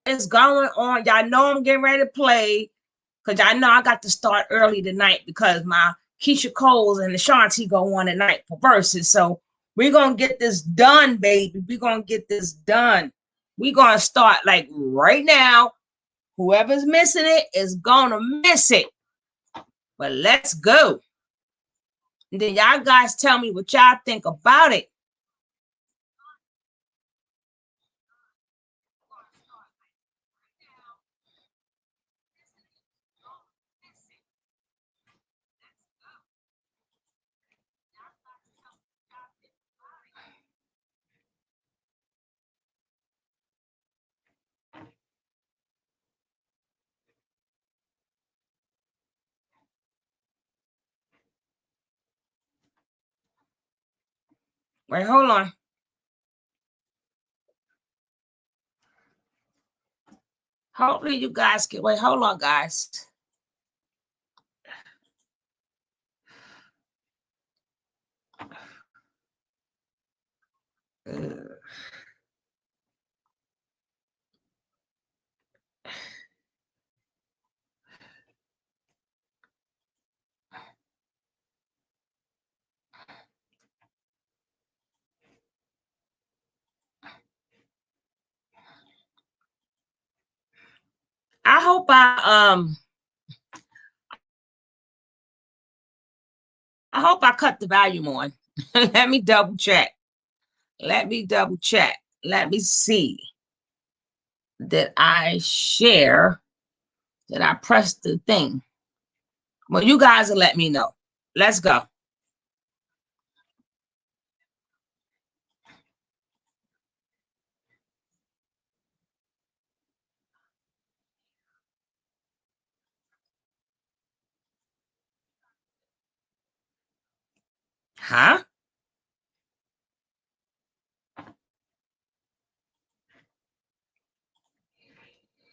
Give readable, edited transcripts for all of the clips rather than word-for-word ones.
is going on. Y'all know I'm getting ready to play because y'all know I got to start early tonight because my Keisha Coles and Ashanti go on at night for verses. So we're going to get this done, baby. We're going to get this done. We're going to start like right now. Whoever's missing it is going to miss it. But let's go. And then y'all guys tell me what y'all think about it. Wait, hold on. Hopefully you guys can wait. Hold on, guys. I hope I cut the volume on. Let me double check. Let me double check. Let me see. Did I share? Did I press the thing? Well, you guys will let me know. Let's go. Huh?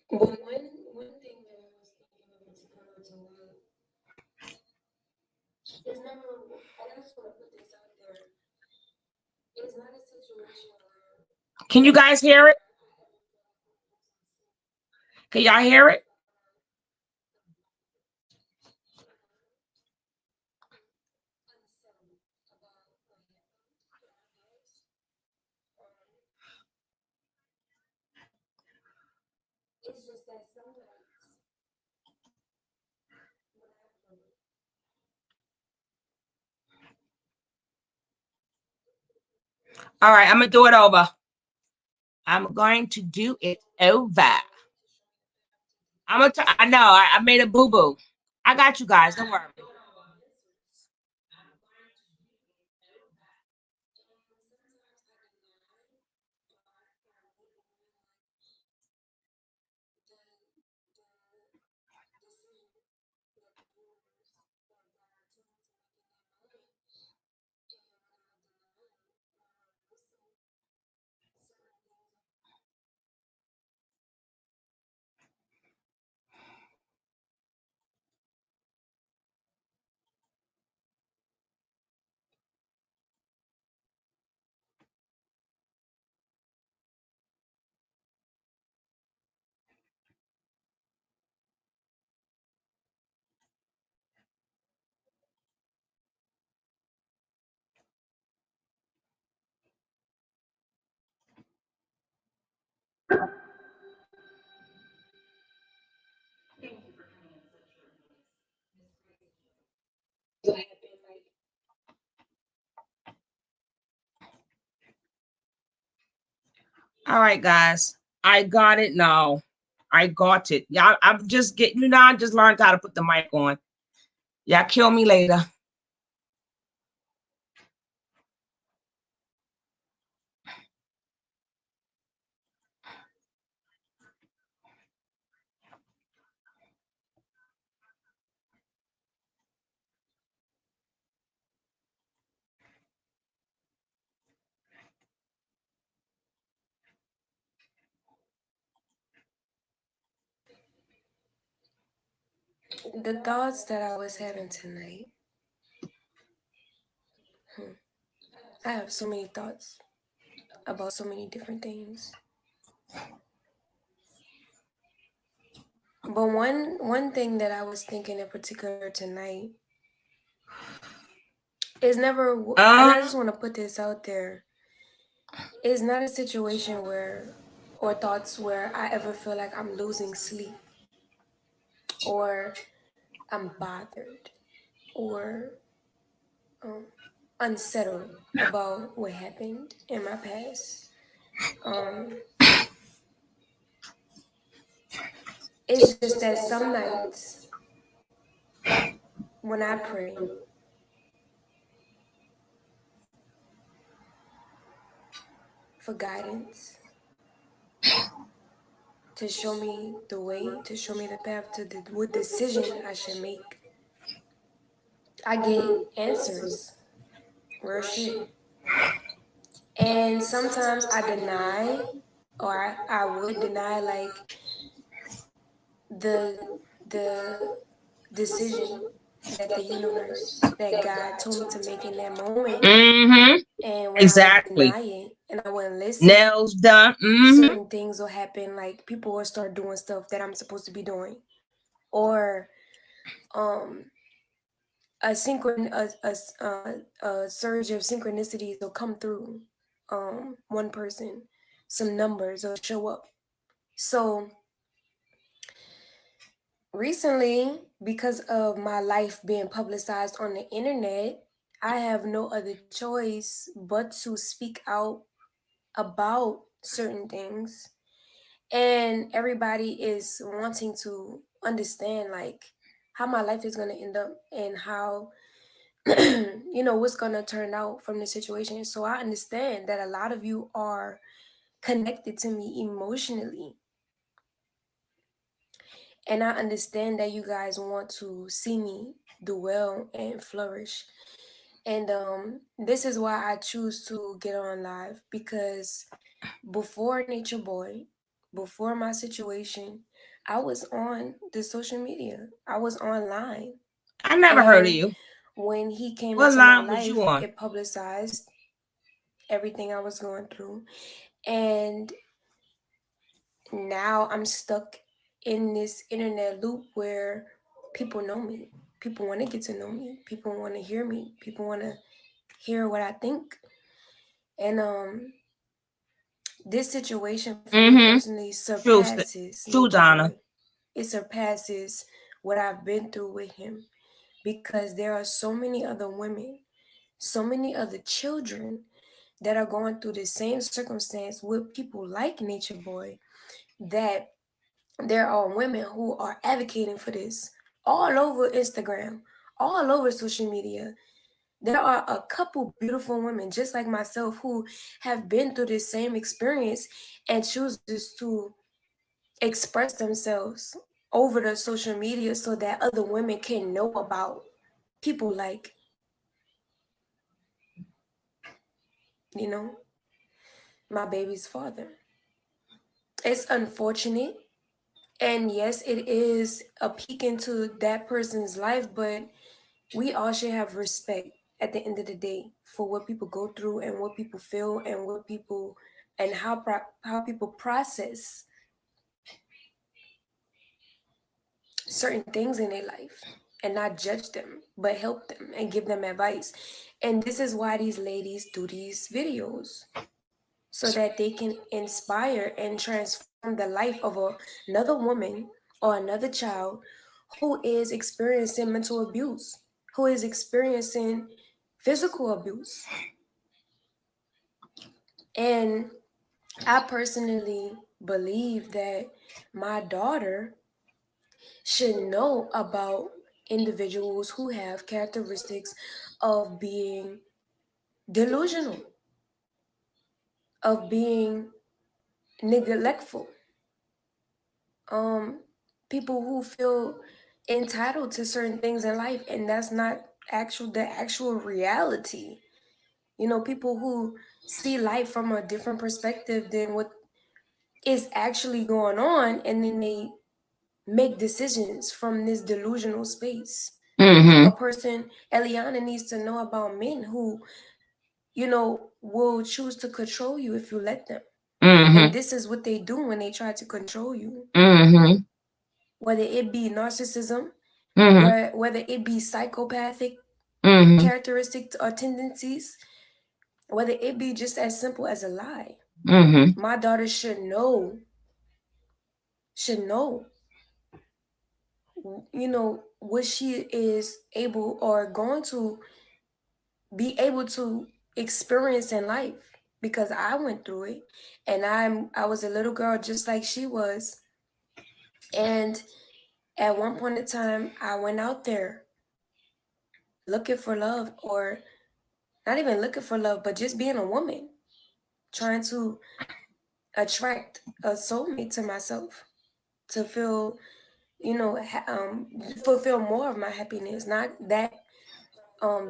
Well, one thing that I was thinking of to come out to light is never, and I just want to put this out there. It's not a situation where. Can you guys hear it? Can y'all hear it? It's just that sometimes. All right, I'm gonna do it over. I'm going to do it over. I know I made a boo boo. I got you guys. Don't worry. All right, guys. I got it now. I got it. Yeah, I'm just getting you now. I just learned how to put the mic on. Y'all kill me later. The thoughts that I was having tonight. I have so many thoughts about so many different things. But one thing that I was thinking in particular tonight is never, and I just want to put this out there. It's not a situation where, or thoughts where I ever feel like I'm losing sleep or I'm bothered or um, unsettled about what happened in my past. Um, it's just that some nights when I pray for guidance, to show me the way, to show me the path to what decision I should make, I get answers. Real shit. And sometimes I deny, or I would deny, like the the decision that the universe, that God told me to make in that moment. Mm-hmm. And when I would Exactly. deny it and I wouldn't listen, Nails done. Mm-hmm. certain things will happen. Like people will start doing stuff that I'm supposed to be doing, or um a synchron a surge of synchronicities will come through. One person, some numbers will show up. So recently, because of my life being publicized on the internet, I have no other choice but to speak out about certain things. And everybody is wanting to understand, like, how my life is going to end up and how, what's going to turn out from the situation. So I understand that a lot of you are connected to me emotionally. And I understand that you guys want to see me do well and flourish. And this is why I choose to get on live, because before Nature Boy, before my situation, I was on the social media. I was online. I never heard of And you. when he came What into my line was you life, on? it publicized everything I was going through. And now I'm stuck in this internet loop where people know me. People want to get to know me. People want to hear me. People want to hear what I think. And this situation for me Mm-hmm. personally True, surpasses true, Nature Donna. Boy. It surpasses what I've been through with him, because there are so many other women, so many other children that are going through the same circumstance with people like Nature Boy, that there are women who are advocating for this all over Instagram, all over social media. There are a couple beautiful women just like myself who have been through this same experience and chooses to express themselves over the social media so that other women can know about people like, you know, my baby's father. It's unfortunate. And yes, it is a peek into that person's life, but we all should have respect at the end of the day for what people go through and what people feel and what people, and how people process certain things in their life, and not judge them but help them and give them advice. And this is why these ladies do these videos, so that they can inspire and transform the life of another woman or another child who is experiencing mental abuse, who is experiencing physical abuse. And I personally believe that my daughter should know about individuals who have characteristics of being delusional, of being neglectful, um, people who feel entitled to certain things in life, and that's not the actual reality. People who see life from a different perspective than what is actually going on, and then they make decisions from this delusional space. Mm-hmm. A person, Eliana, needs to know about men who, will choose to control you if you let them. Mm-hmm. And this is what they do when they try to control you. Mm-hmm. whether it be narcissism, whether it be psychopathic characteristics or tendencies, whether it be just as simple as a lie. My daughter should know, what she is able or going to be able to experience in life, because I went through it, and I was a little girl just like she was. And at one point in time, I went out there looking for love, or not even looking for love, but just being a woman, trying to attract a soulmate to myself, to feel, fulfill more of my happiness. Not that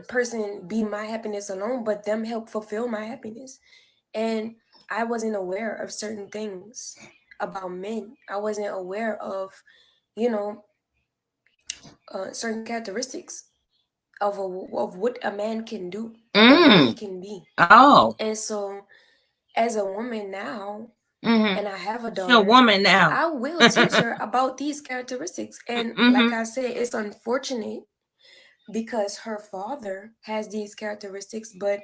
person be my happiness alone, but them help fulfill my happiness. And I wasn't aware of certain things about men. I wasn't aware of, you know, certain characteristics of what a man can do or what he can be. Oh. And so, as a woman now, and I have a She's daughter, a woman now. I will teach her about these characteristics. And like I said, it's unfortunate because her father has these characteristics, but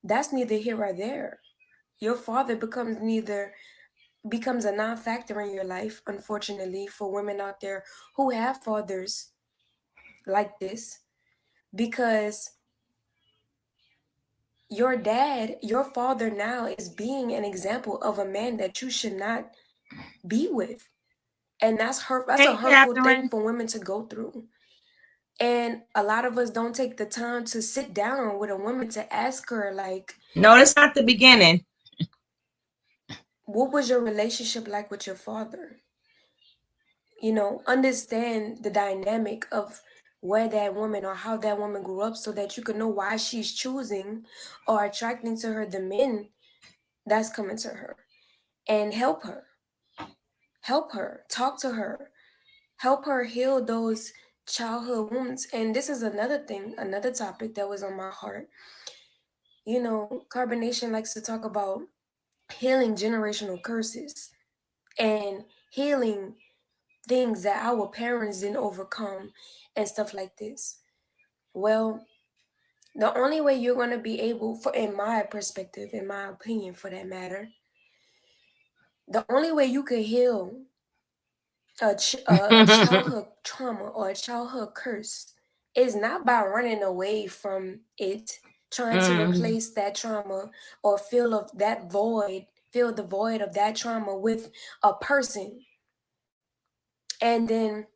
that's neither here or there. Your father becomes a non-factor in your life, unfortunately, for women out there who have fathers like this, because your father now is being an example of a man that you should not be with. And that's a hurtful thing for women to go through. And a lot of us don't take the time to sit down with a woman to ask her, like, no, that's not the beginning. What was your relationship like with your father? Understand the dynamic of where that woman or how that woman grew up, so that you can know why she's choosing or attracting to her the men that's coming to her. And help her, talk to her, help her heal those childhood wounds. And this is another topic that was on my heart. Carbonation likes to talk about healing generational curses and healing things that our parents didn't overcome and stuff like this. Well, the only way you're going to be able, in my perspective, in my opinion, for that matter, the only way you could heal a childhood trauma or a childhood curse is not by running away from it, trying to replace that trauma or fill the void of that trauma with a person, and then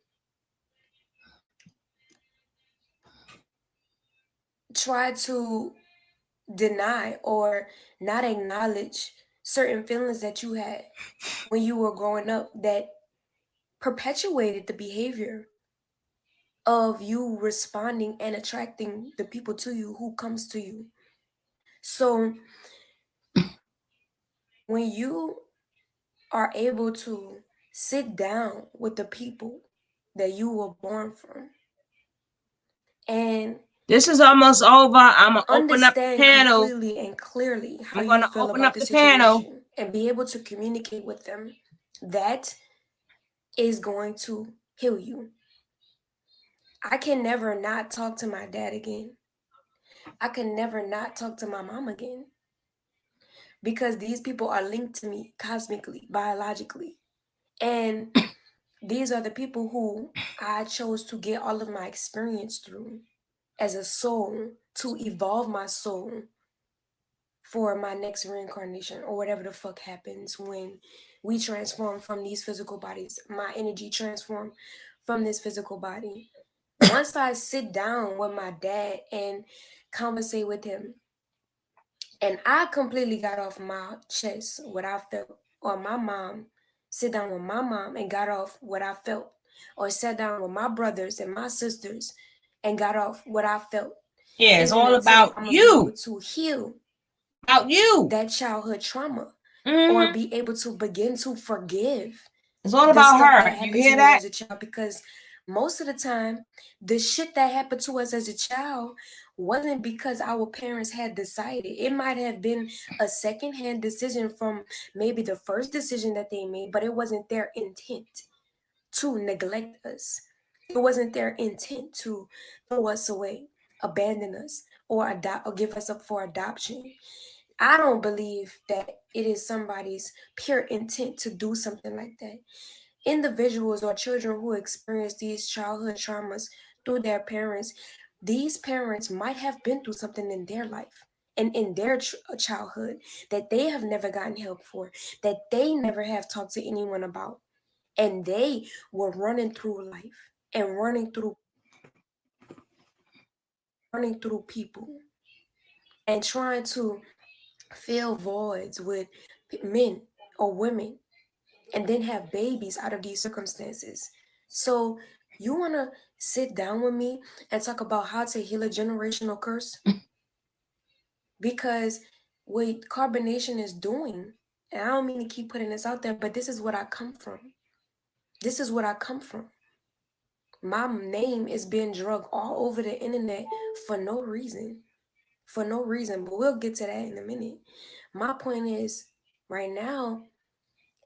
try to deny or not acknowledge certain feelings that you had when you were growing up that perpetuated the behavior of you responding and attracting the people to you who comes to you. So when you are able to sit down with the people that you were born from, and this is almost over. I'm gonna open up the panel completely and clearly how you feel about the situation and be able to communicate with them, that is going to heal you. I can never not talk to my dad again. I can never not talk to my mom again, because these people are linked to me cosmically, biologically. And these are the people who I chose to get all of my experience through as a soul, to evolve my soul for my next reincarnation, or whatever the fuck happens when we transform from these physical bodies. My energy transform from this physical body. Once I sit down with my dad and conversate with him, and I completely got off my chest what I felt, or my mom, sit down with my mom and got off what I felt, or sat down with my brothers and my sisters and got off what I felt. Yeah, it's all about you. To heal about you, that childhood trauma, or be able to begin to forgive. It's all about her. You hear that? As a child, because most of the time, the shit that happened to us as a child wasn't because our parents had decided. It might have been a secondhand decision from maybe the first decision that they made, but it wasn't their intent to neglect us. It wasn't their intent to throw us away, abandon us, or adopt or give us up for adoption. I don't believe that it is somebody's pure intent to do something like that. Individuals or children who experience these childhood traumas through their parents, these parents might have been through something in their life and in their childhood that they have never gotten help for, that they never have talked to anyone about. And they were running through life and running through people and trying to fill voids with men or women and then have babies out of these circumstances. So you want to sit down with me and talk about how to heal a generational curse? Because what carbonation is doing, and I don't mean to keep putting this out there, but this is what I come from. This is what I come from. My name is being drugged all over the internet for no reason. For no reason, but we'll get to that in a minute. My point is, right now,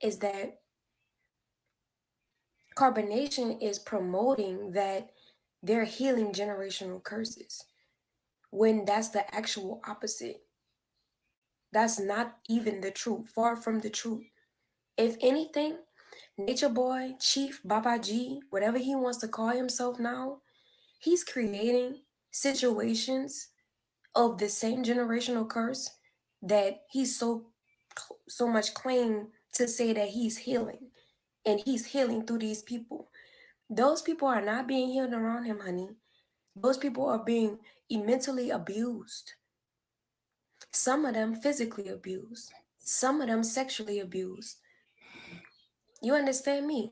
is that carbonation is promoting that they're healing generational curses when that's the actual opposite. That's not even the truth, far from the truth. If anything, Nature Boy, Chief, Baba G, whatever he wants to call himself now, he's creating situations of the same generational curse that he's so much claim to say that he's healing, and he's healing through these people. Those people are not being healed around him, honey. Those people are being mentally abused. Some of them physically abused. Some of them sexually abused. You understand me?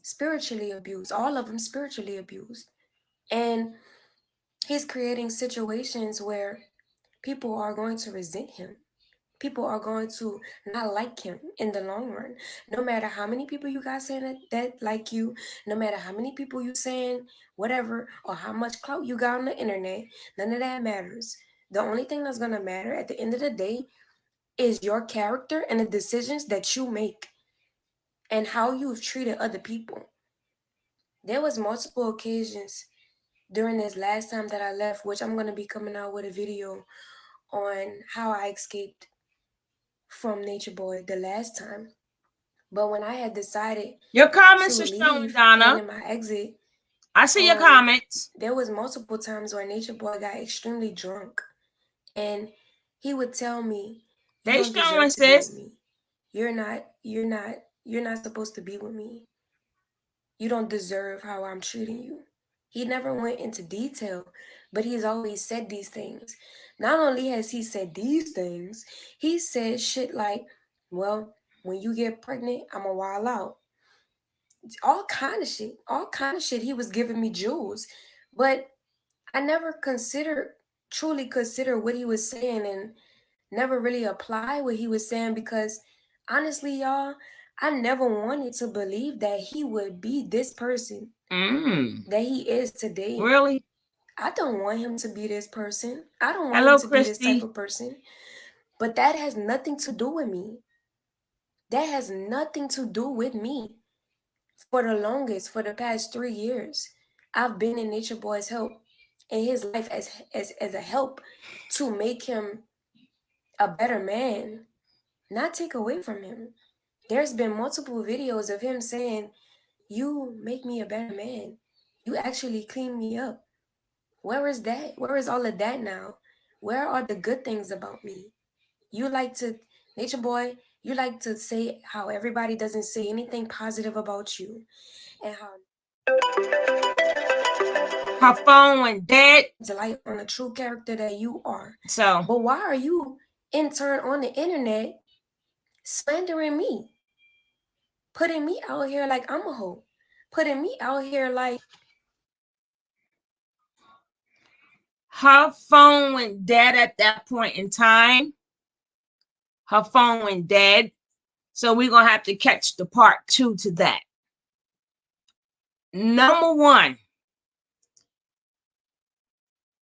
Spiritually abused. All of them spiritually abused. And he's creating situations where people are going to resent him. People are going to not like him in the long run. No matter how many people you got saying that like you, no matter how many people you saying whatever, or how much clout you got on the internet, none of that matters. The only thing that's going to matter at the end of the day is your character and the decisions that you make and how you've treated other people. There was multiple occasions during this last time that I left, which I'm going to be coming out with a video on how I escaped from Nature Boy the last time. But when I had decided your comments to are showing, leave, Donna. in my exit, I see your comments. there was multiple times where Nature Boy got extremely drunk, and he would tell me, "You don't deserve to be with me. You're not supposed to be with me. You don't deserve how I'm treating you." He never went into detail, but he's always said these things. Not only has he said these things, he said shit like, "Well, when you get pregnant, I'm a wild out." All kind of shit. All kind of shit. He was giving me jewels. But I never truly consider what he was saying, and never really apply what he was saying, because honestly, y'all, I never wanted to believe that he would be this person that he is today. Really? I don't want him to be this person. I don't want him to be this type of person. But that has nothing to do with me. That has nothing to do with me. For the longest, for the past 3 years, I've been in Nature Boy's help in his life as a help to make him a better man, not take away from him. There's been multiple videos of him saying, "You make me a better man. You actually clean me up." Where is that? Where is all of that now? Where are the good things about me? You like to, Nature Boy, you like to say how everybody doesn't say anything positive about you, and how her phone went dead. To light on the true character that you are. So, but why are you in turn on the internet slandering me? Putting me out here like I'm a hoe. Putting me out here like her phone went dead at that point in time. Her phone went dead. So we're going to have to catch the part 2 to that. Number 1,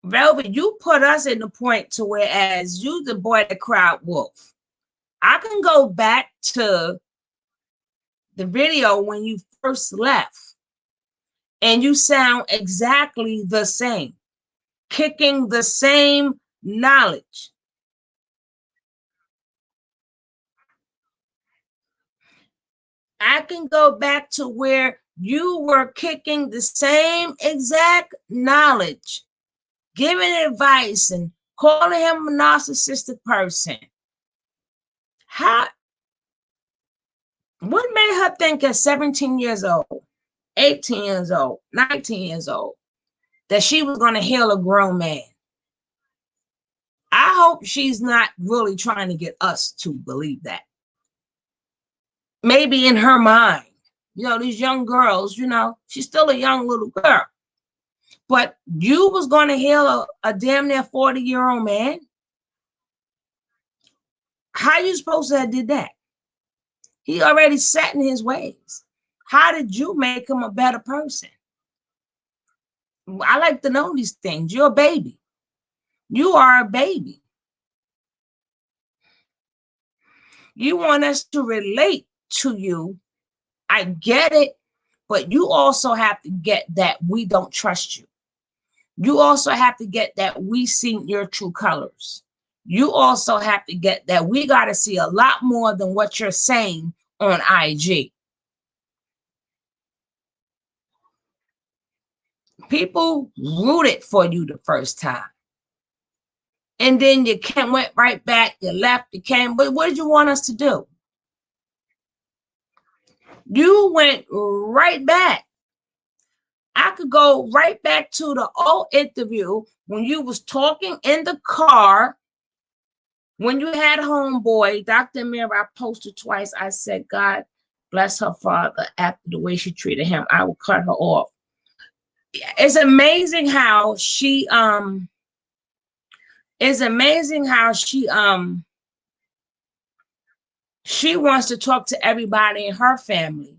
Velvet, you put us in the point to whereas you the boy that cried wolf. I can go back to the video when you first left, and you sound exactly the same, kicking the same knowledge. I can go back to where you were kicking the same exact knowledge, giving advice and calling him a narcissistic person. How? What made her think at 17 years old, 18 years old, 19 years old, that she was going to heal a grown man? I hope she's not really trying to get us to believe that. Maybe in her mind, these young girls, she's still a young little girl. But you was going to heal a damn near 40-year-old man? How you supposed to have did that? He already set in his ways. How did you make him a better person? I like to know these things. You're a baby. You are a baby. You want us to relate to you. I get it, but you also have to get that we don't trust you. You also have to get that we see your true colors. You also have to get that we got to see a lot more than what you're saying on IG. People rooted for you the first time. And then you went right back, you left, you came. But what did you want us to do? You went right back. I could go right back to the old interview when you was talking in the car, when you had homeboy, Dr. Mira. I posted twice. I said, God bless her father. After the way she treated him, I will cut her off. It's amazing how she she wants to talk to everybody in her family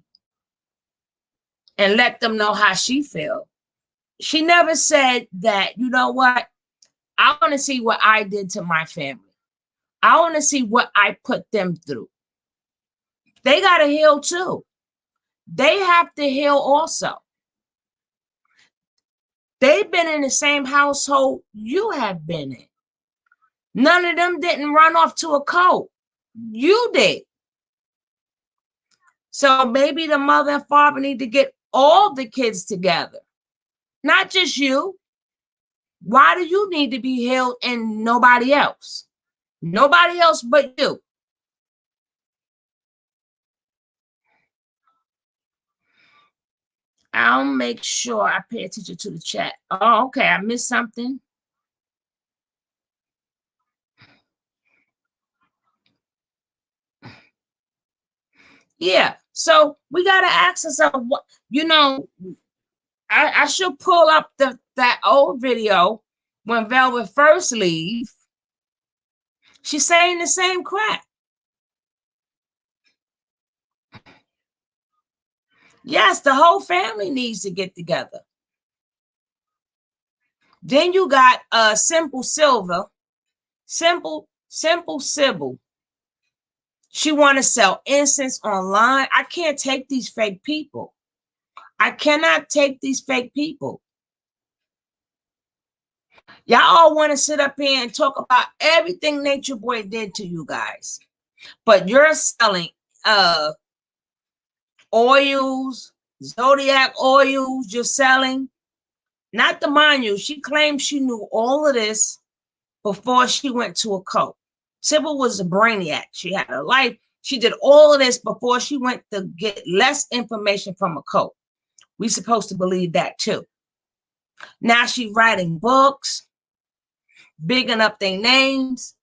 and let them know how she feels. She never said that, you know what? I want to see what I did to my family. I want to see what I put them through. They got to heal too. They have to heal also. They've been in the same household you have been in. None of them didn't run off to a cult. You did. So maybe the mother and father need to get all the kids together, not just you. Why do you need to be healed and nobody else? Nobody else but you. I'll make sure I pay attention to the chat. Oh, okay. I missed something. Yeah. So we got to ask ourselves, what, I should pull up that old video when Velvet first leave. She's saying the same crap. Yes, the whole family needs to get together. Then you got Simple Silver, Simple Sybil. She want to sell incense online. I can't take these fake people. I cannot take these fake people. Y'all all want to sit up here and talk about everything Nature Boy did to you guys. But you're selling oils, Zodiac oils, you're selling. Not to mind you, she claims she knew all of this before she went to a cult. Sybil was a brainiac. She had a life. She did all of this before she went to get less information from a cult. We supposed to believe that too. Now she's writing books, bigging up their names,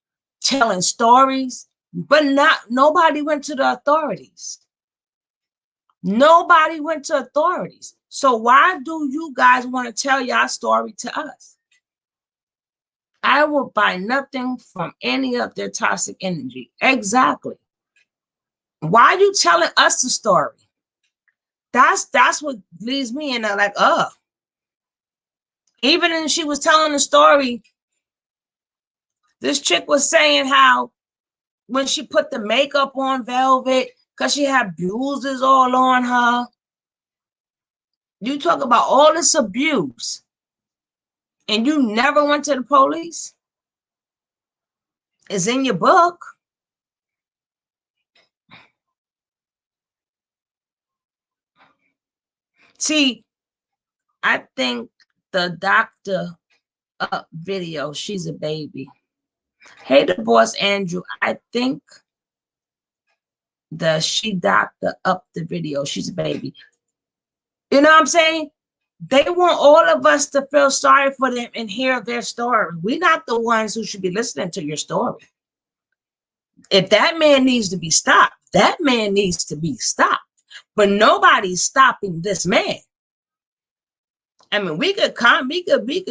telling stories, but nobody went to the authorities. Nobody went to authorities. So why do you guys want to tell your story to us? I will buy nothing from any of their toxic energy. Exactly. Why are you telling us the story? That's what leaves me in there like, Even when she was telling the story, this chick was saying how when she put the makeup on Velvet, because she had bruises all on her. You talk about all this abuse, and you never went to the police? It's in your book. See, I think the doctor video, she's a baby. Hey, the boss, Andrew, I think the she doctor up the video, she's a baby. You know what I'm saying? They want all of us to feel sorry for them and hear their story. We're not the ones who should be listening to your story. If that man needs to be stopped, that man needs to be stopped. But nobody's stopping this man. I mean, we could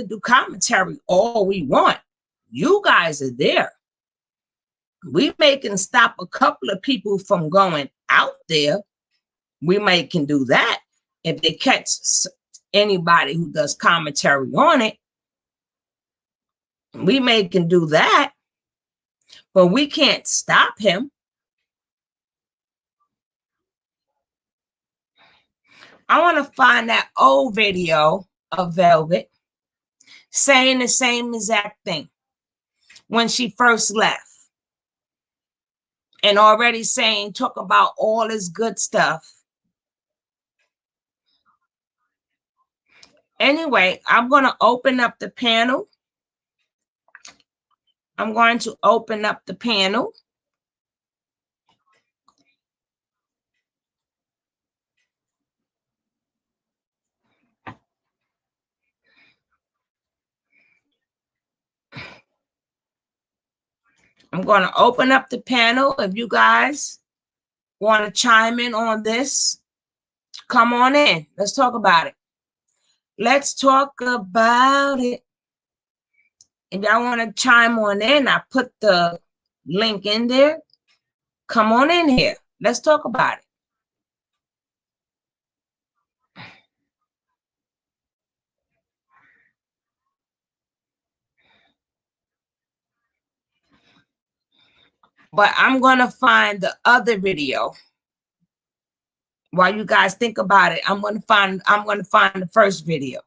do commentary all we want. You guys are there. We can stop a couple of people from going out there. We can do that if they catch anybody who does commentary on it. We can do that, but we can't stop him. I want to find that old video of Velvet saying the same exact thing when she first left, and already talk about all this good stuff. Anyway, I'm going to open up the panel. I'm going to open up the panel. I'm going to open up the panel. If you guys want to chime in on this, come on in. Let's talk about it. Let's talk about it. If y'all want to chime on in, I put the link in there. Come on in here. Let's talk about it. But I'm going to find the other video. While you guys think about it, I'm going to find the first video.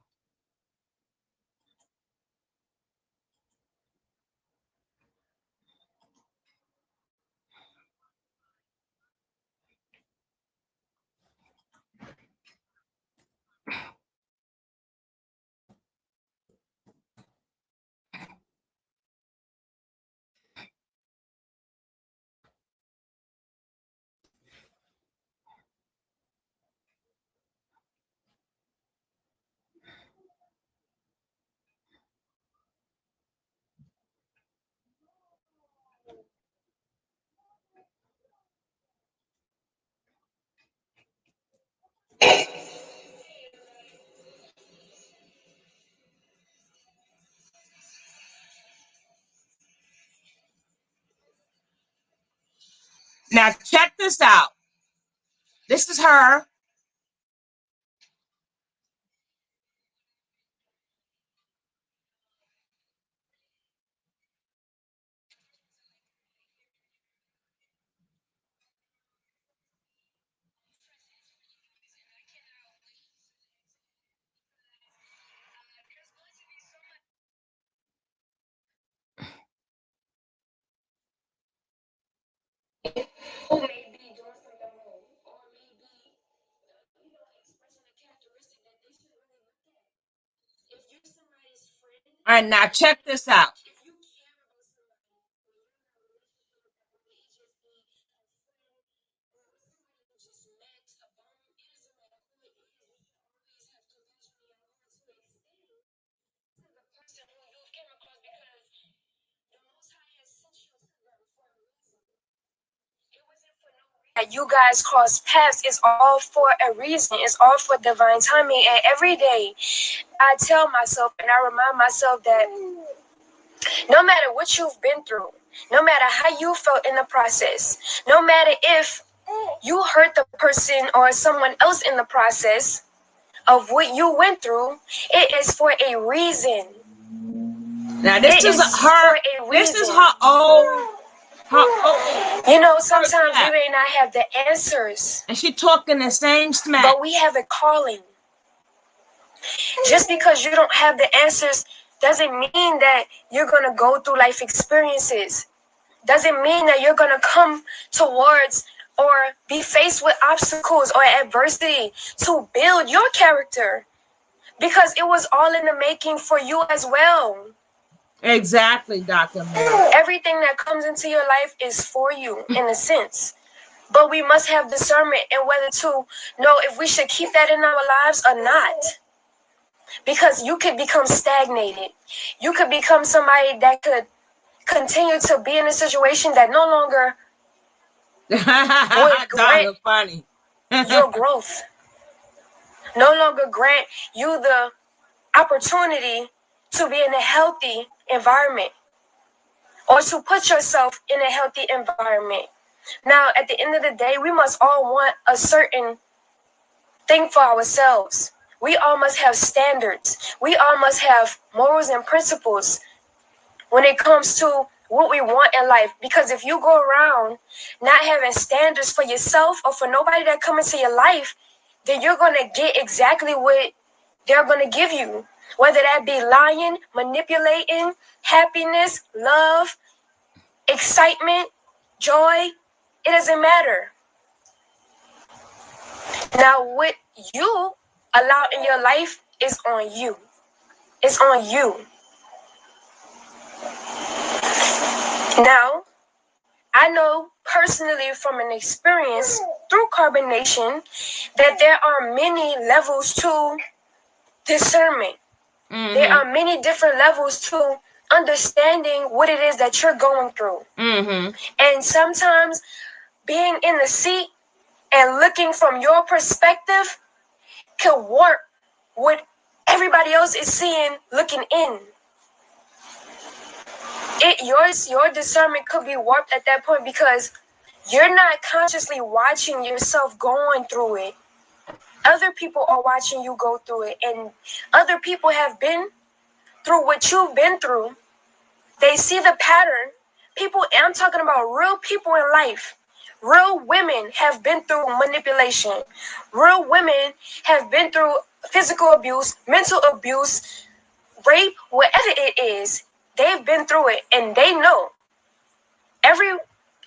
Now check this out. This is her. All right, now check this out. That you guys cross paths is all for a reason. It's all for divine timing. And every day I tell myself and I remind myself that no matter what you've been through, no matter how you felt in the process, no matter if you hurt the person or someone else in the process of what you went through, it is for a reason. Now this is her. This is her own. You know, sometimes we may not have the answers. And she talking the same smack. But we have a calling. Just because you don't have the answers doesn't mean that you're going to go through life experiences. Doesn't mean that you're going to come towards or be faced with obstacles or adversity to build your character. Because it was all in the making for you as well. Exactly, Dr. Mary. Everything that comes into your life is for you in a sense. But we must have discernment in whether to know if we should keep that in our lives or not. Because you could become stagnated. You could become somebody that could continue to be in a situation that no longer would grant funny. your growth. No longer grant you the opportunity to be in a healthy environment or to put yourself in a healthy environment. Now, at the end of the day, we must all want a certain thing for ourselves. We all must have standards. We all must have morals and principles when it comes to what we want in life. Because if you go around not having standards for yourself or for nobody that come into your life, then you're going to get exactly what they're going to give you. Whether that be lying, manipulating, happiness, love, excitement, joy, it doesn't matter. Now, what you allow in your life is on you. It's on you. Now, I know personally from an experience through carbonation that there are many levels to discernment. Mm-hmm. There are many different levels to understanding what it is that you're going through. Mm-hmm. And sometimes being in the seat and looking from your perspective can warp what everybody else is seeing looking in. Your discernment could be warped at that point because you're not consciously watching yourself going through it. Other people are watching you go through it, and other people have been through what you've been through. They see the pattern. People, and I'm talking about real people in life. Real women have been through manipulation. Real women have been through physical abuse, mental abuse, rape, whatever it is. They've been through it, and they know.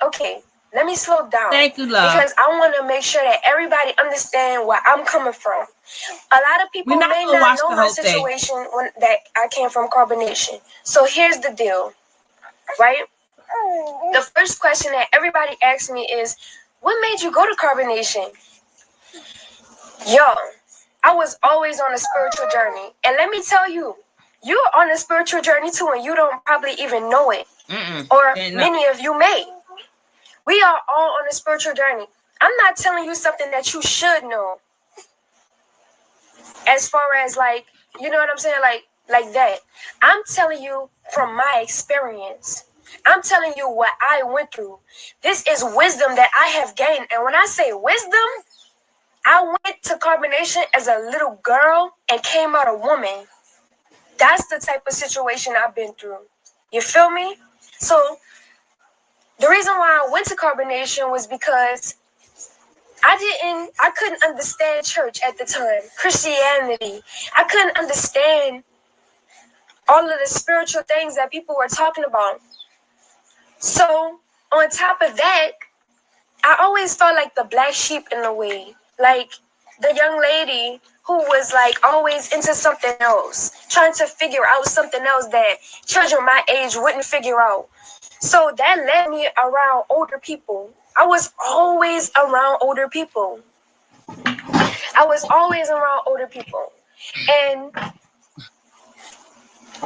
Okay, let me slow down. Thank you, love. Because I want to make sure that everybody understand where I'm coming from. A lot of people may not know my situation that I came from carbonation. So here's the deal, right? The first question that everybody asks me is, what made you go to carbonation? Yo, I was always on a spiritual journey. And let me tell you, you're on a spiritual journey too, and you don't probably even know it. Or many of you may. We are all on a spiritual journey. I'm not telling you something that you should know. As far as like, you know what I'm saying? Like that. I'm telling you from my experience. I'm telling you what I went through. This is wisdom that I have gained. And when I say wisdom, I went to carbonation as a little girl and came out a woman. That's the type of situation I've been through. You feel me? So the reason why I went to carbonation was because I couldn't understand church at the time, Christianity. I couldn't understand all of the spiritual things that people were talking about. So on top of that, I always felt like the black sheep in a way, like the young lady who was like always into something else, trying to figure out something else that children my age wouldn't figure out. So that led me around older people. I was always around older people. And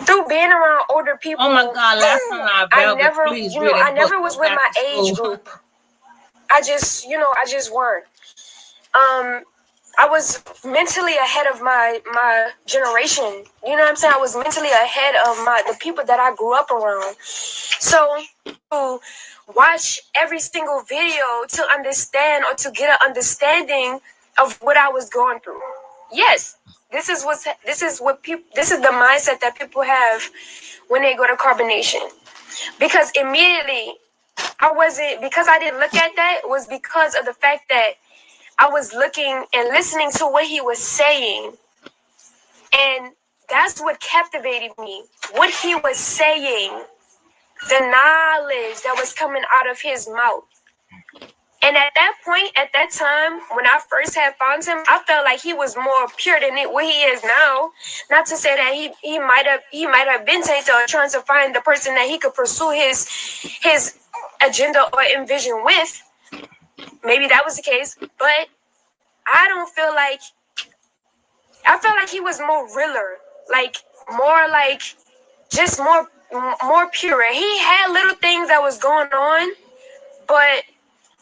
through being around older people, oh my God, last time I never was with my age group. I just weren't. I was mentally ahead of my generation. You know what I'm saying? I was mentally ahead of the people that I grew up around. So to watch every single video to understand or to get an understanding of what I was going through. Yes, this is the mindset that people have when they go to carbonation. Because immediately I wasn't, because I didn't look at that, was because of the fact that I was looking and listening to what he was saying. And that's what captivated me. What he was saying, the knowledge that was coming out of his mouth. And at that point, at that time, when I first had found him, I felt like he was more pure than what he is now. Not to say that he might have been tainted or trying to find the person that he could pursue his agenda or envision with. Maybe that was the case, but I don't feel like, I felt like he was more realer, like more like just more pure. He had little things that was going on, but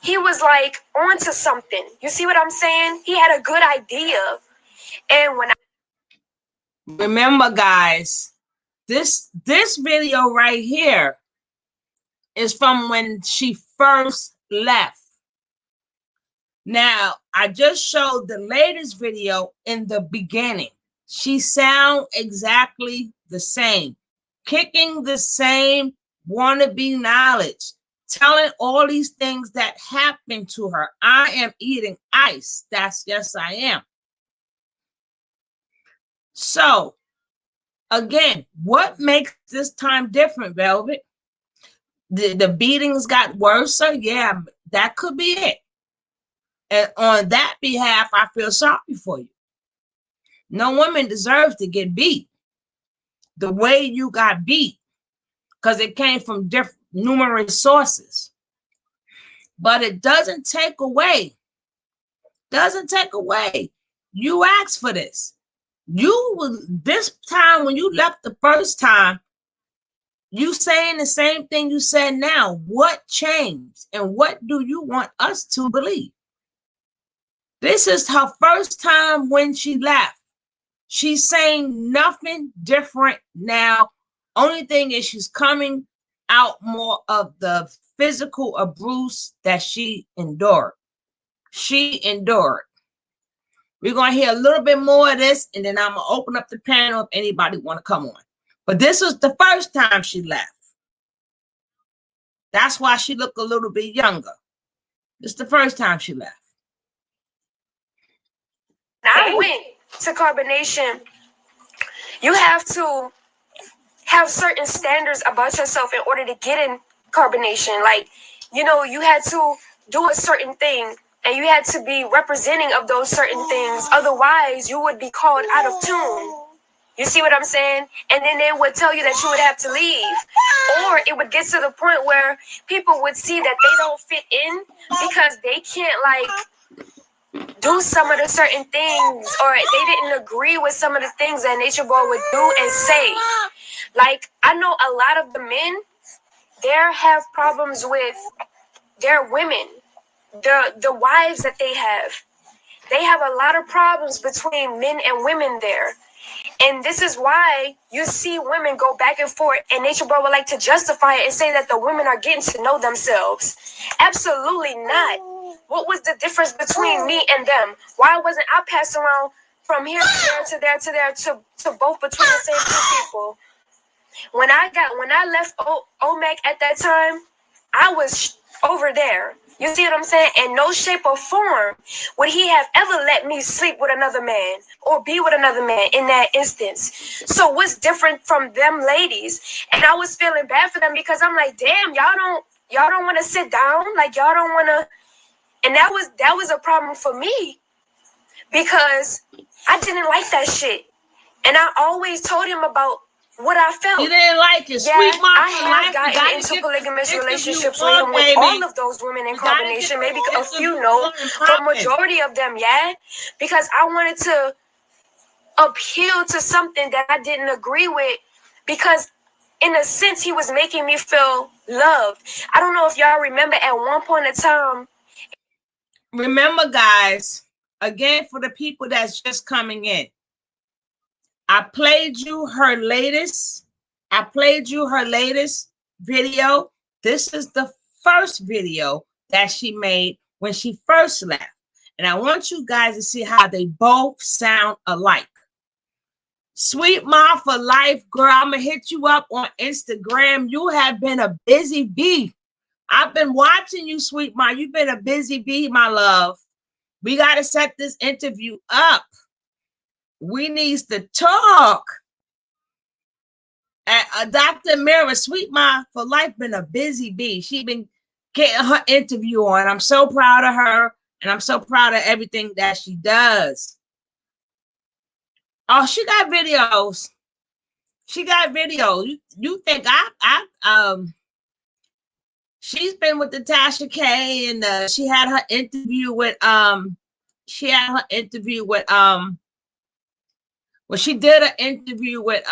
he was like onto something. You see what I'm saying? He had a good idea. And when I remember, guys, this video right here is from when she first left. Now, I just showed the latest video in the beginning. She sound exactly the same, kicking the same wannabe knowledge, telling all these things that happened to her. I am eating ice. That's, yes, I am. So, again, what makes this time different, Velvet? The beatings got worse. Yeah, that could be it. And on that behalf, I feel sorry for you. No woman deserves to get beat the way you got beat, because it came from numerous sources. But it doesn't take away. You asked for this. This time when you left the first time, you saying the same thing you said now. What changed? And what do you want us to believe? This is her first time when she left. She's saying nothing different now. Only thing is she's coming out more of the physical abuse that she endured. We're going to hear a little bit more of this, and then I'm going to open up the panel if anybody want to come on. But this was the first time she left. That's why she looked a little bit younger. This is the first time she left. I went to carbonation. You have to have certain standards about yourself in order to get in carbonation. Like, you know, you had to do a certain thing and you had to be representing of those certain things. Otherwise, you would be called out of tune. You see what I'm saying? And then they would tell you that you would have to leave. Or it would get to the point where people would see that they don't fit in because they can't, like, do some of the certain things, or they didn't agree with some of the things that Nature Boy would do and say. Like, I know a lot of the men, they have problems with their women, the wives that they have. They have a lot of problems between men and women there. And this is why you see women go back and forth, and Nature Boy would like to justify it and say that the women are getting to know themselves. Absolutely not. What was the difference between me and them? Why wasn't I passed around from here to there to there to there to both between the same two people? When I left OMAC at that time, I was over there. You see what I'm saying? In no shape or form would he have ever let me sleep with another man or be with another man in that instance. So what's different from them ladies? And I was feeling bad for them because I'm like, damn, y'all don't want to sit down, like y'all don't want to. And that was a problem for me because I didn't like that shit. And I always told him about what I felt. You didn't like it. Yeah, Sweet mom, I have gotten into polygamous relationships with all of those women in combination. Maybe a few no, but majority of them, yeah. Because I wanted to appeal to something that I didn't agree with because in a sense, he was making me feel loved. I don't know if y'all remember at one point in time. Remember, guys, again, for the people that's just coming in, I played you her latest video. This is the first video that she made when she first left. And I want you guys to see how they both sound alike. Sweet Mom for Life, girl, I'm going to hit you up on Instagram. You have been a busy bee I've been watching you, sweet Ma. You've been a busy bee, my love. We got to set this interview up. We need to talk. Dr. Mira, sweet Ma for life, been a busy bee. She been getting her interview on. I'm so proud of her, and I'm so proud of everything that she does. Oh, she got videos. She got videos. You think she's been with Natasha K, and she had her interview with well, she did an interview with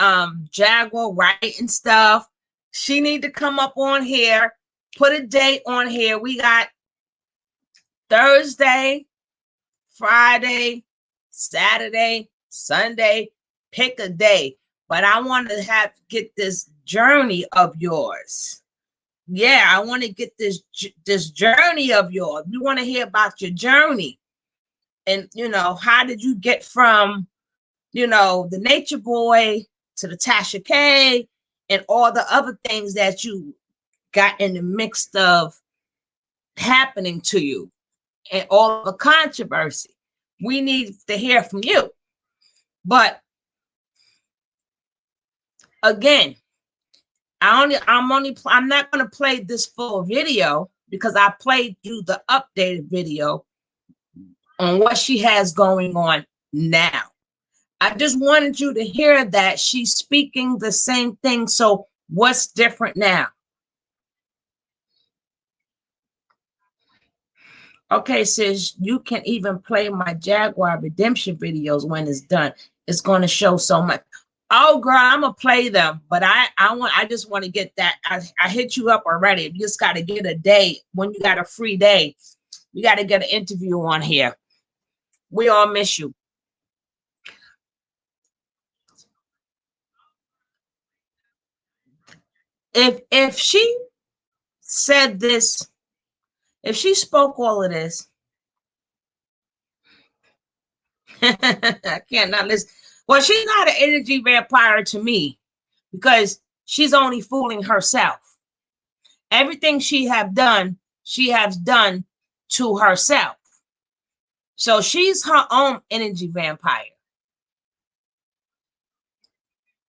Jaguar Wright and stuff. She need to come up on here, put a date on here. We got Thursday, Friday, Saturday, Sunday. Pick a day. But I want to get this journey of yours. Yeah, I want to get this journey of yours. We want to hear about your journey. And, how did you get from, the Nature Boy to the Tasha K and all the other things that you got in the mix of happening to you and all the controversy. We need to hear from you. But again, I'm not going to play this full video because I played you the updated video on what she has going on now. I just wanted you to hear that she's speaking the same thing. So what's different now? Okay, sis, you can even play my Jaguar redemption videos when it's done. It's going to show so much. Oh, girl, I'm gonna play them, but I just want to get that. I hit you up already. You just got to get a day when you got a free day. You got to get an interview on here. We all miss you. If she said this, if she spoke all of this, I can't not listen. Well, she's not an energy vampire to me because she's only fooling herself. Everything she has done to herself. So she's her own energy vampire.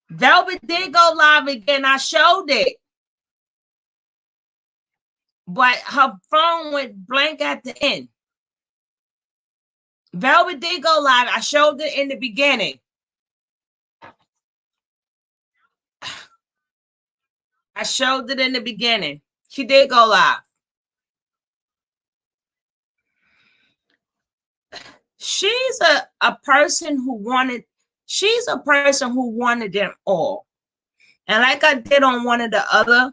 Velvet did go live again. I showed it. But her phone went blank at the end. Velvet did go live. I showed it in the beginning. I showed it in the beginning. She did go live. She's a person who wanted them all. And like I did on one of the other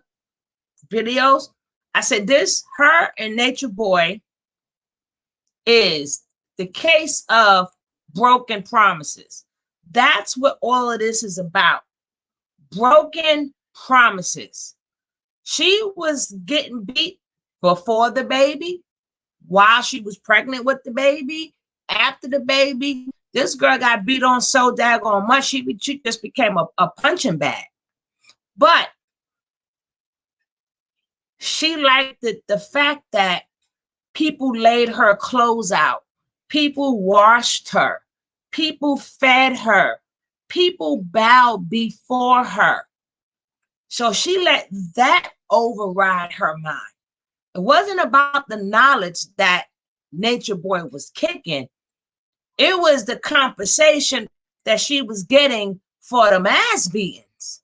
videos, I said her and Nature Boy is the case of broken promises. That's what all of this is about. Broken promises. She was getting beat before the baby, while she was pregnant with the baby, after the baby. This girl got beat on so daggone much, she just became a punching bag. But she liked the fact that people laid her clothes out. People washed her. People fed her. People bowed before her. So she let that override her mind. It wasn't about the knowledge that Nature Boy was kicking. It was the compensation that she was getting for them ass beatings,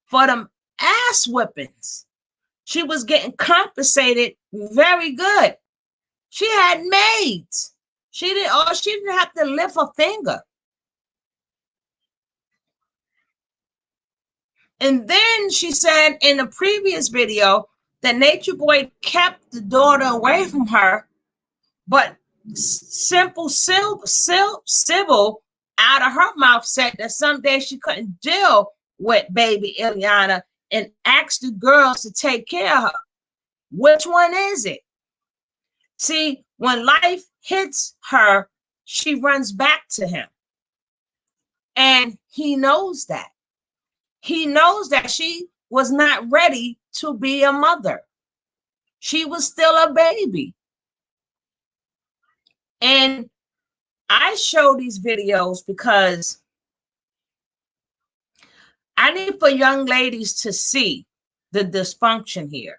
for them ass whippings. She was getting compensated very good. She had maids. She didn't have to lift a finger. And then she said in the previous video that Nature Boy kept the daughter away from her, but simple Sybil out of her mouth said that someday she couldn't deal with baby Ileana and asked the girls to take care of her. Which one is it? See, when life hits her, she runs back to him. And he knows that. He knows that she was not ready to be a mother. She was still a baby. And I show these videos because I need for young ladies to see the dysfunction here.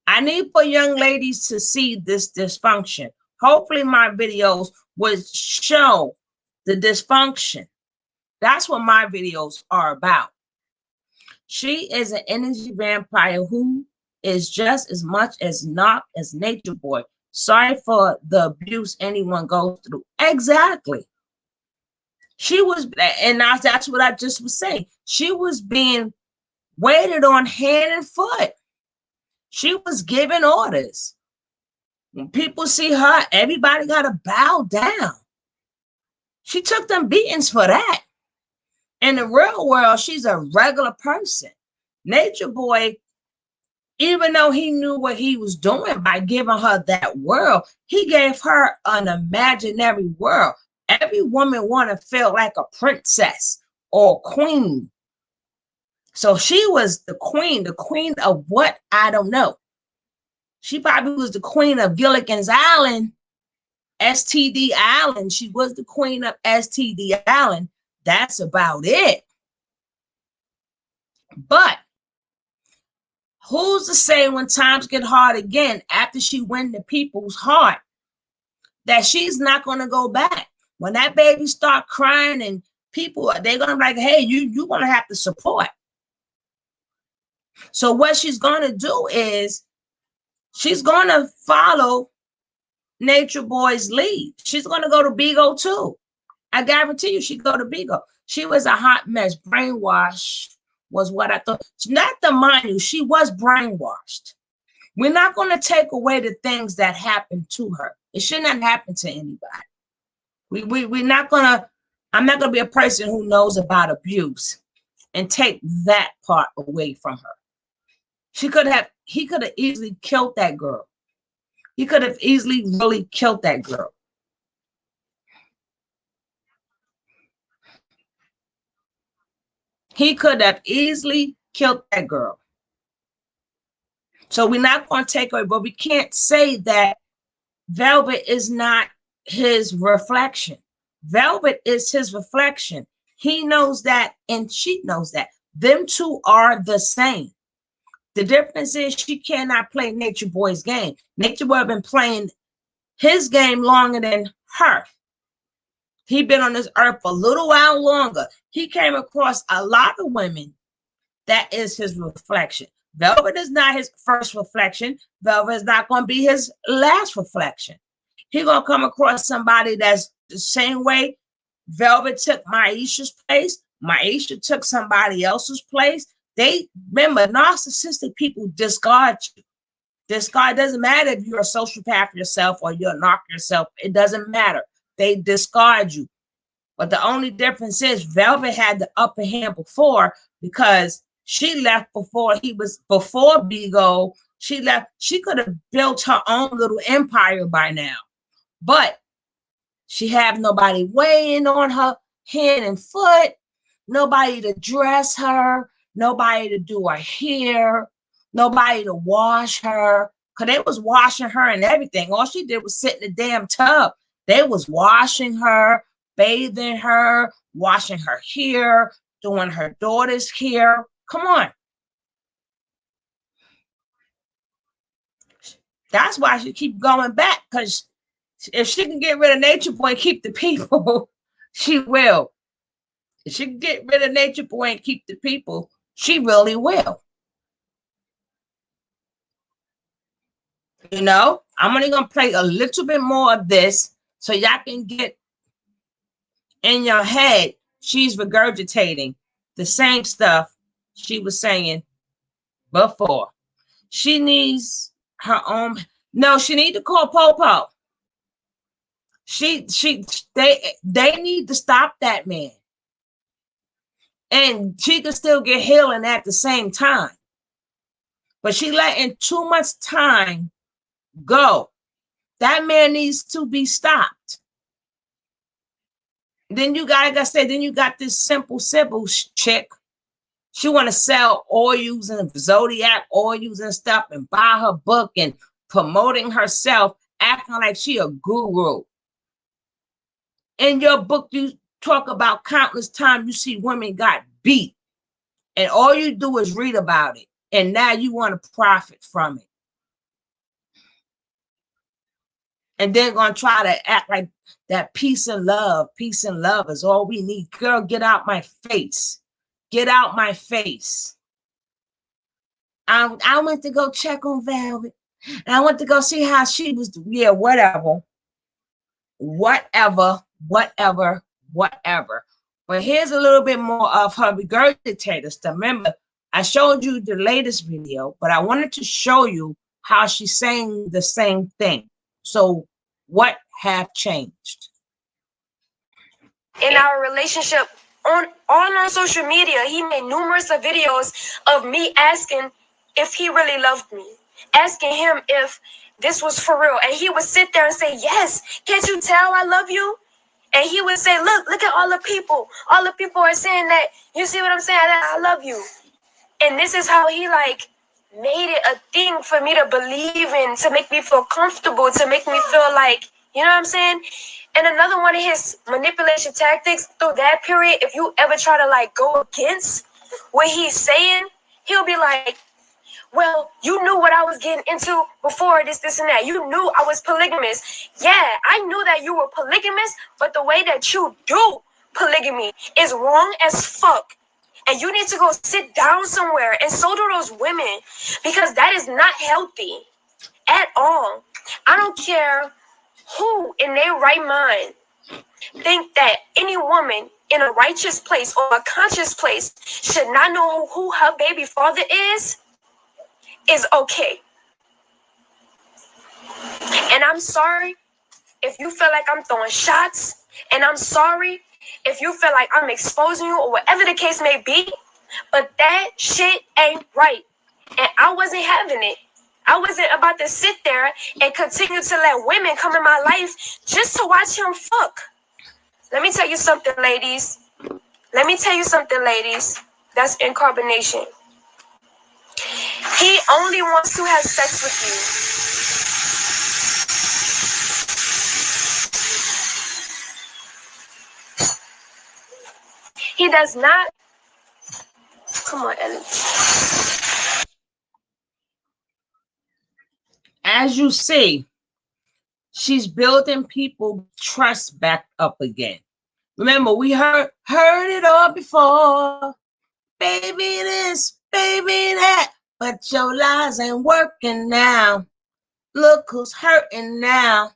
I need for young ladies to see this dysfunction. Hopefully my videos would show the dysfunction. That's what my videos are about. She is an energy vampire who is just as much as not as Nature Boy. Sorry for the abuse anyone goes through. Exactly. She was, and that's what I just was saying. She was being waited on hand and foot. She was giving orders. When people see her, everybody got to bow down. She took them beatings for that. In the real world, she's a regular person. Nature Boy, even though he knew what he was doing by giving her that world, he gave her an imaginary world. Every woman want to feel like a princess or queen. So she was the queen of what? I don't know. She probably was the queen of Gilligan's Island, STD Island. She was the queen of STD Island. That's about it. But who's to say when times get hard again, after she win the people's heart, that she's not going to go back? When that baby start crying and people, they're going to be like, hey, you're going to have to support. So what she's going to do is she's going to follow Nature Boy's lead. She's going to go to Bigo too. I guarantee you she'd go to Bigo. She was a hot mess. Brainwashed was what I thought. Not to mind you, she was brainwashed. We're not going to take away the things that happened to her. It should not happen to anybody. We're not going to, I'm not going to be a person who knows about abuse and take that part away from her. He could have easily killed that girl. He could have easily really killed that girl. He could have easily killed that girl. So we're not going to take away, but we can't say that Velvet is not his reflection. Velvet is his reflection. He knows that, and she knows that. Them two are the same. The difference is she cannot play Nature Boy's game. Nature Boy has been playing his game longer than her. He been on this earth for a little while longer. He came across a lot of women. That is his reflection. Velvet is not his first reflection. Velvet is not going to be his last reflection. He's going to come across somebody that's the same way Velvet took Maisha's place. Maisha took somebody else's place. They, remember, narcissistic people discard you. Discard, doesn't matter if you're a sociopath yourself or you're a narc yourself. It doesn't matter. They discard you. But the only difference is Velvet had the upper hand before because she left before Bigo. She left. She could have built her own little empire by now. But she had nobody weighing on her hand and foot, nobody to dress her, nobody to do her hair, nobody to wash her. Because they was washing her and everything. All she did was sit in the damn tub. They was washing her, bathing her, washing her hair, doing her daughter's hair. Come on. That's why she keep going back, because if she can get rid of Nature Boy and keep the people, she will. If she can get rid of Nature Boy and keep the people, she really will. You know, I'm only going to play a little bit more of this so y'all can get in your head. She's regurgitating the same stuff she was saying before. She needs her own. No, she need to call Popo. They need to stop that man. And she could still get healing at the same time. But she letting too much time go. That man needs to be stopped. Then you got, like I said, then you got this simple Sybil chick. She want to sell oils and Zodiac oils and stuff and buy her book and promoting herself, acting like she a guru. In your book, you talk about countless times you see women got beat, and all you do is read about it, and now you want to profit from it. And then gonna try to act like that peace and love is all we need. Girl, get out my face. Get out my face. I went to go check on Velvet. And I went to go see how she was. Yeah, whatever. Whatever. But here's a little bit more of her regurgitator stuff. Remember, I showed you the latest video, but I wanted to show you how she's saying the same thing. So what have changed? In our relationship, on social media, he made numerous of videos of me asking if he really loved me, asking him if this was for real. And he would sit there and say, yes, can't you tell I love you? And he would say, look at all the people. All the people are saying that, you see what I'm saying, that I love you. And this is how he like made it a thing for me to believe in, to make me feel comfortable, to make me feel like, you know what I'm saying? And another one of his manipulation tactics through that period, if you ever try to like go against what he's saying, he'll be like, well, you knew what I was getting into before this, and that. You knew I was polygamous. Yeah, I knew that you were polygamous, but the way that you do polygamy is wrong as fuck. And you need to go sit down somewhere, and so do those women, because that is not healthy at all. I don't care who in their right mind think that any woman in a righteous place or a conscious place should not know who her baby father is okay. And I'm sorry if you feel like I'm throwing shots, and I'm sorry if you feel like I'm exposing you or whatever the case may be, but that shit ain't right. And I wasn't having it. I wasn't about to sit there and continue to let women come in my life just to watch him fuck. Let me tell you something, ladies. That's in carbonation. He only wants to have sex with you. He does not. Come on, Ellen. As you see, she's building people's trust back up again. Remember, we heard it all before. Baby this, baby that. But your lies ain't working now. Look who's hurting now.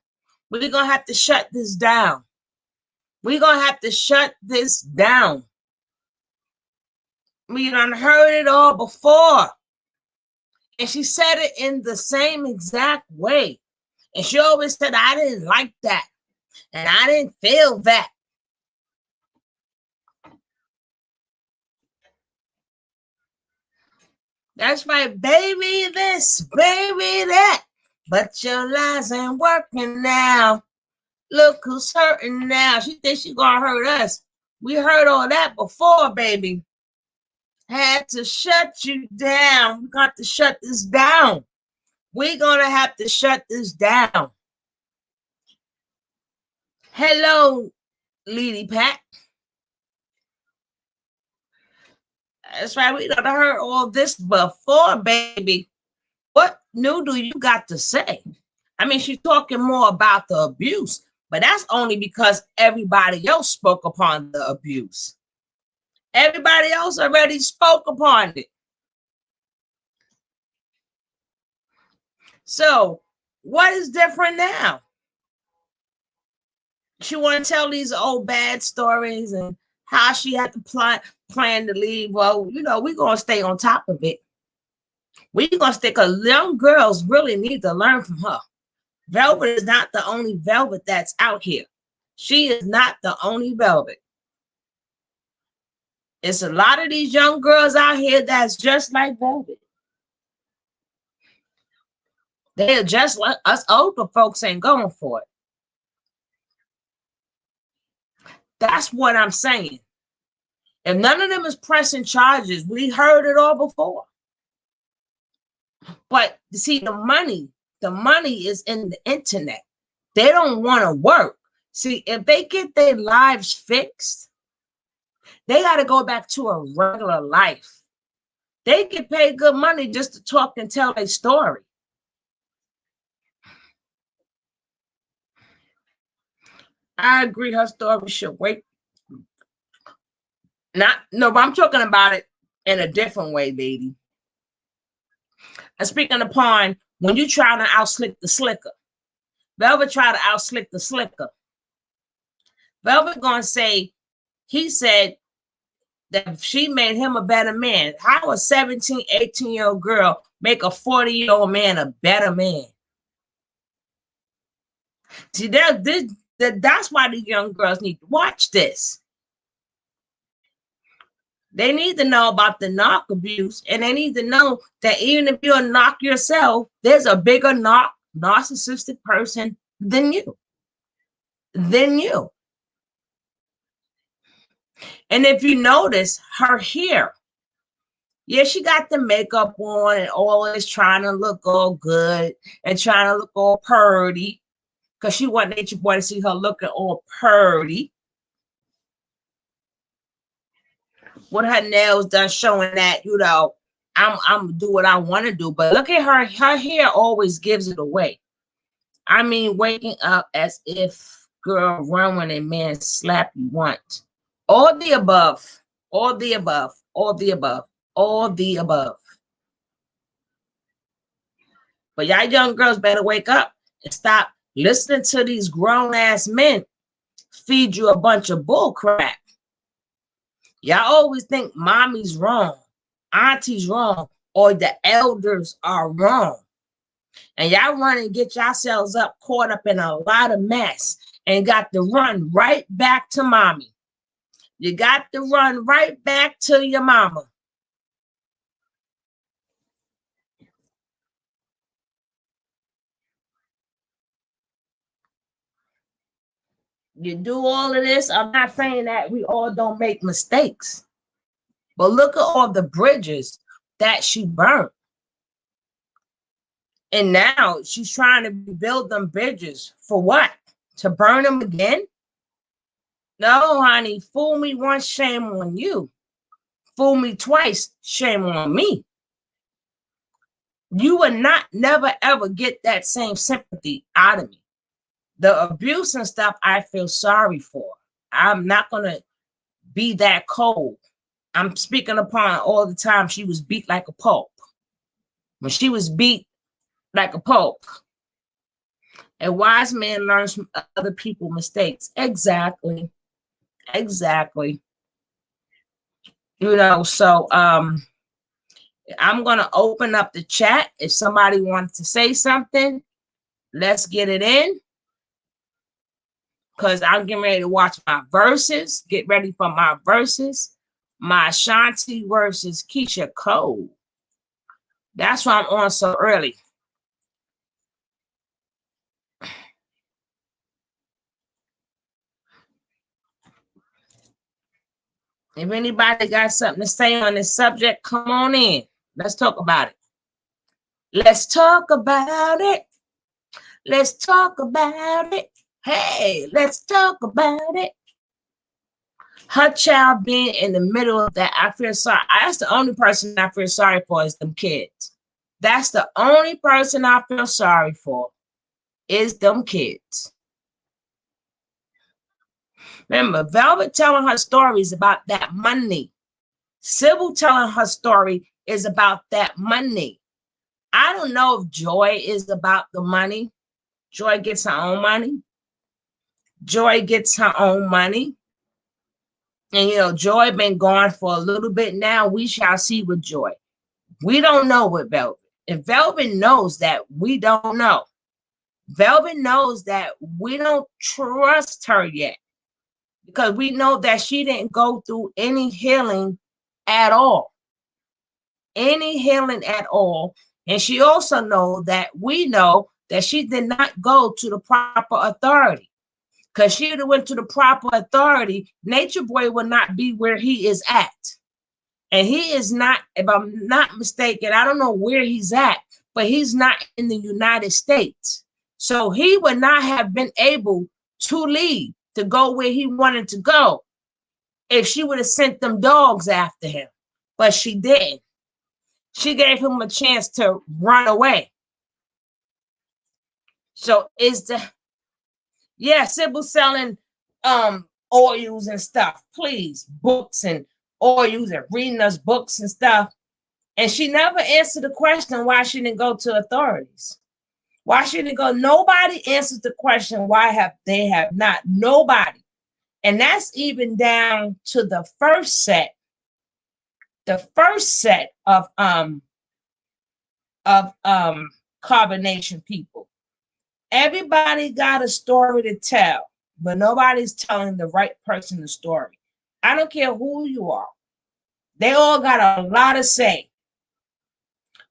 We're going to have to shut this down. We done heard it all before. And she said it in the same exact way. And she always said, I didn't like that. And I didn't feel that. That's right, baby this, baby that. But your lies ain't working now. Look who's hurting now. She thinks she's gonna hurt us. We heard all that before, baby. Had to shut you down. We got to shut this down. We're gonna have to shut this down. Hello, Lady Pat. That's right, we done heard all this before, baby. What new do you got to say? I mean, she's talking more about the abuse, but that's only because everybody else spoke upon the abuse. Everybody else already spoke upon it. So, what is different now? She want to tell these old bad stories and how she had to plan to leave. Well, we're going to stay on top of it. We're going to stay, because young girls really need to learn from her. Velvet is not the only Velvet that's out here. She is not the only Velvet. It's a lot of these young girls out here that's just like Velvet. They're just like us older folks ain't going for it. That's what I'm saying. If none of them is pressing charges, we heard it all before. But see, the money is in the internet. They don't want to work. See, if they get their lives fixed, they got to go back to a regular life. They get paid good money just to talk and tell a story. I agree her story should wait. But I'm talking about it in a different way, baby. And speaking upon when you try to outslick the slicker, Velvet try to outslick the slicker. Velvet gonna say, he said that she made him a better man. How a 17, 18-year-old girl make a 40-year-old man a better man? See, that's why the young girls need to watch this. They need to know about the knock abuse, and they need to know that even if you're a knock yourself, there's a bigger narcissistic person than you. And if you notice her hair, yeah, she got the makeup on and always trying to look all good and trying to look all purty because she wanted Nature Boy to see her looking all purty. With her nails done, showing that, I'm do what I want to do. But look at her. Her hair always gives it away. I mean, waking up as if, girl, run when a man slap you once. All the above. All the above. All the above. All the above. But y'all young girls better wake up and stop listening to these grown-ass men feed you a bunch of bull crap. Y'all always think mommy's wrong, auntie's wrong, or the elders are wrong. And y'all run and get yourselves up, caught up in a lot of mess, and got to run right back to mommy. You got to run right back to your mama. You do all of this. I'm not saying that we all don't make mistakes, but look at all the bridges that she burnt. And now she's trying to build them bridges for what? To burn them again? No, honey, fool me once, shame on you. Fool me twice, shame on me. You will never, ever get that same sympathy out of me. The abuse and stuff, I feel sorry for. I'm not going to be that cold. I'm speaking upon all the time she was beat like a pulp. When she was beat like a pulp. A wise man learns from other people's mistakes. Exactly. So I'm going to open up the chat. If somebody wants to say something, let's get it in. Because I'm getting ready to watch my verses. Get ready for my verses. My Ashanti versus Keisha Cole. That's why I'm on so early. If anybody got something to say on this subject, come on in. Let's talk about it. Let's talk about it. Let's talk about it. Hey, let's talk about it. Her child being in the middle of that, I feel sorry. That's the only person I feel sorry for is them kids. That's the only person I feel sorry for is them kids. Remember, Velvet telling her stories about that money. Sybil telling her story is about that money. I don't know if Joy is about the money. Joy gets her own money. Joy gets her own money. And, Joy been gone for a little bit now. We shall see with Joy. We don't know with Velvet. If Velvet knows that, we don't know. Velvet knows that we don't trust her yet because we know that she didn't go through any healing at all. Any healing at all. And she also know that she did not go to the proper authority. Because she would have went to the proper authority, Nature Boy will not be where he is at. And he is not, if I'm not mistaken, I don't know where he's at, but he's not in the United States. So he would not have been able to leave, to go where he wanted to go, if she would have sent them dogs after him. But she didn't. She gave him a chance to run away. So is the, yeah, Sybil selling oils and stuff, please, books and oils and reading us books and stuff. And she never answered the question why she didn't go to authorities. Why she didn't go? Nobody answers the question why they have not. Nobody. And that's even down to the first set. The first set of carbonation people. Everybody got a story to tell, but nobody's telling the right person the story. I don't care who you are. They all got a lot to say.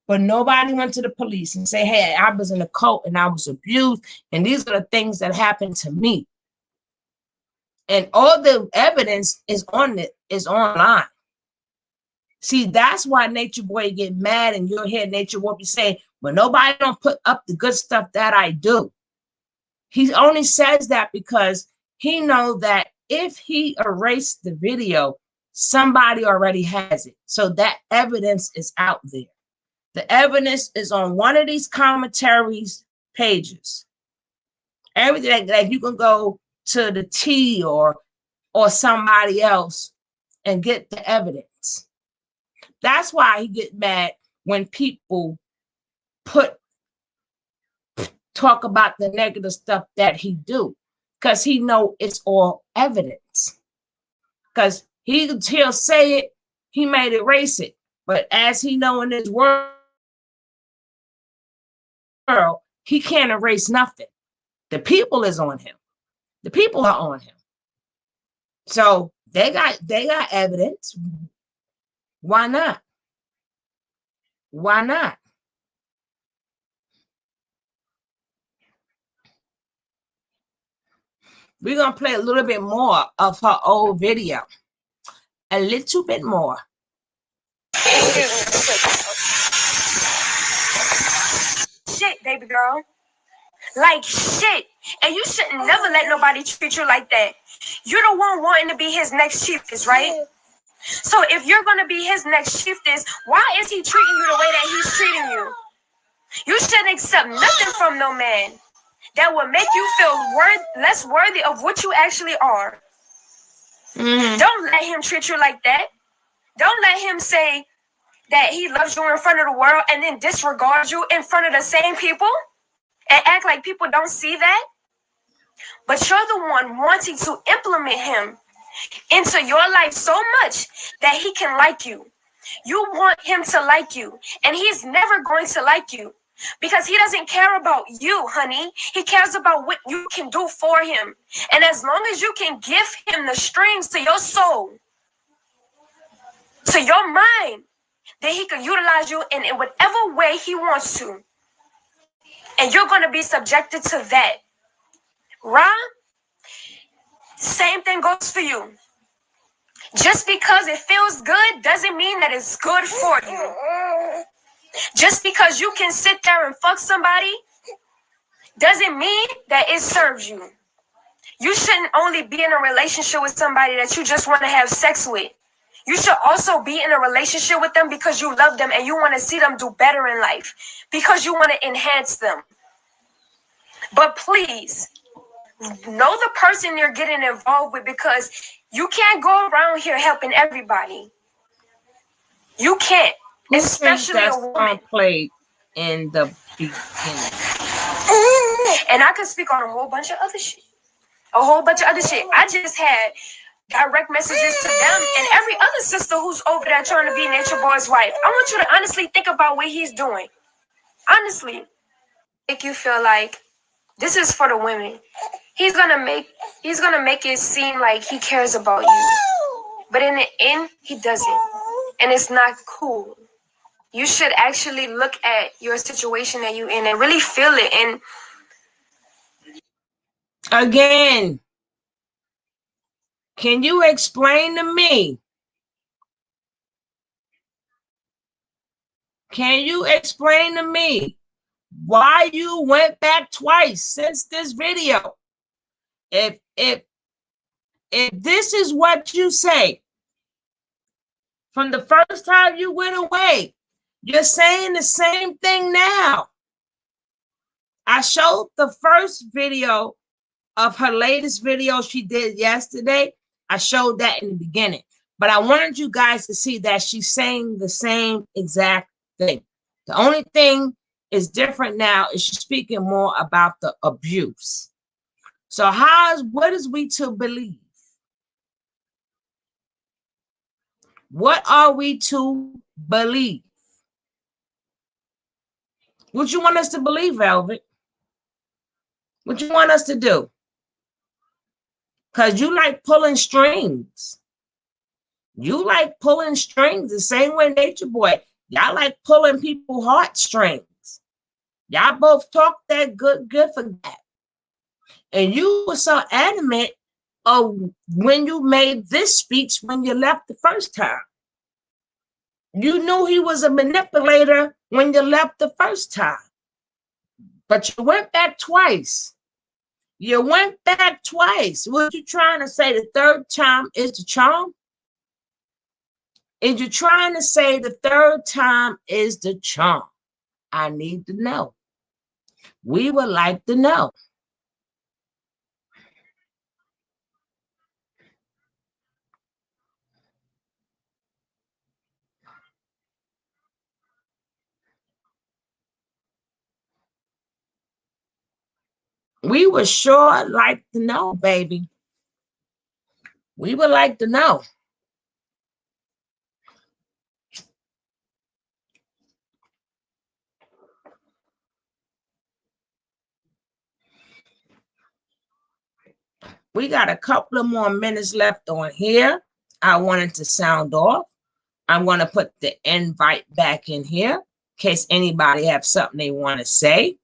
But nobody went to the police and say, hey, I was in a cult and I was abused, and these are the things that happened to me. And all the evidence is online. See, that's why Nature Boy get mad, and you'll hear Nature Boy be saying, well, nobody don't put up the good stuff that I do. He only says that because he knows that if he erased the video, somebody already has it. So that evidence is out there. The evidence is on one of these commentaries pages. Everything like you can go to the T or somebody else and get the evidence. That's why he get mad when people talk about the negative stuff that he do, because he know it's all evidence. Because he'll say it, he might erase it, but as he know in his world, he can't erase nothing. The people is on him. The people are on him. So they got evidence. Why not? Why not? We're going to play a little bit more of her old video. A little bit more. Shit, baby girl. Like shit. And you should never let nobody treat you like that. You're the one wanting to be his next chiefess, right? So if you're going to be his next chiefess, why is he treating you the way that he's treating you? You shouldn't accept nothing from no man that will make you feel less worthy of what you actually are. Don't let him treat you like that. Don't let him say that he loves you in front of the world and then disregard you in front of the same people and act like people don't see that. But you're the one wanting to implement him into your life so much that he can like you. You want him to like you, and he's never going to like you because he doesn't care about you, honey. He cares about what you can do for him. And as long as you can give him the strings to your soul, to your mind, then he can utilize you in whatever way he wants to. And you're going to be subjected to that. Right? Same thing goes for you. Just because it feels good doesn't mean that it's good for you. Just because you can sit there and fuck somebody doesn't mean that it serves you. You shouldn't only be in a relationship with somebody that you just want to have sex with. You should also be in a relationship with them because you love them and you want to see them do better in life, because you want to enhance them. But please, know the person you're getting involved with, because you can't go around here helping everybody. You can't, especially a woman. Played in the beginning. And I could speak on a whole bunch of other shit. I just had direct messages to them and every other sister who's over there trying to be Nature Boy's wife. I want you to honestly think about what he's doing. Honestly. Make you feel like this is for the women. He's gonna make it seem like he cares about you. But in the end, he doesn't. And it's not cool. You should actually look at your situation that you're in and really feel it. And again, Can you explain to me? Can you explain to me why you went back twice since this video? If this is what you say from the first time you went away, you're saying the same thing now. I showed the first video of her latest video she did yesterday. I showed that in the beginning, but I wanted you guys to see that she's saying the same exact thing. The only thing is different now is she's speaking more about the abuse. So what is we to believe? What are we to believe? What you want us to believe, Velvet? What you want us to do? Because you like pulling strings. You like pulling strings the same way Nature Boy. Y'all like pulling people's heartstrings. Y'all both talk that good for that. And you were so adamant of when you made this speech when you left the first time. You knew he was a manipulator when you left the first time. But you went back twice. You went back twice. What you trying to say? The third time is the charm? Is you trying to say the third time is the charm? I need to know. We would like to know. We would sure like to know, baby. We would like to know. We got a couple of more minutes left on here. I wanted to sound off. I'm going to put the invite back in here in case anybody have something they want to say.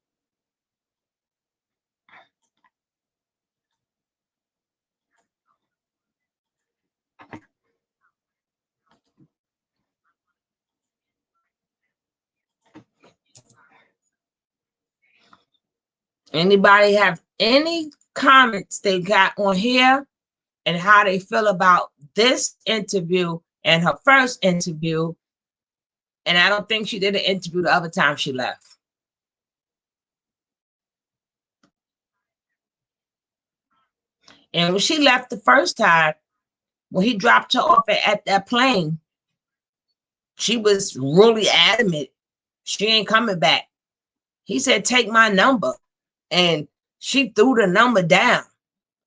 Anybody have any comments they got on here and how they feel about this interview and her first interview? And I don't think she did an interview the other time she left. And when she left the first time, when he dropped her off at that plane, she was really adamant. She ain't coming back. He said, take my number. And she threw the number down.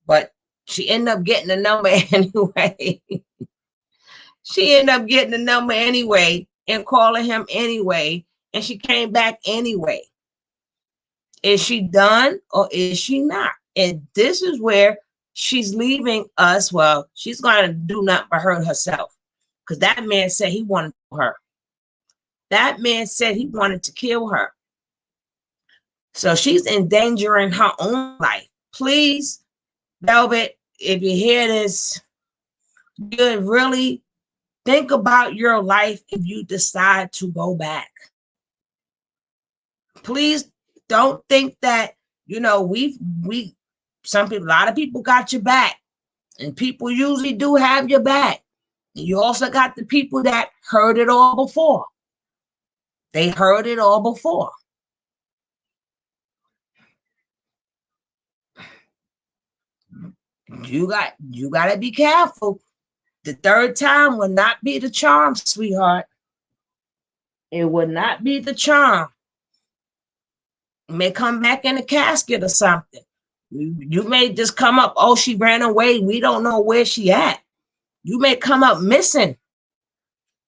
But she ended up getting the number anyway. She ended up getting the number anyway and calling him anyway. And she came back anyway. Is she done or is she not? And this is where she's leaving us. Well, she's going to do nothing but hurt herself. Because that man said he wanted her. That man said he wanted to kill her. So she's endangering her own life. Please, Velvet, if you hear this, you really think about your life if you decide to go back. Please don't think that, you know, a lot of people got your back, and people usually do have your back. You also got the people that heard it all before. They heard it all before. You got to be careful. The third time will not be the charm, sweetheart. It will not be the charm. You may come back in a casket or something. You may just come up, oh, she ran away. We don't know where she at. You may come up missing.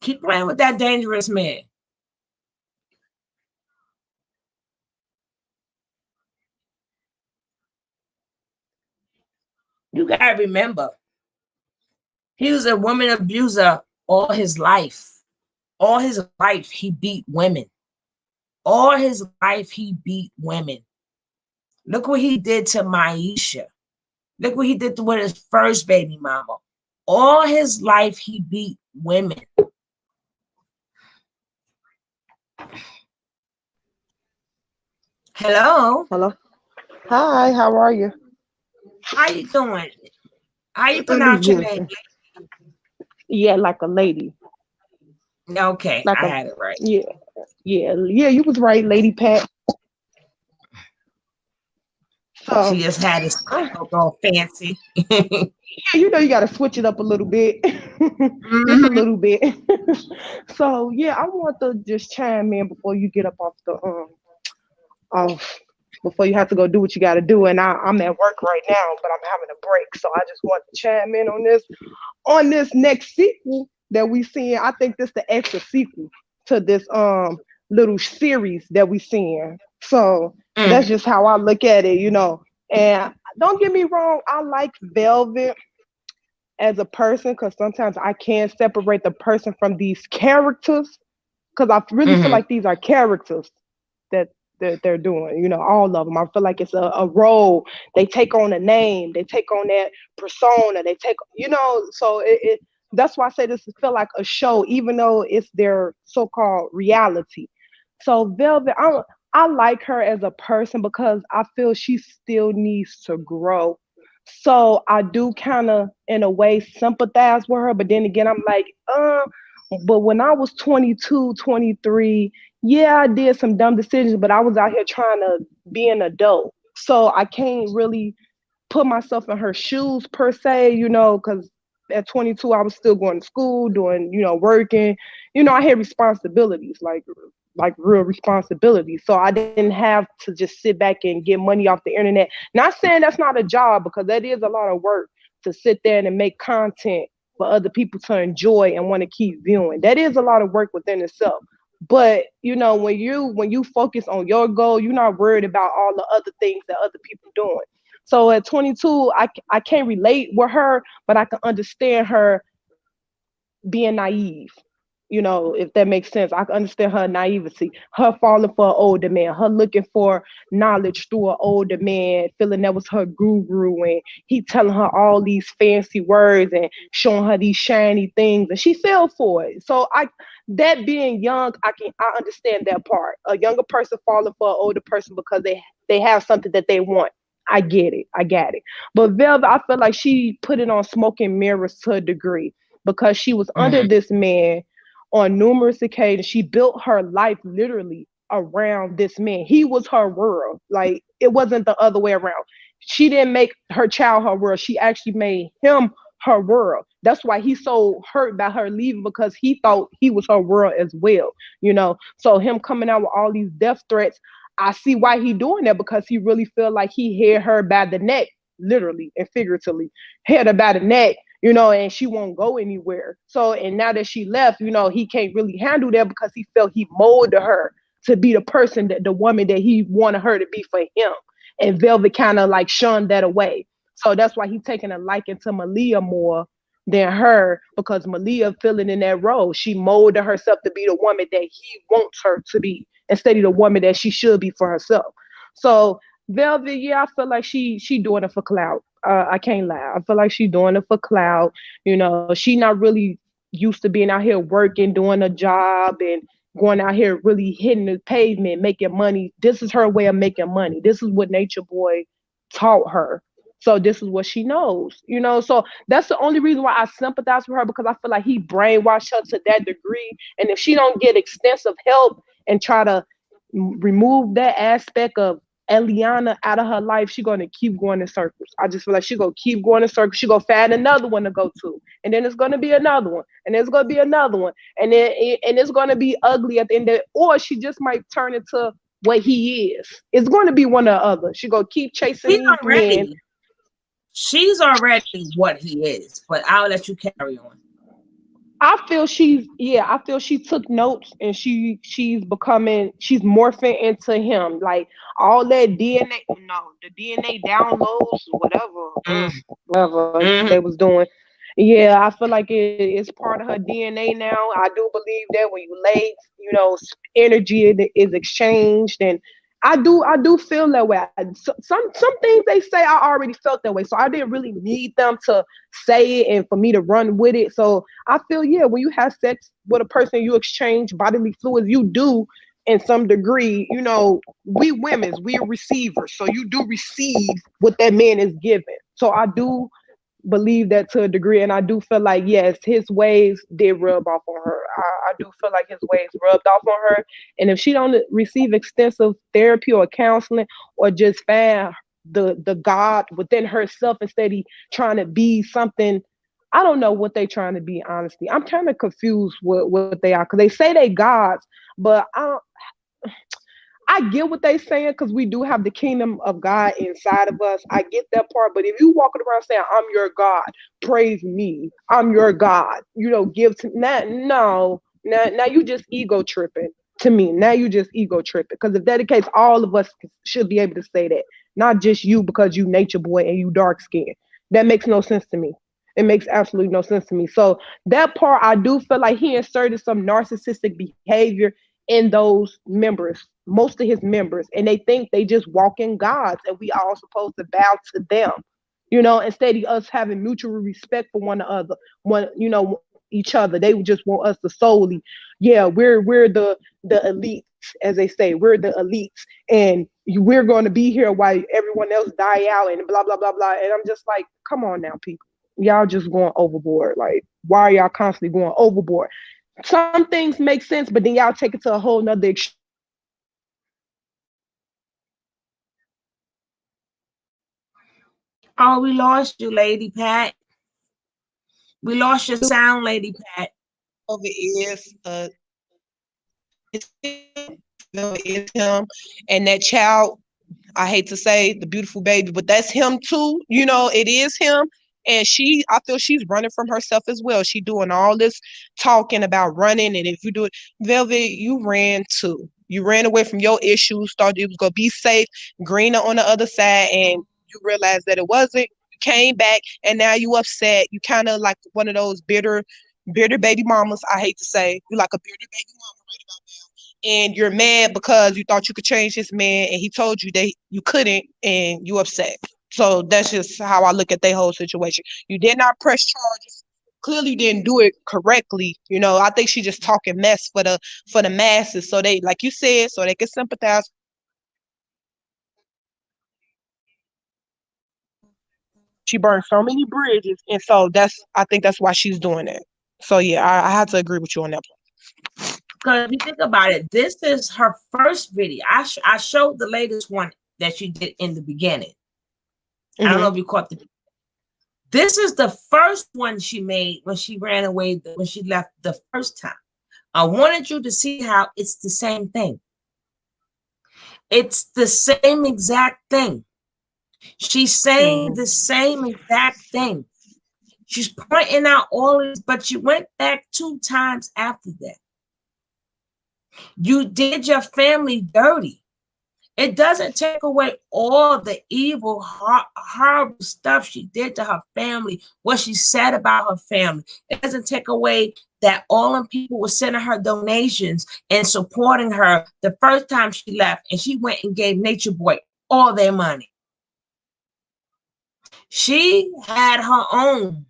Keep playing with that dangerous man. You got to remember, he was a woman abuser all his life. All his life, he beat women. All his life, he beat women. Look what he did to Maisha. Look what he did with his first baby mama. All his life he beat women. Hello. Hello. Hi, how are you? How you doing? How you pronounce your name? Good. Yeah, like a lady. Okay, Like I a had it right. yeah, yeah, you was right, Lady Pat. She So just had it I, spelled all fancy. yeah, you gotta switch it up a little bit. Just a Hmm. little bit. So yeah, I want to just chime in before you get up off the off before you have to go do what you gotta do. And I'm at work right now, but I'm having a break. So I just want to chime in on this next sequel that we seeing. I think this the extra sequel to this little series that we seeing. So that's Hmm. just how I look at it, you know. And don't get me wrong, I like Velvet as a person because sometimes I can't separate the person from these characters because I really feel Hmm. like these are characters that they're doing. You know, all of them. I feel like it's a role. They take on a name. They take on that persona. They take, you know. So that's why I say this feel like a show, even though it's their so-called reality. So Velvet, I like her as a person because I feel she still needs to grow. So I do kind of, in a way, sympathize with her. But then again, I'm like, but when I was 22, 23, yeah, I did some dumb decisions, but I was out here trying to be an adult. So I can't really put myself in her shoes per se, you know, because at 22 I was still going to school, doing, you know, working. You know, I had responsibilities, like real responsibilities. So I didn't have to just sit back and get money off the internet. Not saying that's not a job because that is a lot of work to sit there and make content for other people to enjoy and want to keep viewing. That is a lot of work within itself. But you know, when you focus on your goal, you're not worried about all the other things that other people doing. So at 22, I can't relate with her, but I can understand her being naive. You know, if that makes sense. I can understand her naivety, her falling for an older man, her looking for knowledge through an older man, feeling that was her guru, and he telling her all these fancy words and showing her these shiny things, and she fell for it. So that being young, I understand that part. A younger person falling for an older person because they have something that they want. I get it. I got it. But Velvet, I feel like she put it on smoke and mirrors to a degree because she was under Hmm. this man on numerous occasions. She built her life literally around this man. He was her world. Like it wasn't the other way around. She didn't make her child her world. She actually made him her world. That's why he's so hurt by her leaving because he thought he was her world as well. You know, so him coming out with all these death threats, I see why he doing that because he really feel like he had her by the neck, literally and figuratively, had her by the neck, you know, and she won't go anywhere. So, and now that she left, you know, he can't really handle that because he felt he molded her to be the person that the woman that he wanted her to be for him. And Velvet kind of like shunned that away. So that's why he taking a liking to Malia more than her because Malia feeling in that role. She molded herself to be the woman that he wants her to be instead of the woman that she should be for herself. So Velvet, yeah, I feel like she doing it for clout. I can't lie. I feel like she doing it for clout. You know, she not really used to being out here working, doing a job, and going out here really hitting the pavement, making money. This is her way of making money. This is what Nature Boy taught her. So this is what she knows, you know. So that's the only reason why I sympathize with her because I feel like he brainwashed her to that degree. And if she don't get extensive help and try to remove that aspect of Eliana out of her life, she gonna keep going in circles. I just feel like she gonna keep going in circles. She gonna find another one to go to, and then it's gonna be another one, and there's gonna be another one, and it's gonna be ugly at the end of it. Or she just might turn into what he is. It's gonna be one or the other. She gonna keep chasing She's these men. already, she's already what he is. But I'll let you carry on. I feel she took notes and she's morphing into him. Like all that DNA, no, the DNA downloads, Mm, whatever they mm, was doing. Yeah, I feel like it's part of her DNA now. I do believe that when you lay, you know, energy is exchanged, and I do feel that way. Some things they say I already felt that way, so I didn't really need them to say it and for me to run with it. So I feel, yeah, when you have sex with a person, you exchange bodily fluids. You do, in some degree, we women's, we are receivers, so you do receive what that man is giving. So I do believe that to a degree, and I do feel like, yes, his ways did rub off on her. I do feel like his ways rubbed off on her, and if she don't receive extensive therapy or counseling, or just find the God within herself instead of trying to be something. I don't know what they trying to be, honestly. I'm kind of confused with what they are, because they say they gods, but I get what they saying, because we do have the kingdom of God inside of us. I get that part. But if you walking around saying, I'm your God, praise me, I'm your God, give to that, no. Now you just ego tripping to me. Now you just ego tripping. Because if that the case, all of us should be able to say that. Not just you because you nature boy and you dark skinned. That makes no sense to me. It makes absolutely no sense to me. So that part, I do feel like he inserted some narcissistic behavior in those members, most of his members, and they think they just walk in gods and we all supposed to bow to them, instead of us having mutual respect for one another, each other. They just want us to solely, yeah, we're the elites, as they say, we're the elites, and we're going to be here while everyone else die out and blah blah blah blah. And I'm just like, come on now, people, y'all just going overboard. Like, why are y'all constantly going overboard? Some things make sense, but then y'all take it to a whole nother Oh, we lost you, Lady Pat. We lost your sound, Lady Pat. of it is it's him, and that child, I hate to say the beautiful baby, but that's him too. It is him. And I feel she's running from herself as well. She doing all this talking about running. And if you do it, Velvet, you ran too. You ran away from your issues, thought it was going to be safe, greener on the other side, and you realized that it wasn't. You came back, and now you upset. You kind of like one of those bitter baby mamas. I hate to say, you like a bitter baby mama right about now, and you're mad because you thought you could change this man and he told you that you couldn't, and you upset. So that's just how I look at the whole situation. You did not press charges. Clearly you didn't do it correctly. I think she just talking mess for the masses, so they, like you said, so they can sympathize. She burned so many bridges, and so I think that's why she's doing it. So yeah, I have to agree with you on that Because if you think about it, this is her first video. I showed the latest one that she did in the beginning. point. I don't know if you caught the. This is the first one she made when she ran away, when she left the first time. I wanted you to see how it's the same thing. It's the same exact thing. She's saying the same exact thing. She's pointing out all this, but she went back 2 times after that. You did your family dirty. It doesn't take away all the evil, horrible stuff she did to her family, what she said about her family. It doesn't take away that all them people were sending her donations and supporting her the first time she left, and she went and gave Nature Boy all their money. She had her own.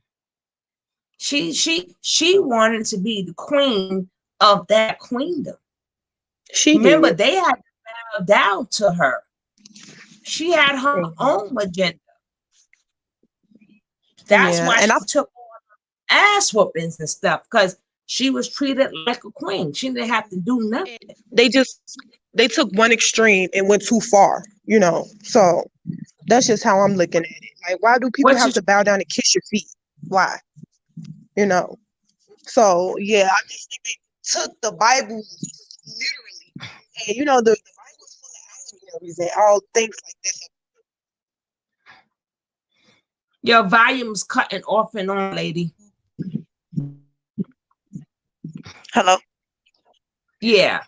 She wanted to be the queen of that queendom. Remember, they had to bow down to her. She had her own agenda. That's why she took on ass whoopings and stuff, because she was treated like a queen. She didn't have to do nothing. They took one extreme and went too far, So that's just how I'm looking at it. Like, why do people have to bow down and kiss your feet? Why? So yeah, I just think they took the Bible literally, and the Bible's full of allegories and all things like that. Your volume's cutting off and on, lady. Hello? Yeah.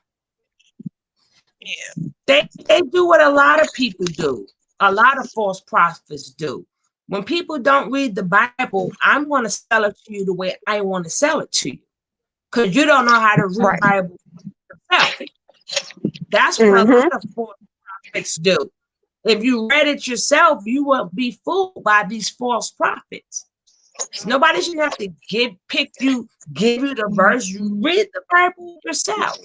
They do what a lot of people do. A lot of false prophets do. When people don't read the Bible, I'm going to sell it to you the way I want to sell it to you, because you don't know how to read the Bible yourself. That's what a lot of false prophets do. If you read it yourself, you won't be fooled by these false prophets. Nobody should have to give you the verse. You read the Bible yourself.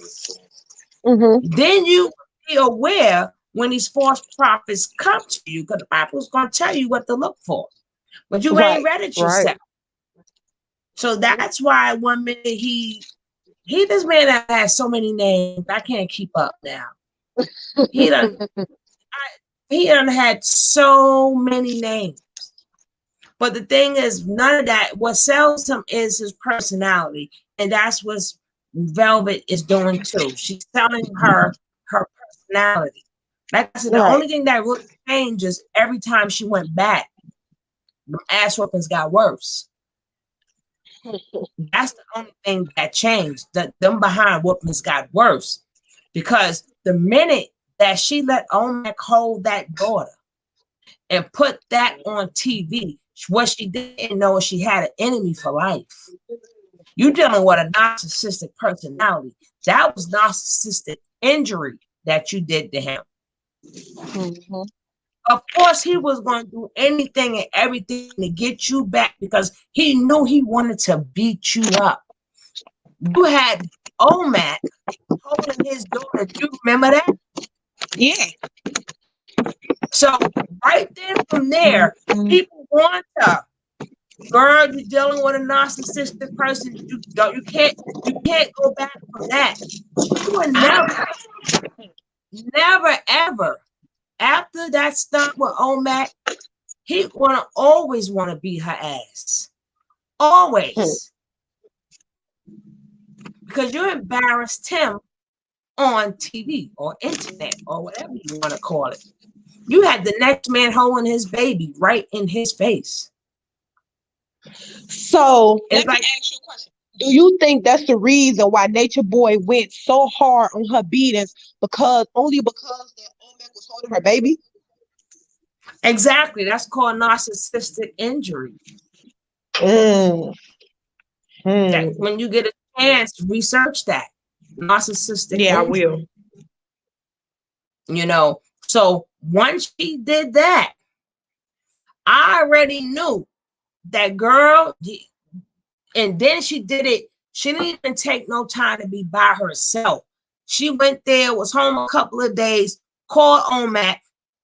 Then you will be aware when these false prophets come to you, because the Bible is going to tell you what to look for. But you ain't read it yourself. So that's why one minute this man that has so many names, I can't keep up now. He done had so many names. But the thing is, none of that. What sells him is his personality, and that's what Velvet is doing too. She's selling her personality. Like I said, the only thing that really changes every time she went back, the ass whoopings got worse. That's the only thing that changed. Them behind whoopings got worse, because the minute that she let Omac hold that daughter and put that on TV, what she didn't know is she had an enemy for life. You're dealing with a narcissistic personality. That was narcissistic injury that you did to him. Of course, he was going to do anything and everything to get you back, because he knew he wanted to beat you up. You had Omac holding his daughter. Do you remember that? Yeah. So right then from there, people want to, girl, you're dealing with a narcissistic person. You can't go back from that. She would never ever, after that stunt with Omac, he always want to beat her ass. Always. Because you embarrassed him on TV or internet or whatever you want to call it. You had the next man holding his baby right in his face. So let me ask you a question. Do you think that's the reason why Nature Boy went so hard on her beatings, because that Omac was holding her baby? Exactly. That's called narcissistic injury. That when you get a chance, research that. Narcissistic injury. I will. You know, so once she did that, I already knew that girl, and then she did it. She didn't even take no time to be by herself. She went there, was home a couple of days, called Omac.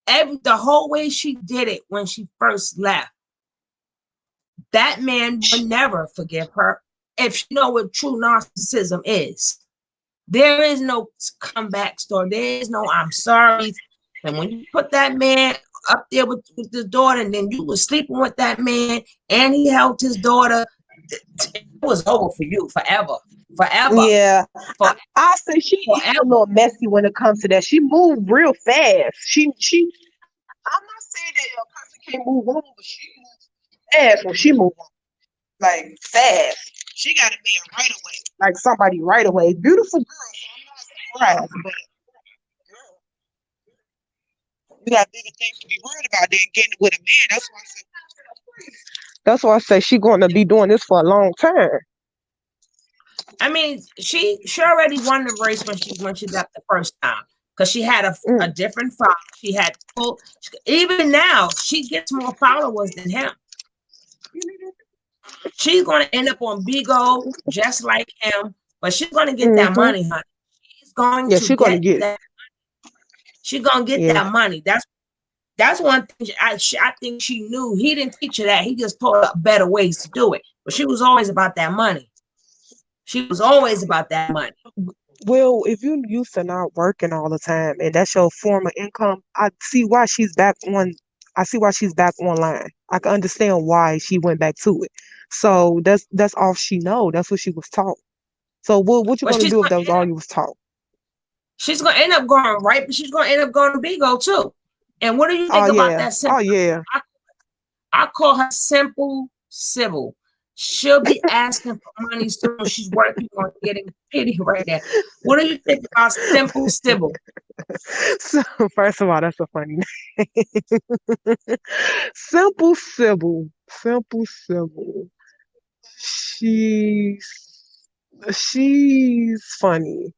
The whole way she did it when she first left. That man would never forgive her if she know what true narcissism is. There is no comeback story. There is no I'm sorry. And when you put that man up there with his daughter, and then you were sleeping with that man, and he held his daughter, it was over for you forever. Yeah. I say she is a little messy when it comes to that. She moved real fast. I'm not saying that a person can't move on, but she moves fast when she moves on. Like fast. She got a man right away. Like somebody right away. Beautiful girl. So I'm not surprised, but girl, you got bigger things to be worried about than getting with a man. That's why I say she's going to be doing this for a long time. I mean, she already won the race when she left the first time, because she had a different follower. She had even now she gets more followers than him. She's going to end up on Bigo just like him, but she's going to get that money, honey. She's going to get that. She's going to get that money. That's one thing I think she knew. He didn't teach her that. He just taught her better ways to do it. But she was always about that money. She was always about that money. Well, if you're used to not working all the time and that's your form of income, I see why she's back online. I can understand why she went back to it. So that's all she know. That's what she was taught. So what you gonna do if that was all you was taught? She's gonna end up going right, but she's gonna end up going to Bigo too. And what do you think about that? Simple? Oh yeah. I call her Simple Sybil. She'll be asking for money soon. She's working on getting pity right there. What do you think about Simple Sybil? So first of all, that's a funny name. Simple Sybil. Simple Sybil. She's funny.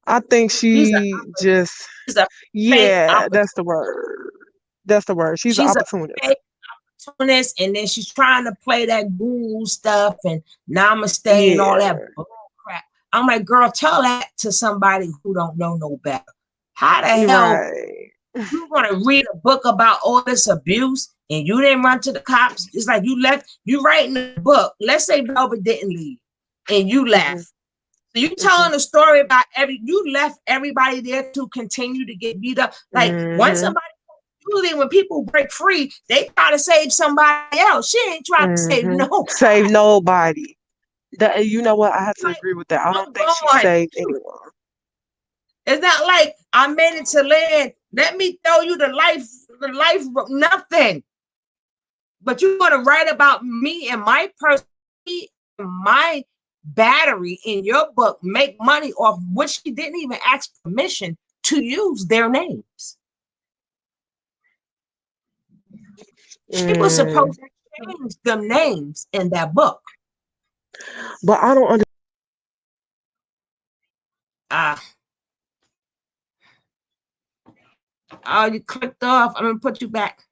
I think She's a she just, she's a fake yeah, opportunist. that's the word. That's the word. She's an She's a opportunist. fake opportunist, and then she's trying to play that guru stuff and namaste and all that Yeah, bull crap. I'm like, girl, tell that to somebody who don't know no better. How the you're hell right. you want to read a book about all this abuse and you didn't run to the cops? It's like you writing a book. Let's say Velvet didn't leave and you Hmm. left. So you Hmm. telling a story about you left everybody there to continue to get beat up. Like once Hmm. somebody, usually when people break free, they try to save somebody else. She ain't trying to save Hmm. nobody. Save nobody. That, you know what? I have to Like, agree with that. I don't I'm think she gone. saved anyone. It's not like I made it to land. Let me tell you the life, nothing. But you want to write about me and my person, my battery in your book, make money off which she didn't even ask permission to use their names. She was Mm. supposed to change them names in that book. But I don't understand. Ah, oh, you clicked off. I'm gonna put you back.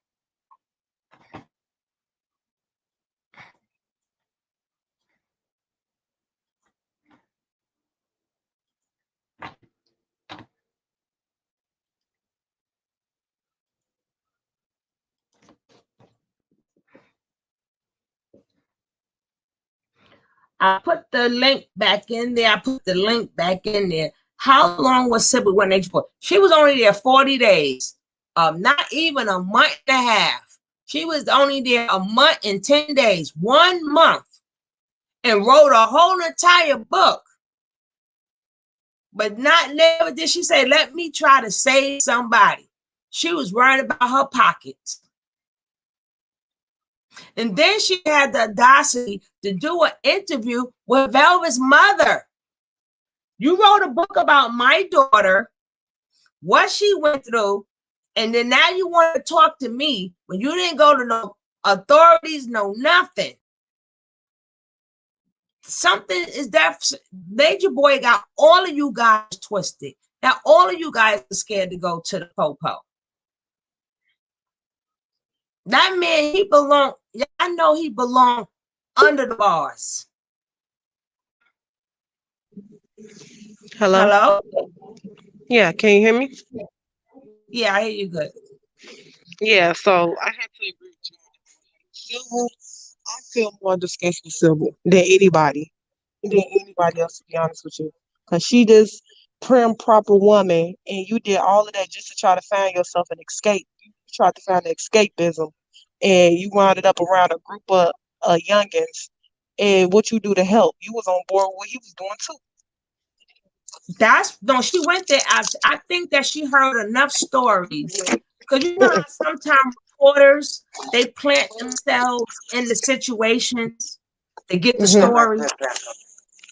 I put the link back in there. I put the link back in there. How long was Sybil when they for? She was only there 40 days. Not even a month and a half. She was only there a month and 10 days, 1 month, and wrote a whole entire book. But not never did she say, let me try to save somebody. She was worried about her pockets. And then she had the audacity to do an interview with Velvet's mother. You wrote a book about my daughter, what she went through, and then now you want to talk to me when you didn't go to no authorities, no nothing. Something is that Major Boy got all of you guys twisted. Now all of you guys are scared to go to the popo. That man, he belonged. I know he belonged under the bars. Hello? Hello? Yeah, can you hear me? Yeah, I hear you good. Yeah, so I have to agree with you. Civil, I feel more disgust with Civil than anybody else, to be honest with you. Because she this prim, proper woman, and you did all of that just to try to find yourself an escape. You tried to find an escapism, and you wound up around a group of youngins. And what you do to help? You was on board with what he was doing too. That's no, she went there. I think that she heard enough stories because you know how sometimes reporters they plant themselves in the situations, they get the Hmm. story,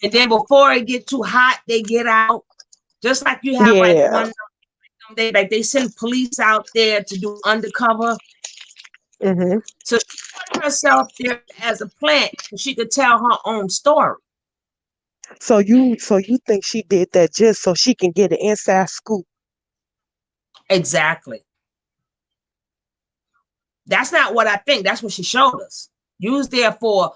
and then before it get too hot, they get out. Just like you have like Yeah. one day, like they send police out there to do undercover. Hmm. So she put herself there as a plant so she could tell her own story. So you think she did that just so she can get an inside scoop? Exactly. That's not what I think. That's what she showed us. You was there for,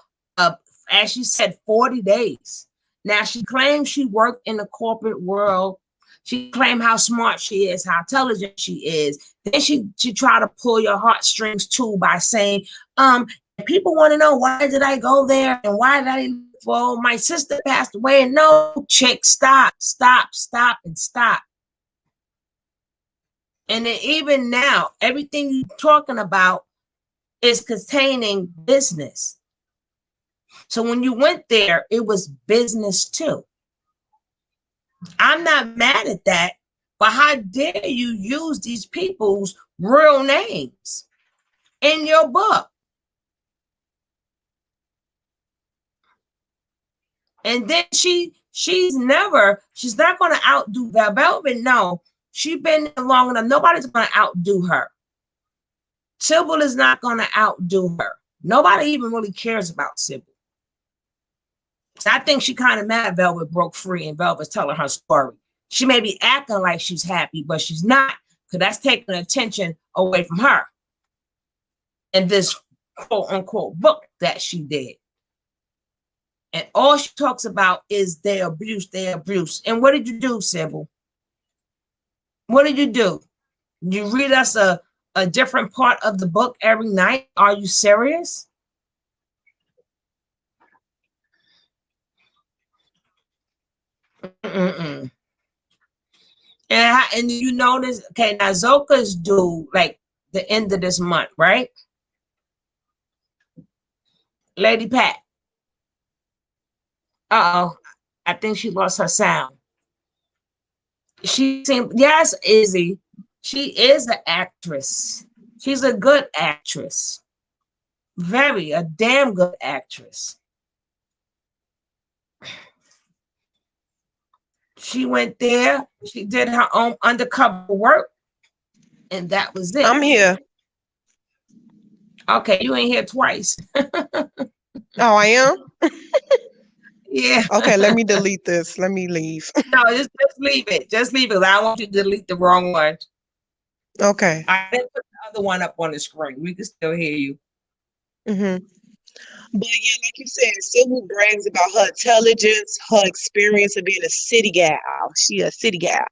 as she said, 40 days. Now she claims she worked in the corporate world. She claimed how smart she is, how intelligent she is. Then she tried to pull your heartstrings too by saying, people want to know why did I go there and why did I well, my sister passed away. And no, chick, stop, stop, stop, and stop. And then even now, everything you're talking about is containing business. So when you went there, it was business too. I'm not mad at that, but how dare you use these people's real names in your book? And then she's not going to outdo Velvet. No, she's been there long enough. Nobody's going to outdo her. Sybil is not going to outdo her. Nobody even really cares about Sybil. So I think she kind of mad Velvet broke free and Velvet's telling her story. She may be acting like she's happy, but she's not, because that's taking attention away from her in this quote unquote book that she did. And all she talks about is their abuse, their abuse. And what did you do, Sybil? What did you do? You read us a different part of the book every night? Are you serious? Mm-mm. And you notice, okay, now Zoka's due like the end of this month, right? Lady Pat. Uh-oh. I think she lost her sound. She seemed, yes, Izzy. She is an actress. She's a good actress. A damn good actress. She went there, she did her own undercover work, and that was it. I'm here. Okay, you ain't here twice. Oh, I am? Yeah. Okay, let me delete this. Let me leave. No, just leave it. Just leave it. I don't want you to delete the wrong one. Okay. I didn't put the other one up on the screen. We can still hear you. Mm-hmm. But yeah, like you said, Sybil brags about her intelligence, her experience of being a city gal. She a city gal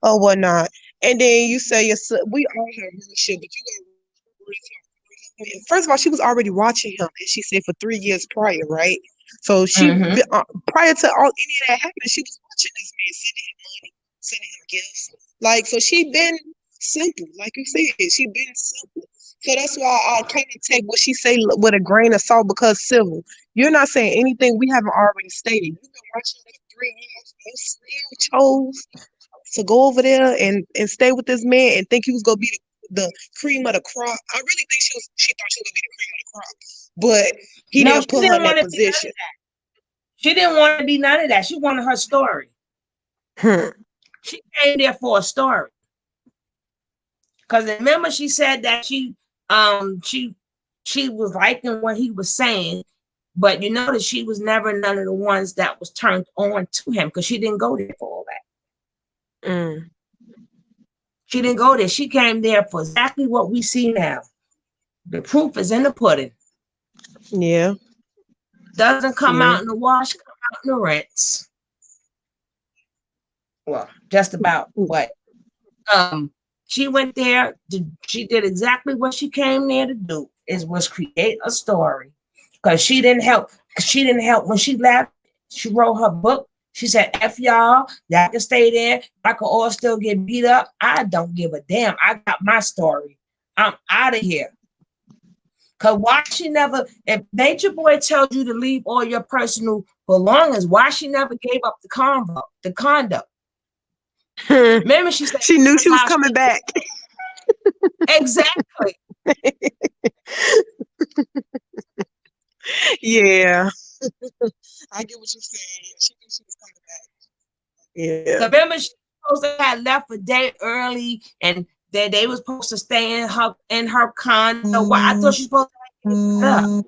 or whatnot. And then you say, we all have her shit, but you got first of all, she was already watching him, and she said for 3 years prior, right? So she prior to all any of that happening, she was watching this man, sending him money, sending him gifts. Like, so she been simple, like you said, she been simple. So that's why I kind of take what she say with a grain of salt, because Sybil, you're not saying anything we haven't already stated. You've been watching for 3 years. You still chose to go over there and stay with this man and think he was gonna be the cream of the crop. I really think she thought she was gonna be the cream of the crop, but he didn't put her in that position. She didn't want to be none of that. She wanted her story. She came there for a story. Because remember, she said that she was liking what he was saying, but you notice she was never none of the ones that was turned on to him, because she didn't go there for all that. She didn't go there. She came there for exactly what we see now. The proof is in the pudding. Yeah. Doesn't come out in the wash, come out in the rinse. Well, just about. But she went there, she did exactly what she came there to do, was create a story. Because she didn't help. She didn't help when she left. She wrote her book. She said, F y'all can stay there. I can all still get beat up. I don't give a damn. I got my story. I'm out of here. Because why she never, if Nature Boy tells you to leave all your personal belongings, why she never gave up the condo? Remember, she said she knew she was coming back. Exactly. Yeah. I get what you're saying. She knew she was coming back. Yeah. Remember, she supposed to have left a day early, and that they was supposed to stay in her condo. Why? I thought she was supposed to give that up.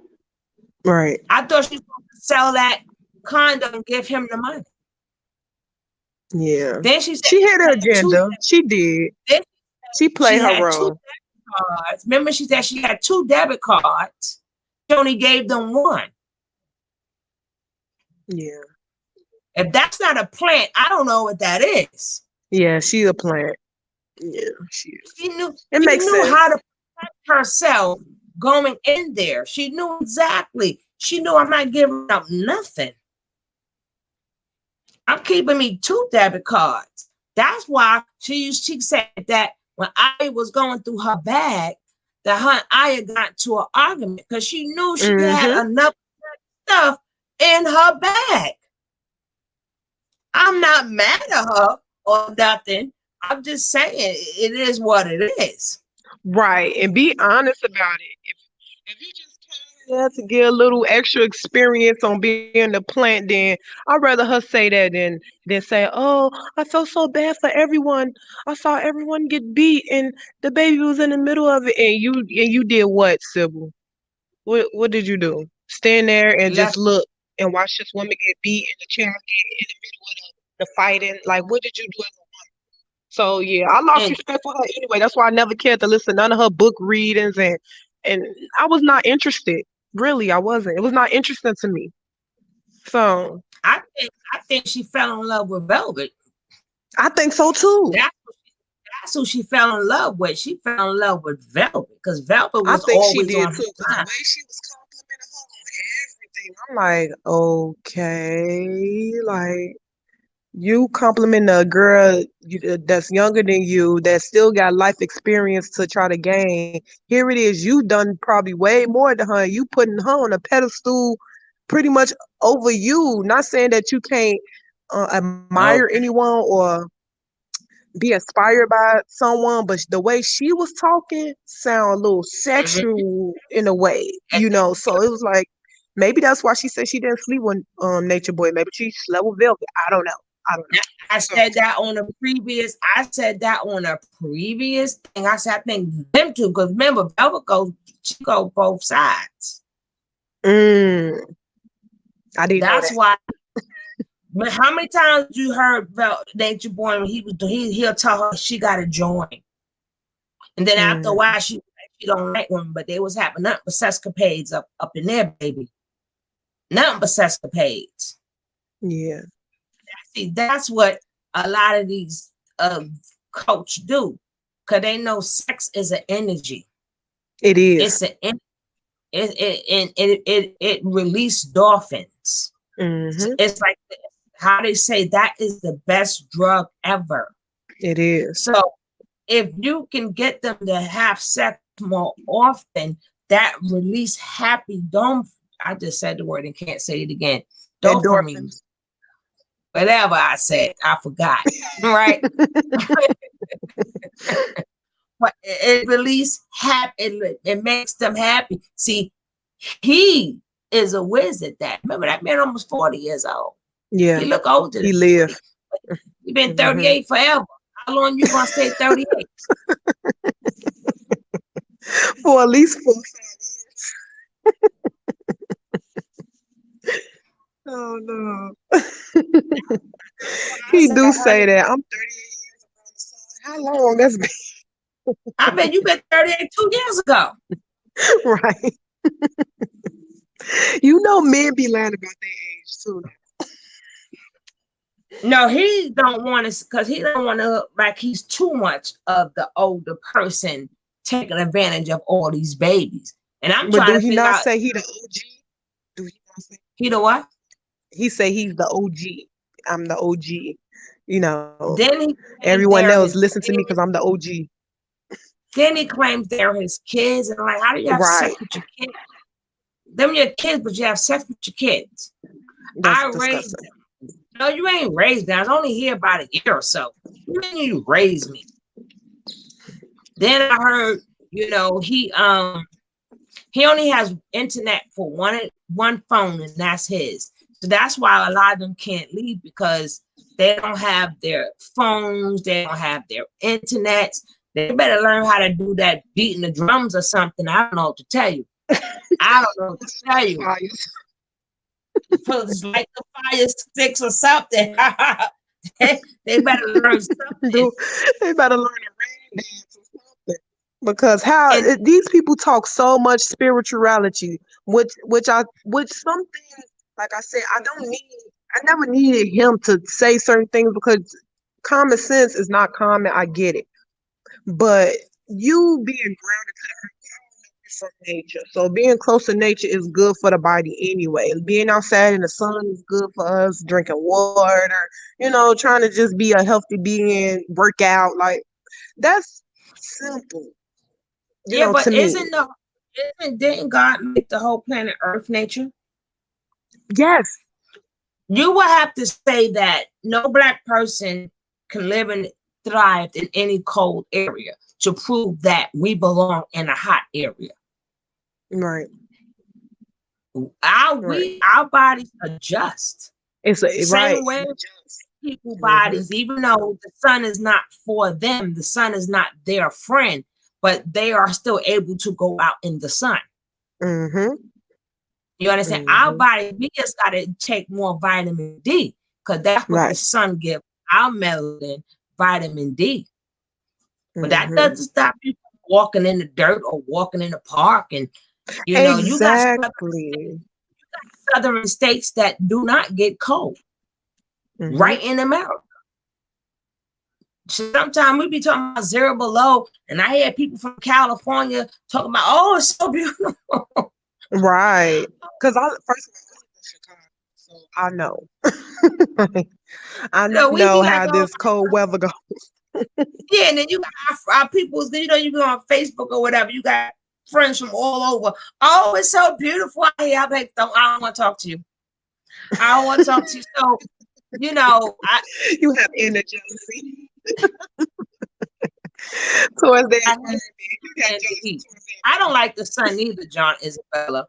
Right. I thought she was supposed to sell that condo and give him the money. Yeah. Then she said she had her agenda. She did. She played her role. Remember, she said she had 2 debit cards. She only gave them 1. Yeah. If that's not a plant, I don't know what that is. Yeah, she's a plant. Yeah, she is. She knew how to protect herself going in there. She knew exactly. She knew, I'm not giving up nothing. I'm keeping me 2 debit cards. That's why she said that when I was going through her bag, that her and I got to an argument, because she knew she had enough stuff in her bag. I'm not mad at her or nothing. I'm just saying it is what it is. Right. And be honest about it. If you just came there to get a little extra experience on being the plant, then I'd rather her say that than say, oh, I felt so bad for everyone. I saw everyone get beat and the baby was in the middle of it. And you did what, Sybil? What did you do? Stand there and just look and watch this woman get beat and the child get in the middle of the fighting. Like, what did you do as a woman? So yeah, I lost And respect for her anyway. That's why I never cared to listen to none of her book readings, and I was not interested. Really, I wasn't. It was not interesting to me. So I think she fell in love with Velvet. I think so too. That's who she fell in love with. She fell in love with Velvet because Velvet I was think she always did on her too, because the mind. way she was complimenting her on everything, I'm like, okay, like you complimenting a girl that's younger than you, that still got life experience to try to gain. Here it is, you done probably way more than her. You putting her on a pedestal pretty much over you. Not saying that you can't admire No, anyone or be inspired by someone, but the way she was talking sound a little mhm. sexual in a way, you know. So it was like maybe that's why she said she didn't sleep with Nature Boy. Maybe she slept with Velvet. I don't know. I don't know. I So said that on a previous. I said that on a previous thing. I said I think them two because remember Velvet goes she go both sides. mm, I didn't know That's that. why. But how many times you heard about Nature Boy when he'll tell her she got to join, and then after a Mm, while she don't like women, but they was having nothing but sescapades up in there, baby. Nothing but sescapades. yeah, See, that's what a lot of these coach do, because they know sex is an energy. it is. It's an it release dolphins. So Mm-hmm. it's like how they say that is the best drug ever. It is. So if you can get them to have sex more often, that release happy dom. I just said the word and can't say it again. Dopamine, Endorphins. whatever I said, I forgot. Right? But it release happy. It makes them happy. See, he is a wizard. That remember that man almost 40 years old. Yeah, He look older than he 40. lived. He been Mm-hmm. 38 forever. How long you gonna stay 38? For at least 4 or 5 years. Oh no. I He said, do say honey, that. I'm 38 years old. How long that's been? I bet you been 38 2 years ago. Right. You know men be lying about their age too. No, he don't want to because he don't want to look like he's too much of the older person taking advantage of all these babies. And I'm But do trying to he figure not out say he the OG? Do he not say he the what? he say he's the OG? I'm the OG. You know, Then he claims everyone they're else his listen to me because kids. I'm the OG. Then he claims they're his kids. And I'm like, how do you have sex Right. with your kids? Them your kids, but you have sex with your kids. That's I raised disgusting. them. No, you ain't raised me. I was only here about a year or so. You mean you raised me? Then I heard, he only has internet for one phone, and that's his. So that's why a lot of them can't leave because they don't have their phones, they don't have their internets. They better learn how to do that beating the drums or something. I don't know what to tell you. I don't know what to tell you. Fires. It's like the fire sticks or something. they better learn something. Do they better learn a rain dance or something? Because And these people talk so much spirituality, which some things, like I said, I never needed him to say certain things because common sense is not common. I get it, but you being grounded to the earth from nature. So being close to nature is good for the body anyway. Being outside in the sun is good for us, drinking water, trying to just be a healthy being, work out. Like that's simple, yeah, to but me. didn't God make the whole planet Earth nature? Yes. You will have to say that no black person can live and thrive in any cold area to prove that we belong in a hot area. Right. Right. Our bodies adjust the Right. same way people Mm-hmm. bodies, even though the sun is not for them, the sun is not their friend, but they are still able to go out in the sun. Mm-hmm. You understand? Our Mm-hmm. body, we just got to take more vitamin D. because that's what the Right. sun gives our melanin, vitamin D. But that Hmm. doesn't stop you from walking in the dirt or walking in the park. And you got Exactly. southern states that do not get cold Hmm. right in America. Sometimes we be talking about zero below, and I hear people from California talking about, oh, it's so beautiful. Right. Because I first of all, I live in Chicago, so I know. I We know be like, how oh, this cold weather goes. yeah, and then you got our people, you go on Facebook or whatever, you got friends from all over. Oh, it's so beautiful out here. I'm like, I don't want to talk to you. I don't want to talk to you. So, I You have inner jealousy towards that I hate environment. You got the jealousy heat. towards that I don't environment. like the sun either, John Isabella.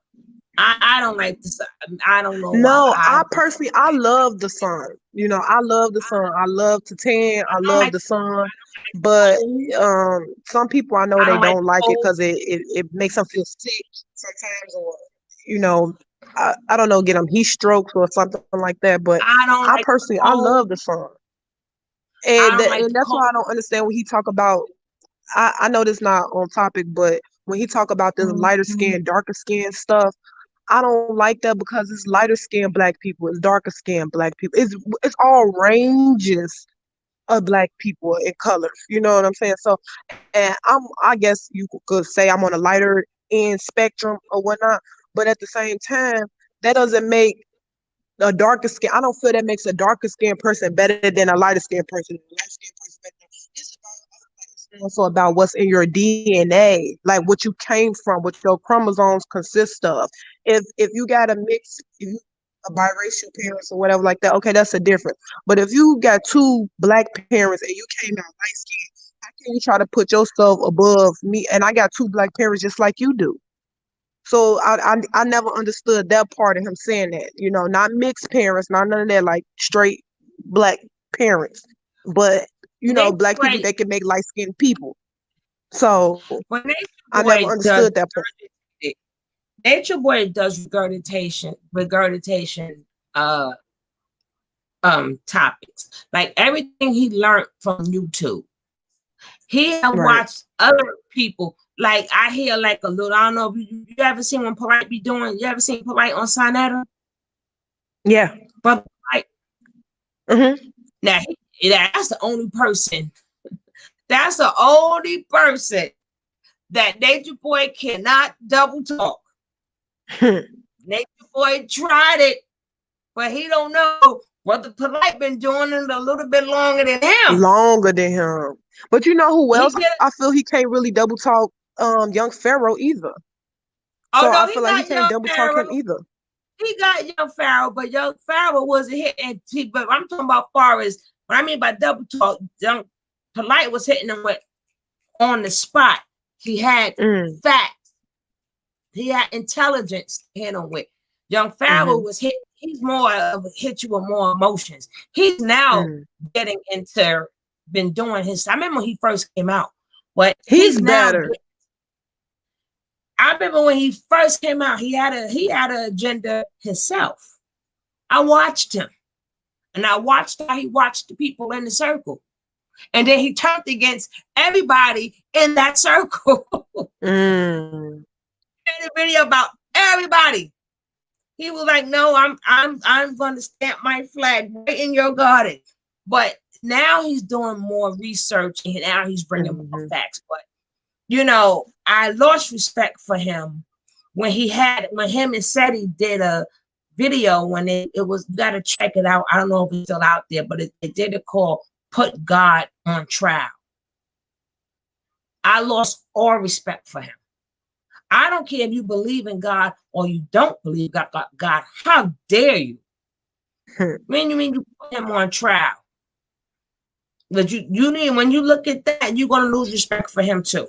I don't like the sun. I don't know why. No, I personally, I love the sun. I love the sun. I love to tan. I I don't love like the sun. the But cold. some people I know I they don't like don't the like it cold. because it makes them feel sick sometimes, or you know, I don't know, get them heat strokes or something like that. But I don't I like the personally, I love cold. the sun, I don't like and the that's why cold. I don't understand when he talk about. I know this not on topic, but when he talk about this lighter Mhm. skin, darker skin stuff. I don't like that because it's lighter skinned black people, it's darker skinned black people. It's all ranges of black people in colors. You know what I'm saying? So, and I guess you could say I'm on a lighter end spectrum or whatnot, but at the same time, that doesn't make a darker skin. I don't feel that makes a darker skinned person better than a lighter skinned person. A lighter skinned person better than, it's also about what's in your DNA, like what you came from, what your chromosomes consist of. If you got a mix, if you a biracial parents or whatever like that, okay, that's a difference. But if you got two black parents and you came out light skinned, how can you try to put yourself above me? And I got two black parents just like you do. So I never understood that part of him saying that. Not mixed parents, not none of that, like straight black parents. But Nature black people Boy, they can make light skinned people. So when I never understood that part. Nature Boy does regurgitation uh topics. Like everything he learned from YouTube. He had Right. watched other people. Like I hear like a little, I don't know if you ever seen when Polite be doing, you ever seen Polite on Sinetta? Yeah. But like Hmm. now that's the only person. That's the only person that Nature Boy cannot double talk. Nature Boy tried it, but he don't know what the Polite been doing it a little bit longer than him. Longer than him. But you know who He else get I feel he can't really double talk young Pharaoh either. oh So I no, feel he like he got can't young double talk him Pharaoh. either. He got young Pharaoh, but young Pharaoh wasn't hitting. But I'm talking about far as what I mean by double talk. Young Polite was hitting him with on the spot. He had Mm. facts. He had intelligence to hit him with. Young Pharaoh Hmm. was hit. He's more of hit you with more emotions. He's now Mm. getting into been doing his. I remember when he first came out, but He's he's now. better. I remember when he first came out, he had an agenda himself. I watched him. And I watched how he watched the people in the circle. And then he turned against everybody in that circle. Mm. Made a video about everybody. He was like, "No, I'm going to stamp my flag right in your garden." But now he's doing more research and now he's bringing more Hmm. facts. But I lost respect for him when him and Seti did a video when it was, you gotta check it out. I don't know if it's still out there, but it did it called Put God on Trial. I lost all respect for him. I don't care if you believe in God or you don't believe God. How dare you? When you mean you put him on trial? But you need, when you look at that, you're gonna lose respect for him too.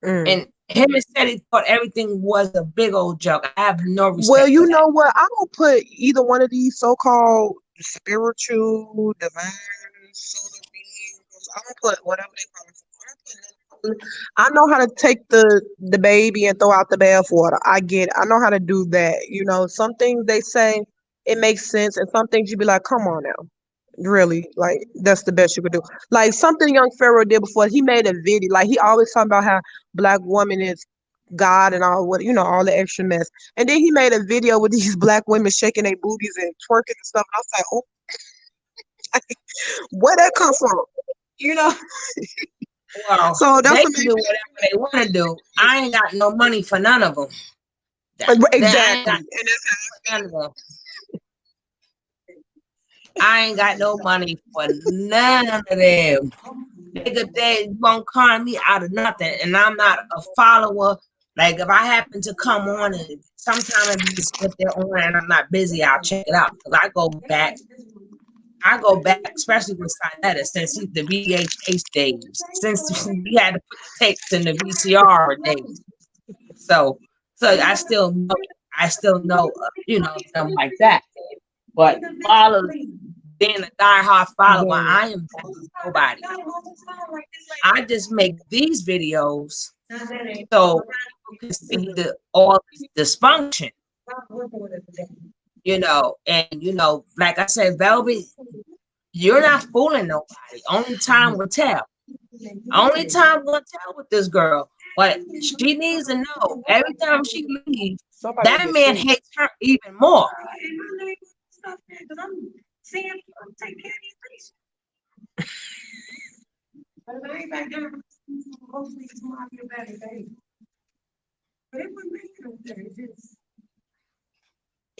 Mm. And him and said he thought everything was a big old joke. I have no Well, respect for you that. know what? I don't put either one of these so-called spiritual, divine, solar beings. I don't put whatever they call it. I know how to take the baby and throw out the bathwater. I get it. I know how to do that. Some things they say, it makes sense, and some things you be like, come on now. Really, like that's the best you could do. Like something young Pharaoh did before, he made a video. Like he always talking about how black woman is God and all what all the extra mess. And then he made a video with these black women shaking their booties and twerking and stuff. And I was like, oh, where that come from? You know? Well, So that's they what can makes do whatever they want to do. I ain't got no money for none of them. exactly. And that's None of them. I ain't got no money for none of them. Nigga, they won't con me out of nothing, and I'm not a follower. Like if I happen to come on and sometime I just if they're on and I'm not busy, I'll check it out because I go back, especially with Sinetta, since the VHS days, since we had to put the tapes in the VCR days. So I still know, them like that. But follow being a diehard follower, I am nobody. I just make these videos so you can see all this dysfunction, and like I said, Velvet, you're not fooling nobody. Only time will tell. Only time will tell with this girl. But she needs to know every time she leaves, that man hates her even more.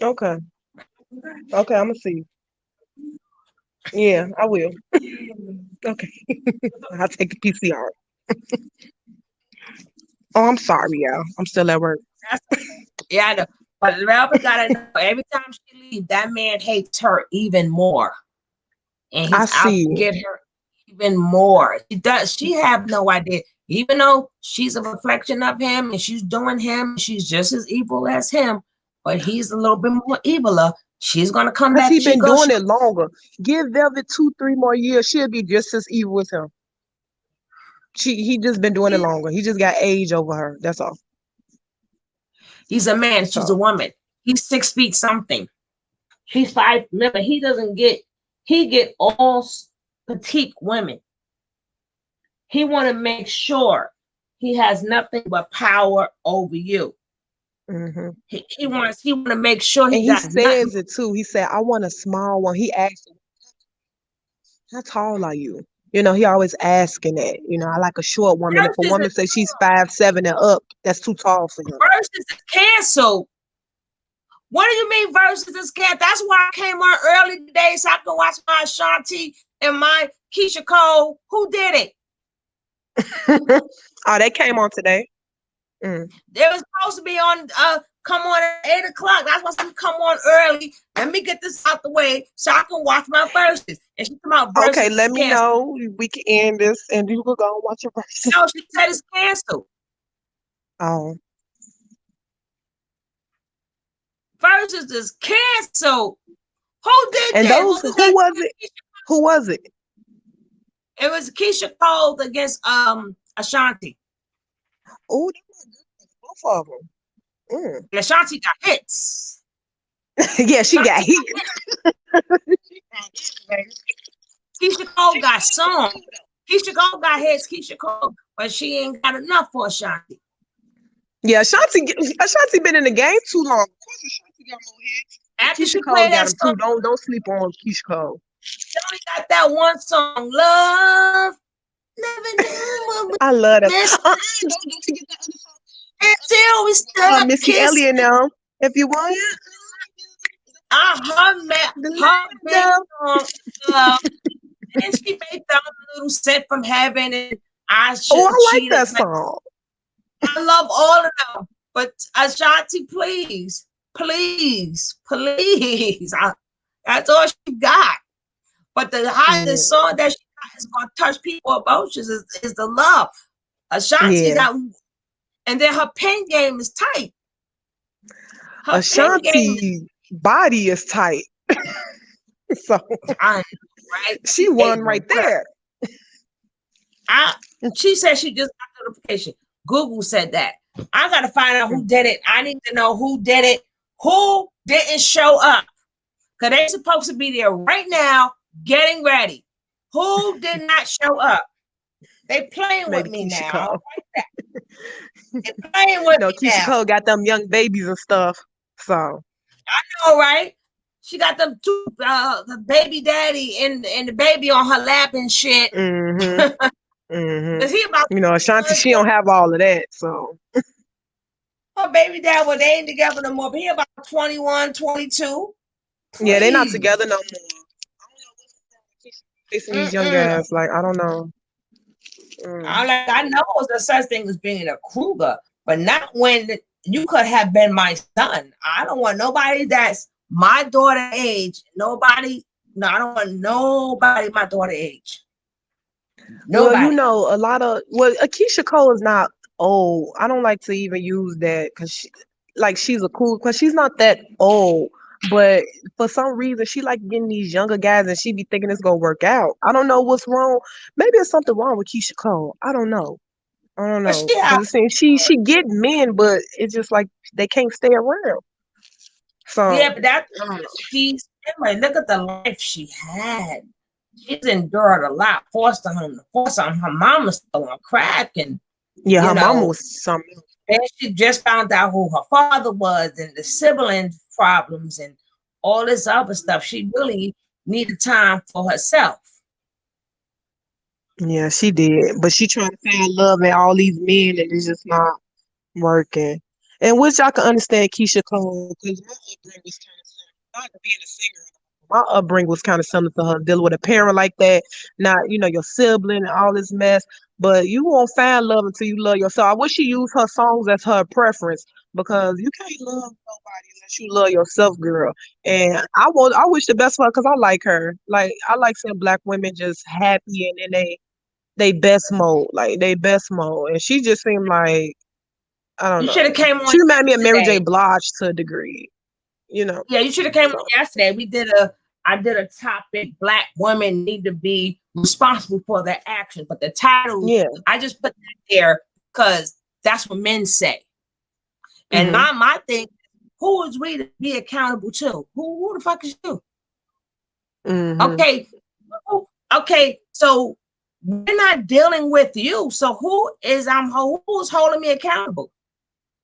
okay. Okay, I'm gonna see. Yeah, I will. Okay. I'll take the PCR. Oh, I'm sorry, y'all. I'm still at work. Yeah, I know. But Velvet gotta know every time she leaves, that man hates her even more. And I he's out see. to get her even more. She have no idea. Even though she's a reflection of him and she's doing him, she's just as evil as him, but he's a little bit more eviler. She's gonna come Because back. he been doing it longer. Give Velvet 2-3 more years, she'll be just as evil as him. He just been doing it longer. He just got age over her. That's all. He's a man. She's a woman. He's 6 feet something. She's 5. Remember, he get all petite women. He want to make sure he has nothing but power over you. Mm-hmm. He wants to make sure he says nothing. it too. He said, I want a small one. He asked, how tall are you? He always asking that. I like a short woman. If a woman says she's 5'7" and up, that's too tall for him. Versus is canceled. What do you mean versus is canceled? That's why I came on early today so I can watch my Ashanti and my Keisha Cole. Who did it? Oh, they came on today. They was supposed to be on come on at 8 o'clock. That's why I come on early. Let me get this out the way so I can watch my verses. And she come out verses. Okay, let me know. We can end this and you can go and watch your verses. No, she said it's canceled. Oh. Versus is canceled. Who did and that? Who was it? Who was it? It was Keisha Cole against Ashanti. Oh, both of them. And Ashanti got hits. Yeah, she got hit. Keisha Cole got some. Keisha Cole got hits, Keisha Cole, but she ain't got enough for Ashanti. Yeah, Ashanti been in the game too long. Of course, Ashanti got more hits. After Keisha she Cole played got that him too. Don't sleep on Keisha Cole. She only got that one song, Love. Never knew. I love that. Don't forget that other song. Until we start Missy Elliott now. If you want it. And she made that little Sent from Heaven and I like that song. I love all of them. But Ashanti, please. That's all she got. But the highest song that she got is gonna touch people's emotions is the love. Ashanti got, and then her pen game is tight. Ashanti body is tight. So right? She won right there. She said she just got notification. Google said that. I gotta find out who did it. I need to know who did it. Who didn't show up? because they supposed to be there right now, getting ready. Who did not show up? They playing Maybe with me Keisha now. I Cole. don't like that. They playing with No, me Keisha now. Cole got them young babies and stuff. So All right. She got them two, the baby daddy and the baby on her lap and shit. Is he about you know, Ashanti, she don't have all of that. So her baby dad? Well, they ain't together no more. But he about 21, 22. Please. yeah, they're not together no more. I don't know what's facing these young guys. Like, I don't know. I know it's a such thing as being a Kruger, but not when you could have been my son. I don't want nobody that's my daughter age. Nobody. No, I don't want nobody my daughter age. Nobody. Well, you know, Keisha Cole is not old. I don't like to even use that because she's a cool, because she's not that old. But for some reason, she like getting these younger guys, and she be thinking it's gonna work out. I don't know what's wrong. Maybe there's something wrong with Keisha Cole. I don't know. Because it seems she get men, but it's just like they can't stay around. So yeah, but she's anyway. Look at the life she had. She's endured a lot. Forced on her mama still on crack, and yeah, her mama was something. And she just found out who her father was, and the sibling problems, and all this other stuff. She really needed time for herself. Yeah, she did. But she trying to find love in all these men, and it's just not working. And which I can understand Keisha Cole, because my upbringing was kind of similar to her, dealing with a parent like that, not, your sibling and all this mess. But you won't find love until you love yourself. I wish she used her songs as her preference, because you can't love nobody unless you love yourself, girl. And I wish the best for her, because I like her. Like, I like seeing Black women just happy and in they best mode, and she just seemed like, I don't You know. should have came on. She reminded me of Mary J. Yesterday. Blige to a degree, Yeah, you should have came on yesterday. I did a topic: Black women need to be responsible for their actions. But the title, I just put that there because that's what men say. And my thing, who is we to be accountable to? Who the fuck is you? Okay. So we're not dealing with you. So who's holding me accountable?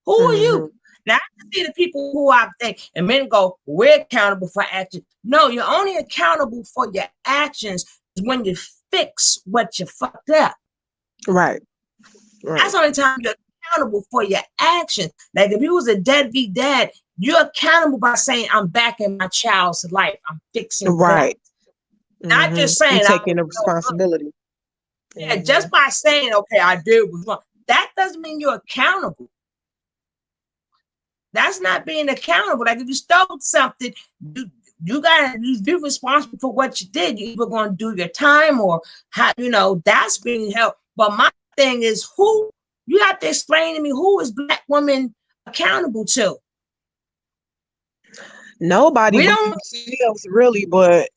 Who are you? Now I can see the people who I think, and men go, we're accountable for actions. No, you're only accountable for your actions when you fix what you fucked up. Right. That's the only time you're accountable for your actions. Like if you was a deadbeat dad, you're accountable by saying, I'm back in my child's life. I'm fixing right. That. Not just saying you're taking the responsibility. Yeah, just by saying, okay, I did was wrong. That doesn't mean you're accountable. That's not being accountable. Like if you stole something, you gotta be responsible for what you did. You're either gonna do your time or that's being held. But my thing is, who you have to explain to me, who is Black women accountable to? Nobody. We don't really, but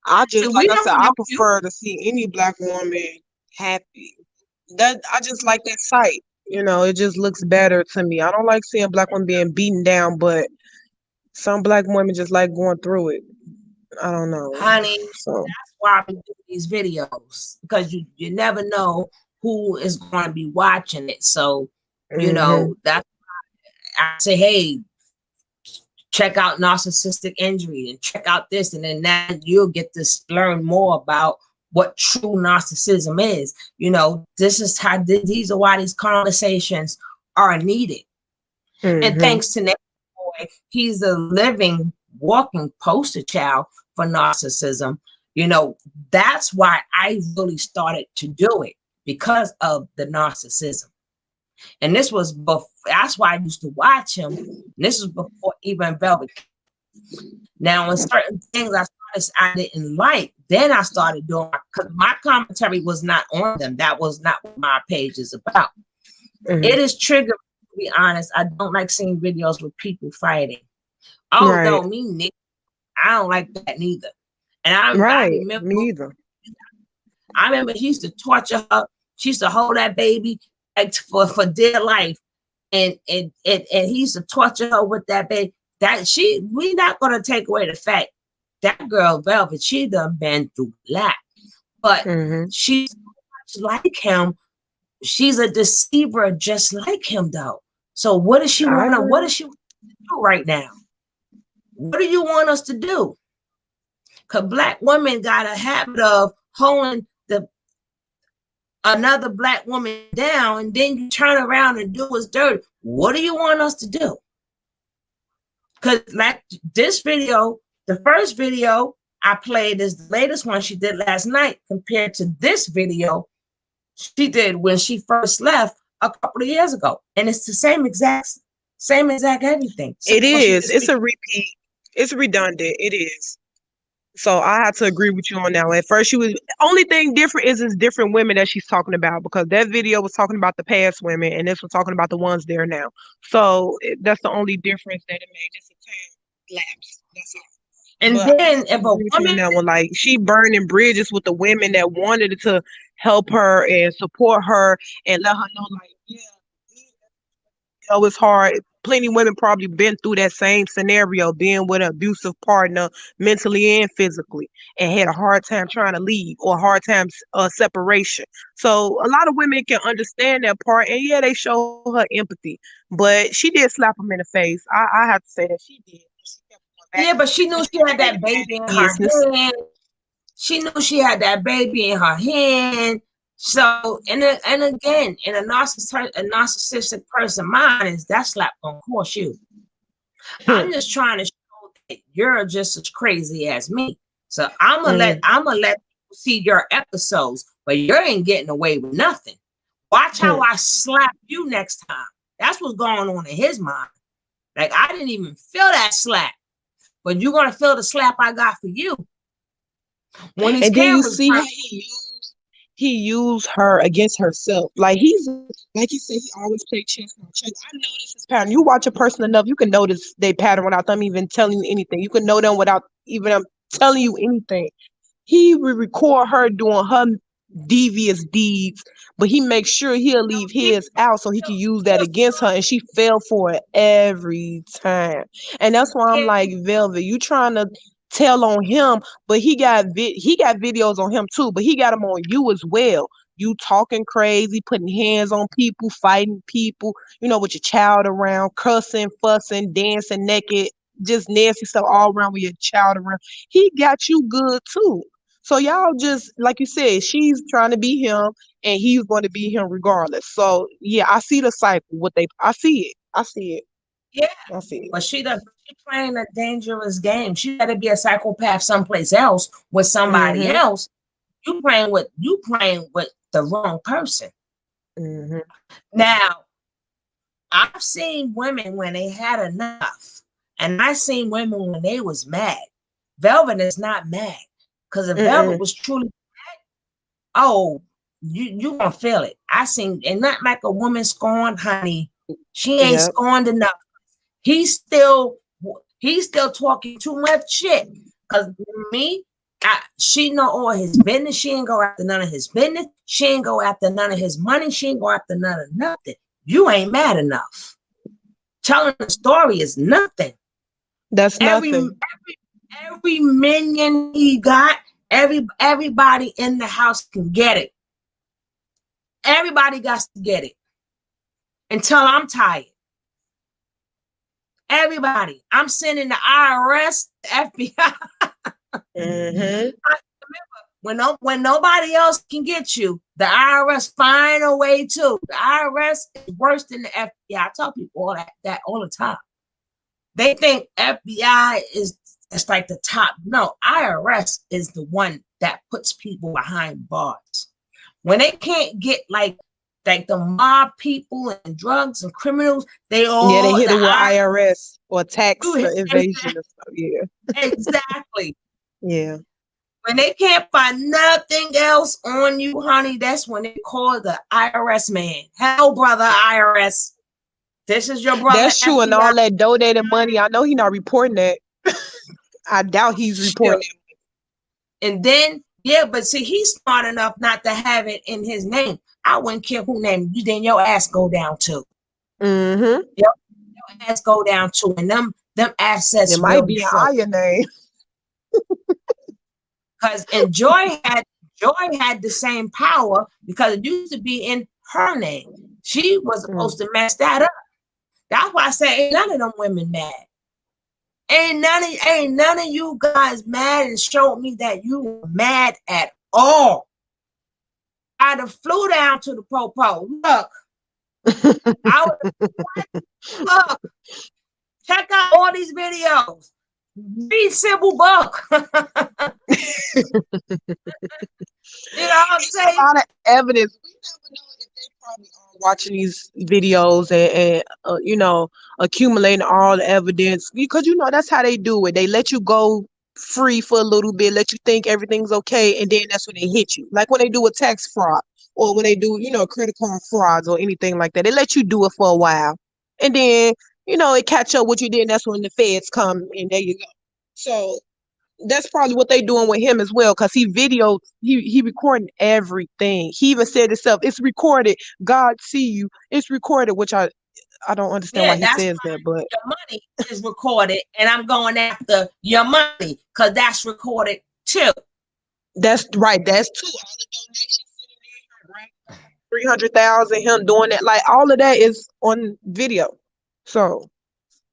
I just I prefer to see any Black woman happy. That I just like that sight. It just looks better to me. I don't like seeing Black women being beaten down, but some Black women just like going through it. I don't know. Honey, that's why I do these videos, because you never know who is going to be watching it. So, that's why I say, hey, check out narcissistic injury and check out this. And then now you'll get to learn more about what true narcissism is. This is how these are why these conversations are needed. And thanks to Nate Boy, he's a living, walking poster child for narcissism. That's why I really started to do it, because of the narcissism. And this was before, that's why I used to watch him. And this was before even Velvet. Now, when certain things I didn't like, then I started doing, because my commentary was not on them. That was not what my page is about. It is triggering, to be honest. I don't like seeing videos with people fighting. No, me neither. I don't like that neither. And I remember, me either. I remember he used to torture her. She used to hold that baby like for dear life, and he used to torture her with that baby. We're not going to take away the fact that girl Velvet, she done been through a lot, but Mm-hmm. she's much like him. She's a deceiver just like him, though. So what does she I want to? What agree. does she want to do right now? What do you want us to do? Because black women got a habit of holding the another black woman down, and then you turn around and do what's dirty. What do you want us to do? Because like this video, the first video I played is the latest one she did last night compared to this video she did when she first left a couple of years ago. And it's the same exact everything. It She is. just It's a repeat. It's redundant. It is. So I have to agree with you on that one. At first, she was only thing different is different women that she's talking about because that video was talking about the past women and this was talking about the ones there now. So that's the only difference that it made. Just a time lapse. That's all. and But I then have to if a agree with you on woman, that one. Like she burning bridges with the women that wanted to help her and support her and let her know, like, yeah, it's hard. Plenty of women probably been through that same scenario, being with an abusive partner mentally and physically, and had a hard time trying to leave or a hard time separation. So a lot of women can understand that part, and yeah, they show her empathy. But she did slap him in the face. I have to say that she did. She kept going back yeah, and but she forth knew and she kept had making that bad baby in her business. hand. She knew she had that baby in her hand. So, and again, in a narcissistic person mind is that slap gonna cost you. I'm just trying to show that you're just as crazy as me. So I'm gonna let people see your episodes, but you ain't getting away with nothing. Watch how I slap you next time. That's what's going on in his mind. Like I didn't even feel that slap, but you're gonna feel the slap I got for you when these And then you cameras see run. how he used her against herself. Like he's like you said, he always played chess on chess. I notice his pattern. You watch a person enough, you can notice their pattern without them even telling you anything. You can know them without even them telling you anything. He will record her doing her devious deeds, but he makes sure he'll leave his out so he can use that against her, and she fell for it every time. And that's why I'm like, Velvet, you trying to tell on him, but he got videos on him too, but he got them on you as well. You talking crazy, putting hands on people, fighting people, with your child around, cussing, fussing, dancing naked, just nasty stuff all around with your child around. He got you good too. So y'all just like you said, she's trying to be him and he's going to be him regardless. So yeah, I see the cycle. I see it. I see it. Yeah, I see it. but she playing a dangerous game. She got to be a psychopath someplace else with somebody Mm-hmm. else. You playing with the wrong person. Mm-hmm. Now, I've seen women when they had enough, and I seen women when they was mad. Velvet is not mad because if Velvet Mm-mm. was truly, oh, you gonna feel it. I seen, and not like a woman scorned, honey. She ain't Yep. scorned enough. He's still he's still talking too much shit. Cause me, she know all his business. She ain't go after none of his business. She ain't go after none of his money. She ain't go after none of nothing. You ain't mad enough. Telling the story is nothing. That's Every nothing. every minion he got, everybody in the house can get it. Everybody got to get it until I'm tired. Everybody. I'm sending the IRS, the FBI. Mm-hmm. When nobody else can get you, the IRS find a way to. The IRS is worse than the FBI. I tell people that all the time. They think FBI is it's like the top. No, IRS is the one that puts people behind bars. When they can't get like the mob people and drugs and criminals, they Yeah, they all hit the it with IRS. IRS or tax evasion and stuff. Yeah. Exactly. Yeah. When they can't find nothing else on you, honey, that's when they call the IRS man. Hell, brother IRS. This is your brother That's true. And FBI. all that donated money, I know he's not reporting that. I doubt he's reporting Shit. And then, yeah, but see, he's smart enough not to have it in his name. I wouldn't care who named you, then your ass go down too. that. Mm-hmm. Your ass go down too. And them It assets might will be be an frozen. iron name. Because and Joy had the same power because it used to be in her name. She was supposed to mess that up. That's why I say ain't none of them women mad. Ain't none of you guys mad and showed me that you were mad at all. I'd have flew down to the popo. Look, I would look, check out all these videos. Read Sybil book. You know what I'm saying? A lot of evidence. We never know if they probably are watching these videos and you know, accumulating all the evidence because you know that's how they do it. They let you go free for a little bit, let you think everything's okay, and then that's when they hit you. Like when they do a tax fraud or when they do, you know, credit card frauds or anything like that. They let you do it for a while, and then you know it catch up what you did. And that's when the feds come, and there you go. So that's probably what they doing with him as well, because he recording everything. He even said himself, it's recorded. God see you. It's recorded, which I don't understand why Yeah, he that's says that, but your money is recorded, and I'm going after your money because that's recorded too. that's right. That's true. All the donations sitting there, right? 300,000, him doing that, like all of that is on video. So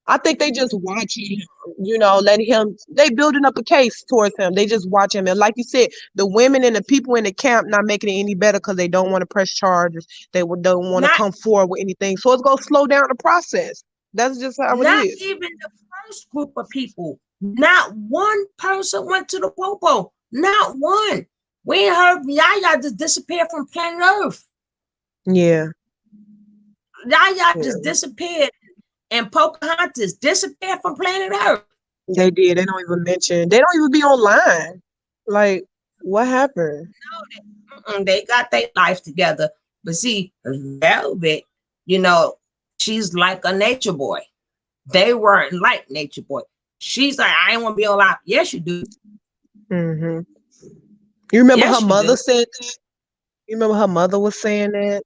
I think they just watching him, you know, letting him, they building up a case towards him. They just watch him. And like you said, the women and the people in the camp not making it any better because they don't want to press charges. They don't want to Not come forward with anything. So it's going to slow down the process. That's just how it not is. even the first group of people. Not one person went to the popo. Not one. We ain't heard Yaya just disappear from planet Earth. Yeah. Yaya Yeah. just disappeared, and Pocahontas disappeared from planet Earth. They did. They don't even mention, they don't even be online. Like, what happened? They got their life together. But see, Velvet, you know, she's like a nature boy. They weren't like Nature Boy. She's like, I ain't want to be alive. Yes, you do. Mm-hmm. You remember her Yes, you mother do. said that? You remember her mother was saying that?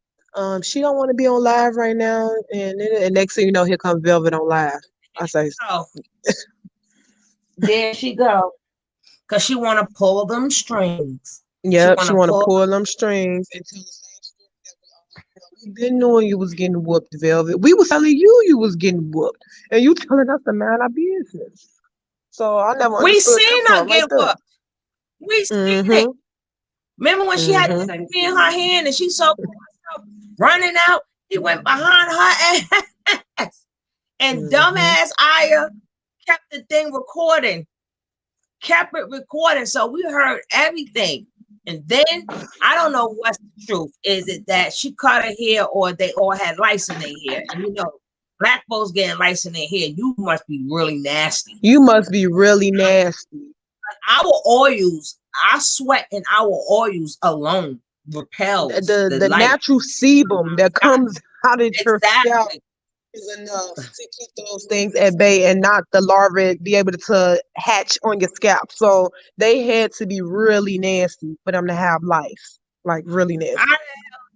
She don't want to be on live right now, and next thing you know, here comes Velvet on live. I say, Oh, there she go. Because she want to pull them strings. She yep, want she to want to pull. pull them strings and tell the same story that we've been knowing you was getting whooped, Velvet. We was telling you was getting whooped, and you telling us to mind our business. So I never We understood that seen her part right get there. whooped. We seen it. Mm-hmm. Remember when she had the Mm-hmm. baby in her hand and she saw herself running out? He went behind her ass. And Mm-hmm. dumbass Aya kept the thing recording. Kept it recording. So we heard everything. And then I don't know what's the truth. Is it that she cut her hair or they all had lice in their hair? And you know, black folks getting lice in their hair, you must be really nasty. You must be really nasty. Our oils, our sweat and our oils alone repels the The light. natural sebum that comes out of your scalp Exactly. is enough to keep those things at bay and not the larvae be able to hatch on your scalp. So they had to be really nasty for them to have life, like really nasty. I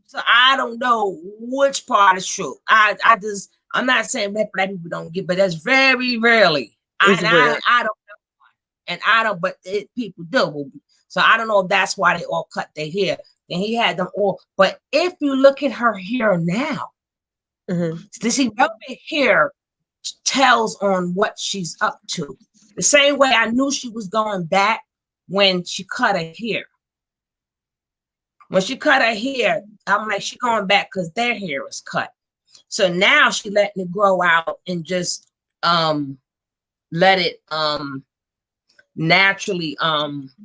so I don't know which part is true. I'm not saying that black people don't get, but that's very rarely. It's rare. I don't and I don't, but people do. So I don't know if that's why they all cut their hair. And he had them all. But if you look at her hair now, Mm-hmm. this velvet hair tells on what she's up to. The same way I knew she was going back when she cut her hair. When she cut her hair, I'm like, she going back because their hair is cut. So now she letting it grow out and just let it naturally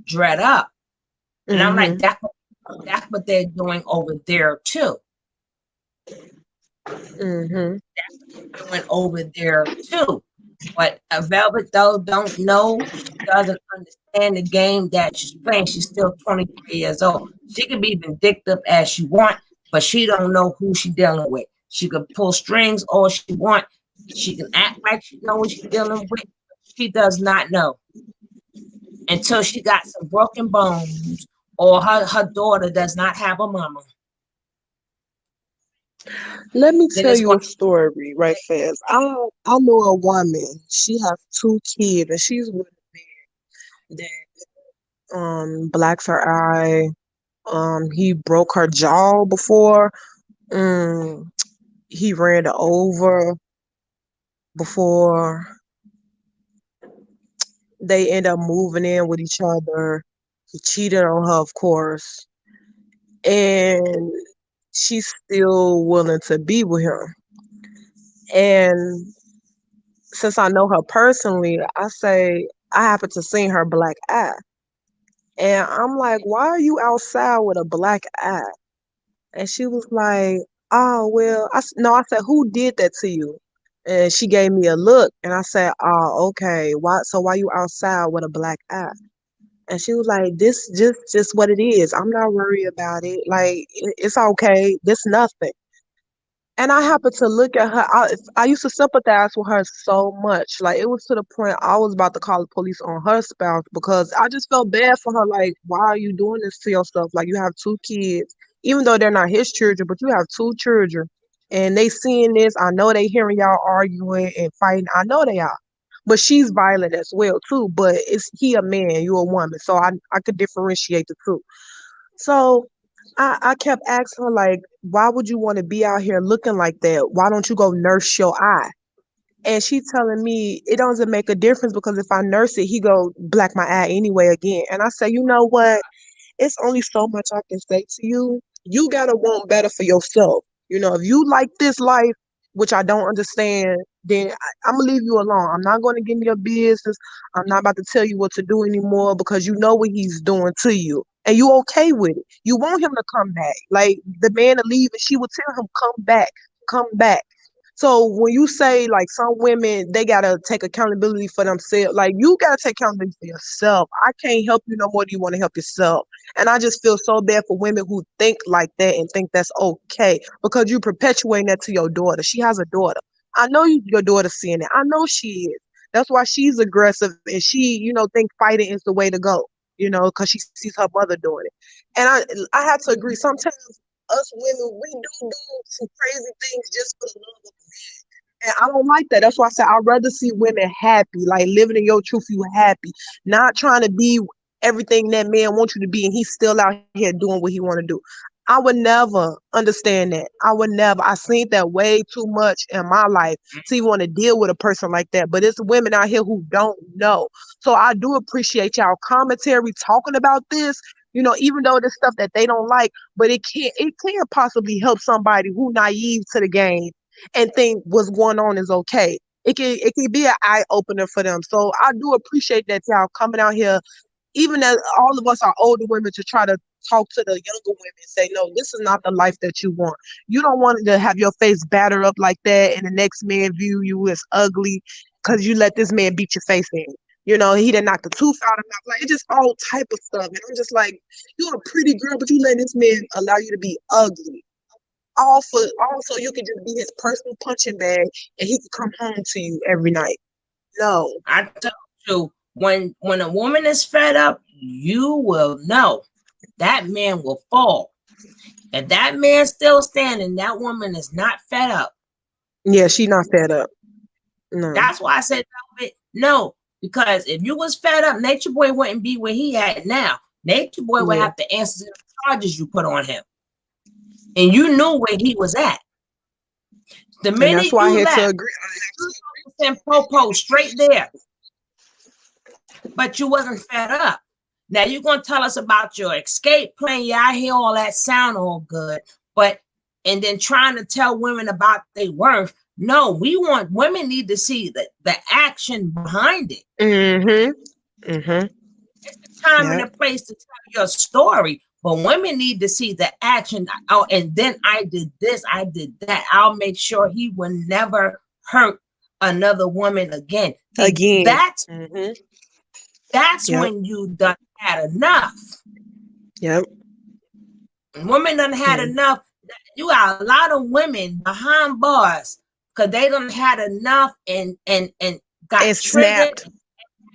dread up. And I'm like, Mm-hmm. that's what they're doing over there too. Mm-hmm. Doing over there too. But Velvet though don't know, she doesn't understand the game that she's playing. She's still 23 years old. She can be vindictive as she want, but she don't know who she dealing with. She could pull strings all she want. She can act like she know what she's dealing with. She does not know until she got some broken bones or her daughter does not have a mama. Let me Then tell it's you going a story right fast. I know a woman. She has two kids, and she's with a man. that blacks her eye. He broke her jaw before. Mm, he ran her over before. They end up moving in with each other. He cheated on her, of course, and she's still willing to be with him. And since I know her personally, I say I happen to see her black eye. And I'm like, why are you outside with a black eye? And she was like, oh, well, no, I said, who did that to you? And she gave me a look and I said, oh, okay. Why you outside with a black eye? And she was like, this just what it is. I'm not worried about it. Like, it's okay. This nothing. And I happened to look at her. I used to sympathize with her so much. Like, it was to the point I was about to call the police on her spouse because I just felt bad for her. Like, why are you doing this to yourself? Like, you have two kids, even though they're not his children, but you have two children. And they seeing this. I know they hearing y'all arguing and fighting. I know they are. But she's violent as well, too. But it's he a man, you a woman. So I could differentiate the two. So I kept asking her, like, why would you want to be out here looking like that? Why don't you go nurse your eye? And she telling me it doesn't make a difference because if I nurse it, he go black my eye anyway again. And I say, you know what? It's only so much I can say to you. You gotta want better for yourself. You know, if you like this life, which I don't understand, then I'm gonna leave you alone. I'm not gonna give me your business. I'm not about to tell you what to do anymore because you know what he's doing to you. And you okay with it. You want him to come back. Like the man to leave and she would tell him, come back, come back. So when you say like some women, they gotta take accountability for themselves, like you gotta take accountability for yourself. I can't help you no more than you want to help yourself. And I just feel so bad for women who think like that and think that's okay because you perpetuating that to your daughter. She has a daughter. I know your daughter's seeing it. I know she is. That's why she's aggressive and she, think fighting is the way to go. Because she sees her mother doing it. And I have to agree. Sometimes us women, we do some crazy things just for the love of men. And I don't like that. That's why I said I'd rather see women happy, like living in your truth, you happy, not trying to be everything that man wants you to be, and he's still out here doing what he want to do. I would never understand that. I would never. I seen that way too much in my life to even want to deal with a person like that. But it's women out here who don't know. So I do appreciate y'all commentary talking about this. Even though there's stuff that they don't like, but it can possibly help somebody who naive to the game and think what's going on is okay. It can be an eye opener for them. So I do appreciate that y'all coming out here, even as all of us are older women, to try to talk to the younger women and say, no, this is not the life that you want. You don't want to have your face battered up like that and the next man view you as ugly because you let this man beat your face in. He done knocked the tooth out of mouth. Like, it's just all type of stuff. And I'm just like, you're a pretty girl, but you let this man allow you to be ugly. All so you can just be his personal punching bag and he can come home to you every night. No. I tell you, when a woman is fed up, you will know that man will fall. If that man's still standing, that woman is not fed up. Yeah, she not fed up. No. That's why I said no, because if you was fed up, Nature Boy wouldn't be where he at now. Nature Boy would have to answer the charges you put on him. And you knew where he was at. The minute that's why you I had left, to agree. and Popo straight there. But you wasn't fed up. Now you're gonna tell us about your escape plan. Yeah, I hear all that sound all good, and then trying to tell women about their worth. No, women need to see the action behind it. Mm-hmm. It's the time and the place to tell your story, but women need to see the action. Oh, and then I did this, I did that. I'll make sure he will never hurt another woman again. That's when you done had enough. Yep. Women done had enough. You got a lot of women behind bars because they done had enough and got triggered. Snapped.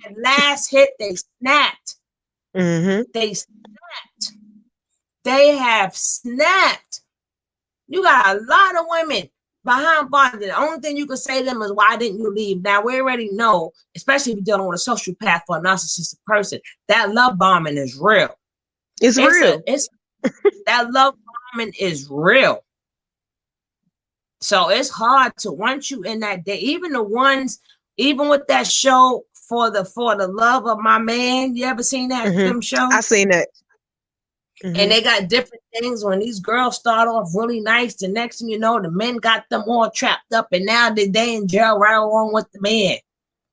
And last hit, they snapped. They snapped. They have snapped. You got a lot of women behind bars. The only thing you can say to them is, why didn't you leave? Now, we already know, especially if you're dealing with a sociopath or a narcissistic person, that love bombing is real. It's real. That love bombing is real. So it's hard to, once you in that day, even the ones, even with that show for the love of my man. You ever seen that them show? I seen that. And they got different things. When these girls start off really nice, the next thing you know, the men got them all trapped up, and now they in jail right along with the man.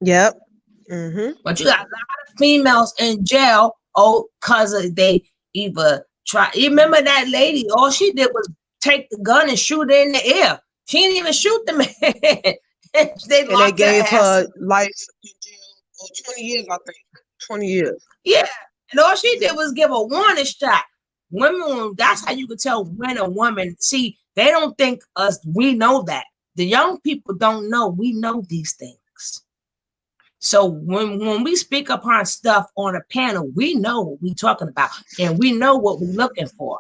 Yep. But you got a lot of females in jail, because they either try. You remember that lady? All she did was take the gun and shoot it in the air. She didn't even shoot the man. They gave her life in jail, or 20 years, I think. 20 years. Yeah. And all she did was give a warning shot. Women, that's how you can tell when a woman, see, they don't think us, we know that. The young people don't know we know these things. So when we speak upon stuff on a panel, we know what we're talking about, and we know what we're looking for.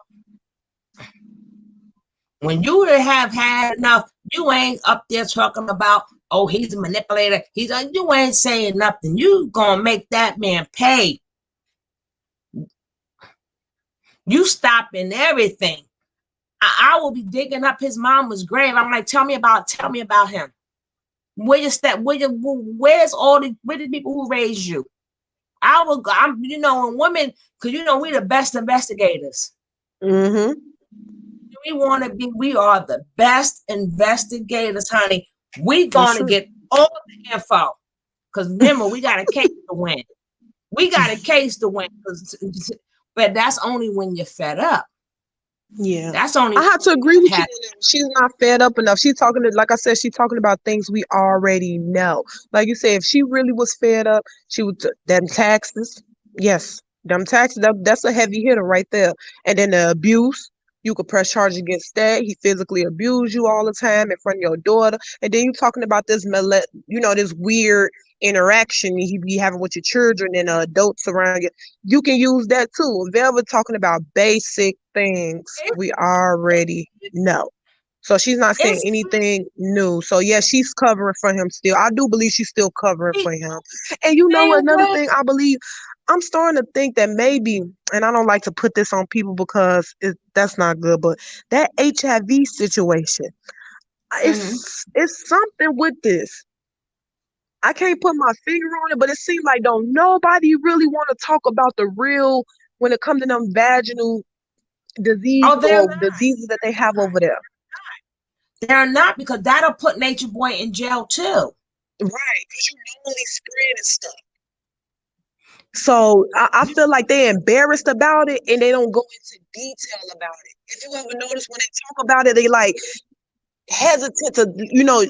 When you have had enough, you ain't up there talking about, oh, he's a manipulator. You ain't saying nothing. You gonna make that man pay. You stopping everything. I will be digging up his mama's grave. I'm like, tell me about him. Where's the people who raised you? I'm women, because we the best investigators. We are the best investigators, honey. We gonna get all the info. Because remember, we got a case to win. But that's only when you're fed up. Yeah, that's only. I have to agree with you. She's not fed up enough. She's talking like I said, she's talking about things we already know. Like you said, if she really was fed up, she would them taxes. Yes, them taxes. That's a heavy hitter right there. And then the abuse. You could press charges against that. He physically abused you all the time in front of your daughter. And then you're talking about this, this weird interaction he be having with your children and adults around you. You can use that too. They're talking about basic things we already know. So she's not saying anything new. So yeah, she's covering for him still. I do believe she's still covering for him. And you know another thing I believe, I'm starting to think that maybe, and I don't like to put this on people because that's not good, but that HIV situation, it's something with this. I can't put my finger on it, but it seems like don't nobody really want to talk about the real when it comes to them vaginal disease or diseases that they have over there. They're not, because that'll put Nature Boy in jail too. Right, because you normally spreading stuff. So I feel like they're embarrassed about it and they don't go into detail about it. If you ever notice when they talk about it, they like hesitant to,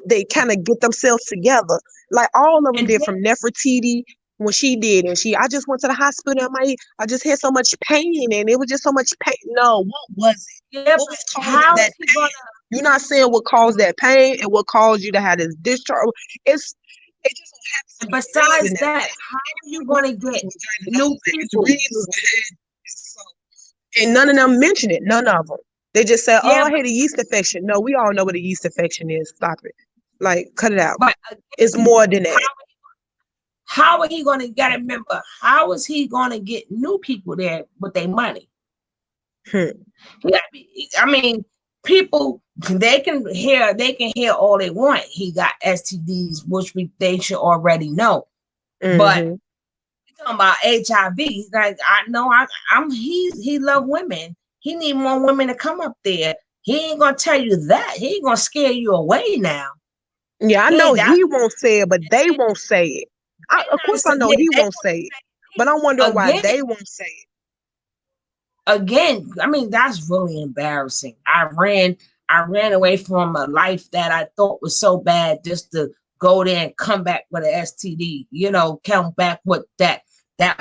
they kind of get themselves together. Like all of them did, from Nefertiti when she did, and I just went to the hospital and I just had so much pain, and it was just so much pain. No, what was it? Yeah, what was causing that pain? You're not saying what caused that pain and what caused you to have this discharge. It just happens. Besides that, how are you going to get new people? And none of them mention it. None of them. They just say, I had a yeast infection. No, we all know what a yeast infection is. Stop it. Like, cut it out. But it's more than that. How are he going to get, remember, how is he going to get new people there with their money? I mean, people, they can hear all they want. He got STDs, which they should already know. But talking about HIV, like, I know he love women. He need more women to come up there. He ain't gonna tell you that. He ain't gonna scare you away now. Yeah, I know he won't say it, but they won't say it. Of course, I know he won't say it, but I'm wondering why they won't say it. Again, I mean, that's really embarrassing. I ran away from a life that I thought was so bad just to go there and come back with an STD, come back with that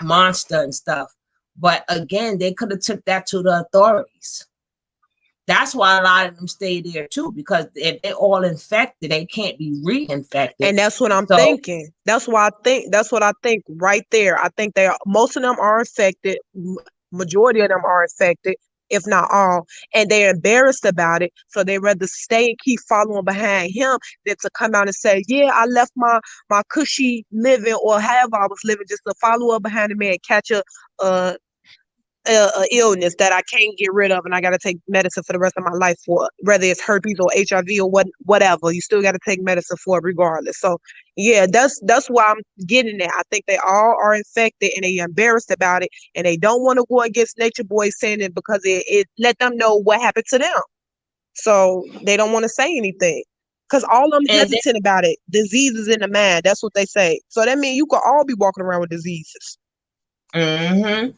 monster and stuff. But again, they could have took that to the authorities. That's why a lot of them stay there too, because if they're all infected, they can't be reinfected. And that's what I'm thinking. That's what I think right there. I think most of them are infected. Majority of them are infected. if not all, and they're embarrassed about it. So they rather stay and keep following behind him than to come out and say, yeah, I left my cushy living or however I was living just to follow up behind the man and catch a a illness that I can't get rid of, and I got to take medicine for the rest of my life for, whether it's herpes or HIV or whatever. You still got to take medicine for it regardless. So yeah, that's why I'm getting at. I think they all are infected and they embarrassed about it, and they don't want to go against Nature Boy saying it because it let them know what happened to them. So they don't want to say anything. Because all of them hesitant about it. Diseases in the mind. That's what they say. So that means you could all be walking around with diseases. Mm-hmm.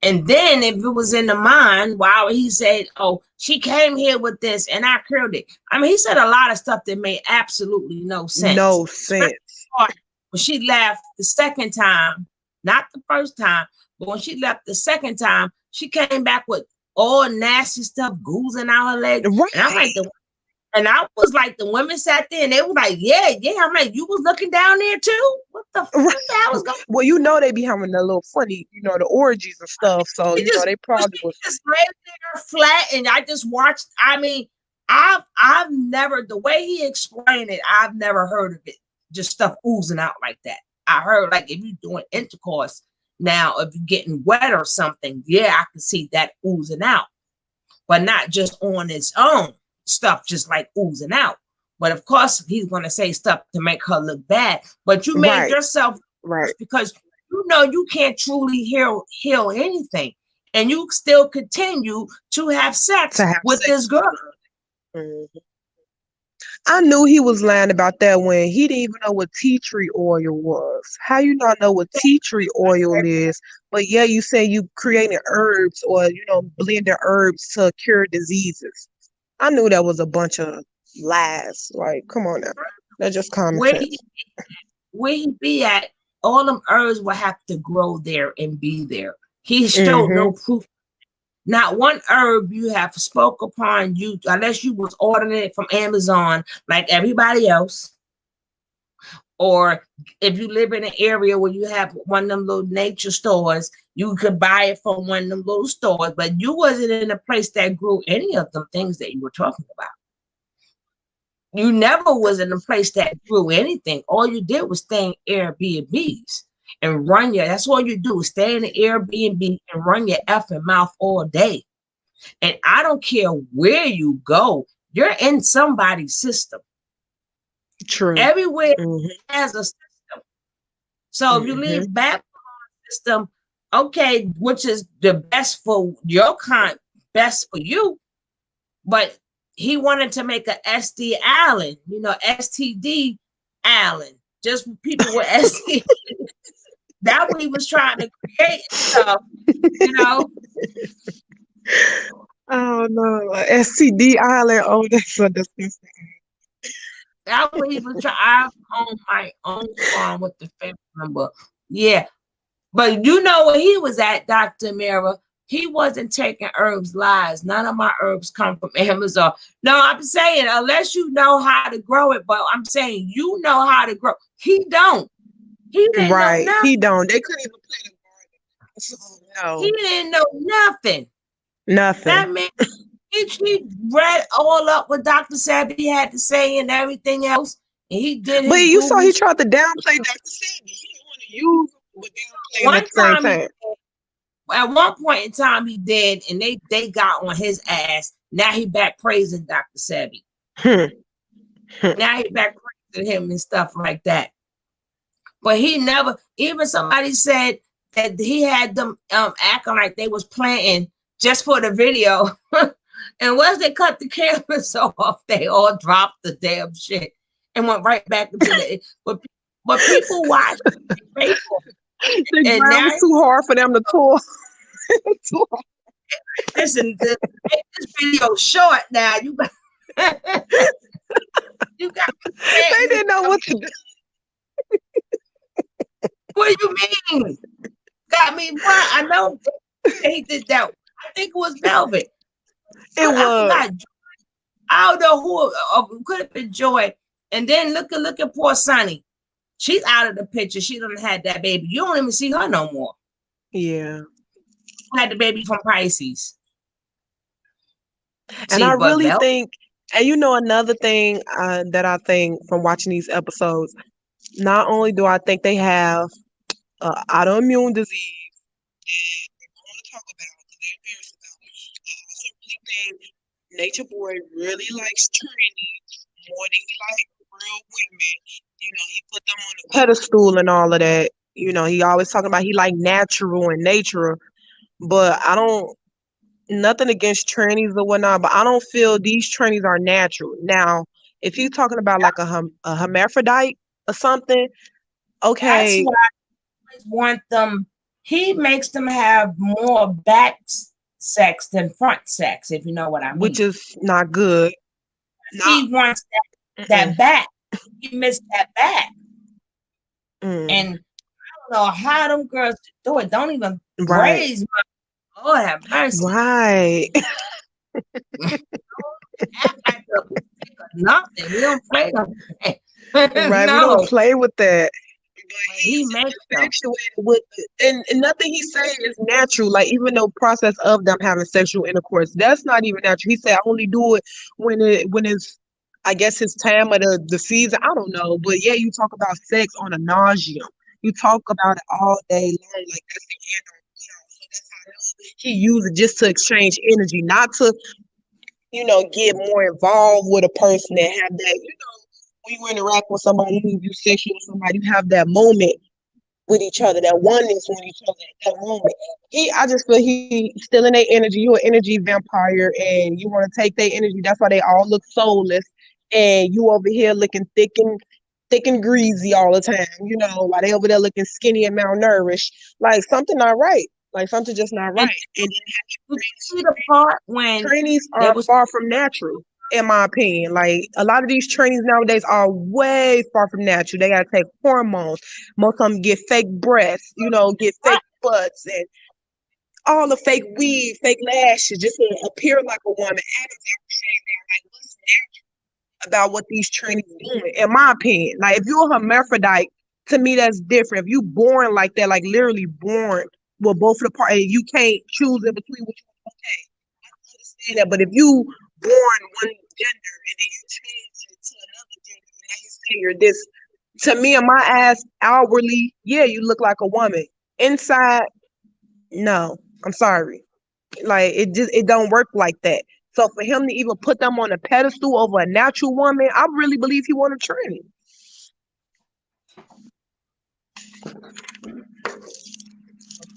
And then if it was in the mind, wow, he said, oh, she came here with this and I cured it. I mean, he said a lot of stuff that made absolutely no sense. No sense. When she left the second time, not the first time, but when she left the second time, she came back with all nasty stuff oozing out her legs. Right. And I was like, the women sat there and they were like, yeah. I'm like, you was looking down there too? What the hell was going on? Well, you know they be having a little funny, the orgies and stuff. So, they probably was just laying there flat and I just watched. I mean, I've never, the way he explained it, I've never heard of it. Just stuff oozing out like that. I heard like if you're doing intercourse now, if you're getting wet or something, yeah, I can see that oozing out. But not just on its own. Stuff just like oozing out. But of course, he's going to say stuff to make her look bad. But you made yourself right because you can't truly heal anything, and you still continue to have sex with this girl. Mm-hmm. I knew he was lying about that when he didn't even know what tea tree oil was. How you not know what tea tree oil is? But yeah, you say you creating herbs or blending herbs to cure diseases. I knew that was a bunch of lies. Like, come on now. That's just common sense. Where he be at, all them herbs will have to grow there and be there. He showed no proof. Not one herb you have spoke upon you, unless you was ordering it from Amazon like everybody else. Or if you live in an area where you have one of them little nature stores, you could buy it from one of them little stores, but you wasn't in a place that grew any of them things that you were talking about. You never was in a place that grew anything. All you did was stay in Airbnbs and run that's all you do is stay in the Airbnb and run your effing mouth all day. And I don't care where you go, you're in somebody's system. True. Everywhere has a system. So if you leave Babylon system, okay, which is the best for your kind, best for you, but he wanted to make a SD Allen, STD Allen, just for people with STD. That's what he was trying to create stuff, Oh no, STD Island. Oh, that's so disgusting. That's what he was trying. I own my own farm with the family member. Yeah. But where he was at, Dr. Mira, he wasn't taking herbs lies. None of my herbs come from Amazon. No, I'm saying unless you know how to grow it, but I'm saying you know how to grow. He don't. He didn't know nothing. He don't. They couldn't even play the garden. So, no. He didn't know nothing. Nothing. That man, he read all up what Dr. Sebi had to say and everything else. And he did his But you saw he tried to downplay Dr. Sebi. He didn't want to use him, but downplay him at the same time. At one point in time he did, and they got on his ass. Now he back praising Dr. Sebi. Now he back praising him and stuff like that. But he never, even somebody said that he had them acting like they was planting just for the video. And once they cut the cameras off, they all dropped the damn shit and went right back into the. But people watch. The ground was too hard for them to pull. Listen, make this video short now. You got. They didn't know what to do. What do you mean? Got me what? I know he did that. I think it was Velvet. It was. I don't know who could have been Joy. And then look at poor Sonny. She's out of the picture. She done had that baby. You don't even see her no more. Yeah. She had the baby from Pisces. And I See, but really Vel, think, and another thing that I think from watching these episodes, not only do I think they have autoimmune disease that they don't want to talk about because they're embarrassed about it, I also really think Nature Boy really likes trannies more than he likes real women. He put them on the pedestal and all of that. He always talking about he like natural and nature, but I don't nothing against trannies or whatnot, but I don't feel these trannies are natural. Now, if you're talking about like a hermaphrodite or something, that's okay, why I always want them. He makes them have more back sex than front sex, if you know what I which mean. is not good. Not, He wants that mm-mm, back. He missed that back. mm, And I don't know how them girls do it. Don't even right, graze. My Lord have mercy. right, Act like we take nothing. We don't play nothing. right. We don't No, play with that. But but he he's makes them. infatuated with it. And nothing he say is natural. Like even the process of them having sexual intercourse, that's not even natural. He said I only do it when it's I guess his time of the season. I don't know. But yeah, you talk about sex on a nauseum. You talk about it all day long. Like that's the end of So that's how I know he used it just to exchange energy, not to, get more involved with a person and have that, when you interact with somebody, you sexual with somebody, you have that moment with each other, that oneness with each other at that moment. I just feel he stealing their energy. You're an energy vampire, and you want to take their energy. That's why they all look soulless, and you over here looking thick and greasy all the time. While they over there looking skinny and malnourished. Like something not right. Like something just not And right. And did you see the part when trainees there are was far from natural, in my opinion. Like a lot of these trainees nowadays are way far from natural. They gotta take hormones. Most of them get fake breasts, get fake butts and all the fake weave, fake lashes, just to appear like a woman. Adam's ever saying that, like, what's natural about what these trainees doing? In my opinion, like if you're a hermaphrodite, to me that's different. If you born like that, like literally born with both of the part, and you can't choose in between which one, okay, understand that. But if you born one gender and then you change it to another gender, and now you say you're this, to me in my ass, outwardly, yeah, you look like a woman. Inside, no. I'm sorry. Like it don't work like that. So for him to even put them on a pedestal over a natural woman, I really believe he want to train him.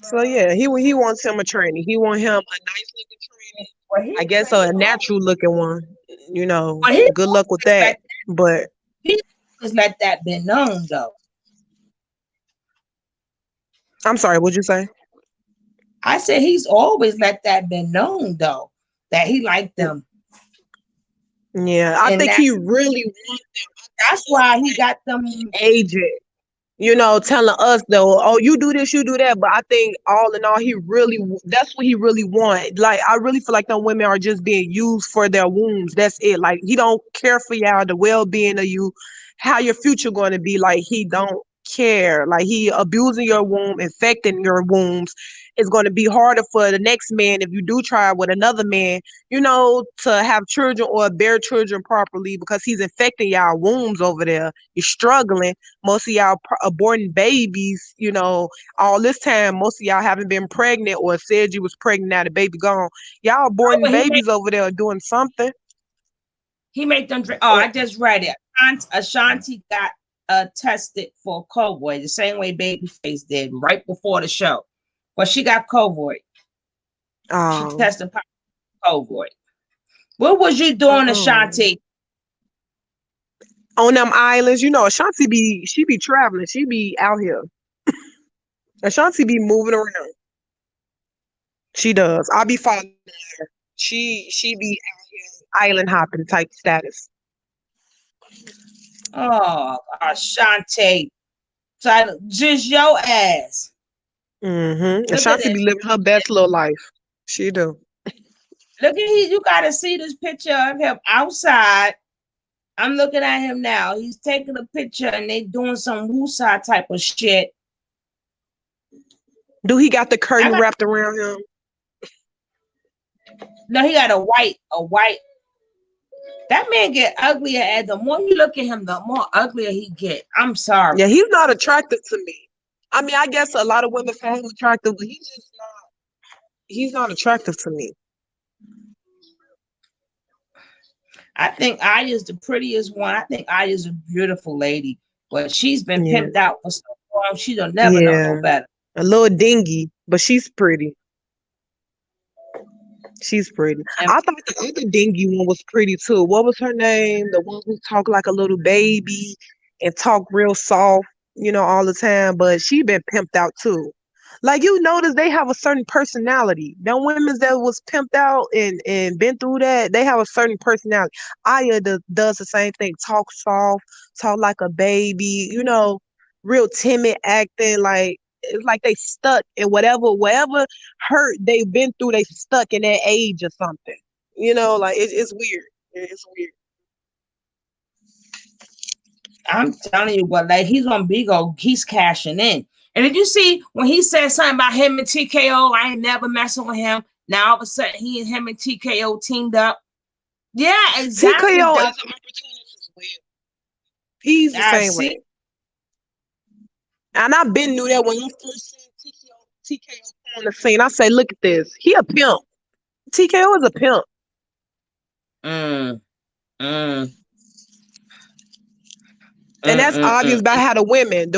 So yeah, he wants him a trainee. He want him a nice looking trainee. well, I guess a natural looking one. well, he Good luck with that. But he always let that be known though. I'm sorry, what'd you say? I said he's always let that be known though that he liked them, Yeah, I and think he really wants them. that's why he got them. Agent, telling us though, oh, you do this, you do that. But I think all in all, that's what he really want. Like, I really feel like them women are just being used for their wombs. That's it. Like, he don't care for y'all, the well-being of you, how your future going to be. Like, he don't care. Like, he abusing your womb, infecting your wombs. It's going to be harder for the next man if you do try with another man, to have children or bear children properly because he's infecting y'all wombs over there. You're struggling. Most of y'all aborting babies, all this time, most of y'all haven't been pregnant or said you was pregnant, now the baby gone. Y'all Oh, aborting but babies over there doing something. he made them drink. Oh, I just read it. Ashanti got tested for COVID the same way Babyface did right before the show, but she got COVID. She tested positive for COVID. What was you doing, Ashanti? On them islands, Ashanti she be traveling. She be out here. Ashanti be moving around. She does. I be following her. She be out here island hopping type status. Oh, Ashanti. So just your ass. Mm-hmm. Look at Ashanti this. be living her best little life. She do. Look at you gotta see this picture of him outside. I'm looking at him now. He's taking a picture and they doing some woosah type of shit. Do he got the curtain wrapped around him? No, he got a white. That man get uglier as the more you look at him, the more uglier he get. I'm sorry. Yeah, he's not attractive to me. I mean, I guess a lot of women find him attractive, but he's not attractive to me. I think Aya's the prettiest one. I think Aya's a beautiful lady, but she's been pimped out for so long. She don't never know no better. A little dingy, but she's pretty. She's pretty. And I thought the other dingy one was pretty too. What was her name? The one who talked like a little baby and talk real soft, all the time. But she been pimped out too. Like you notice they have a certain personality. Them women that was pimped out and been through that, they have a certain personality. Aya does the same thing. Talk soft, talk like a baby, real timid acting. Like it's like they stuck in whatever hurt they've been through. They stuck in that age or something. Like it's weird. It's weird. I'm telling you, but like he's on Bigo, he's cashing in. And did you see when he said something about him and TKO? I ain't never messing with him. Now all of a sudden he and him and TKO teamed up. Yeah, exactly. TKO is an opportunist as well. He's the same way. And I've been knew that when I first seen TKO on the scene. I say, look at this. He a pimp. TKO is a pimp. And that's obvious about how the women,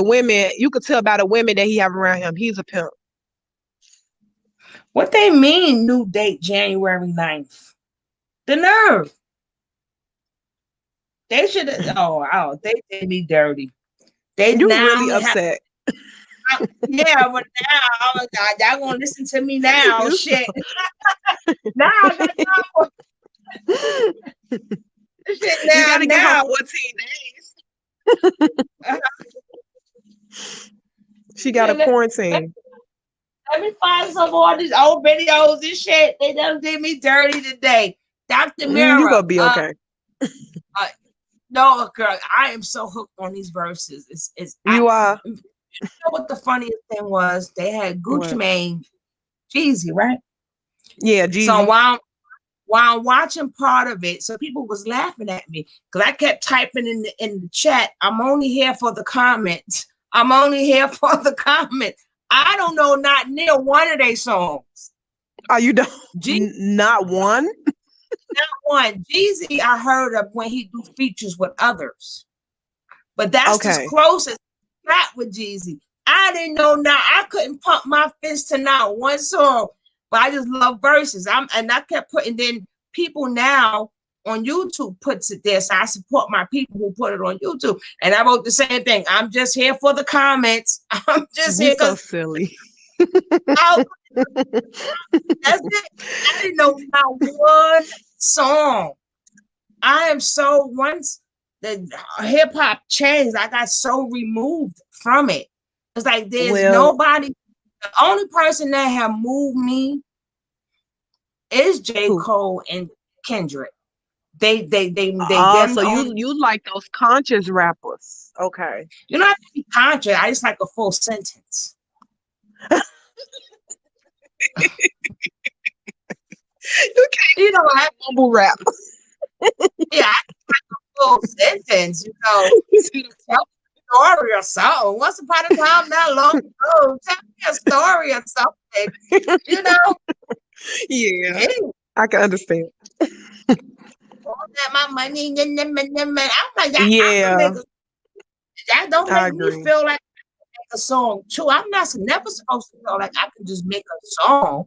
you could tell by the women that he have around him. He's a pimp. What they mean, new date January 9th? The nerve. They should have, they did me dirty. You really upset. Yeah, but now, oh my God, y'all gonna listen to me now, shit. Now I got time for shit now. You gotta give her 14 days. She got a quarantine. Let me find some more of these old videos and shit. They done did me dirty today. Dr. Mira. You gonna be okay. No, girl, I am so hooked on these verses. You are. You know what the funniest thing was? They had Gucci Mane, Jeezy, right? Yeah, Jeezy. So while I'm watching part of it, so people was laughing at me because I kept typing in the chat. I'm only here for the comments. I'm only here for the comments. I don't know not near one of their songs. Oh, you don't? Not one? Not one. Jeezy, I heard of when he do features with others. But that's as close as I got with Jeezy. I didn't know now. I couldn't pump my fist to not one song. But I just love verses. And I kept putting, then people now on YouTube puts it there. So I support my people who put it on YouTube. And I wrote the same thing. I'm just here for the comments. I'm just here because so silly. That's it. I didn't know not one song. I am so once the hip hop changed, I got so removed from it. It's like there's nobody. The only person that have moved me is J. Cole and Kendrick. They so you like those conscious rappers. Okay. You don't have to be conscious. I just like a full sentence. You know, I mumble rap. Yeah, I like a full sentence, tell me a story or something. Once upon a time, not long ago, tell me a story or something, Yeah, I can understand. My money, I'm like, yeah. That don't make me feel like I can make a song too. I'm never supposed to feel like I can just make a song.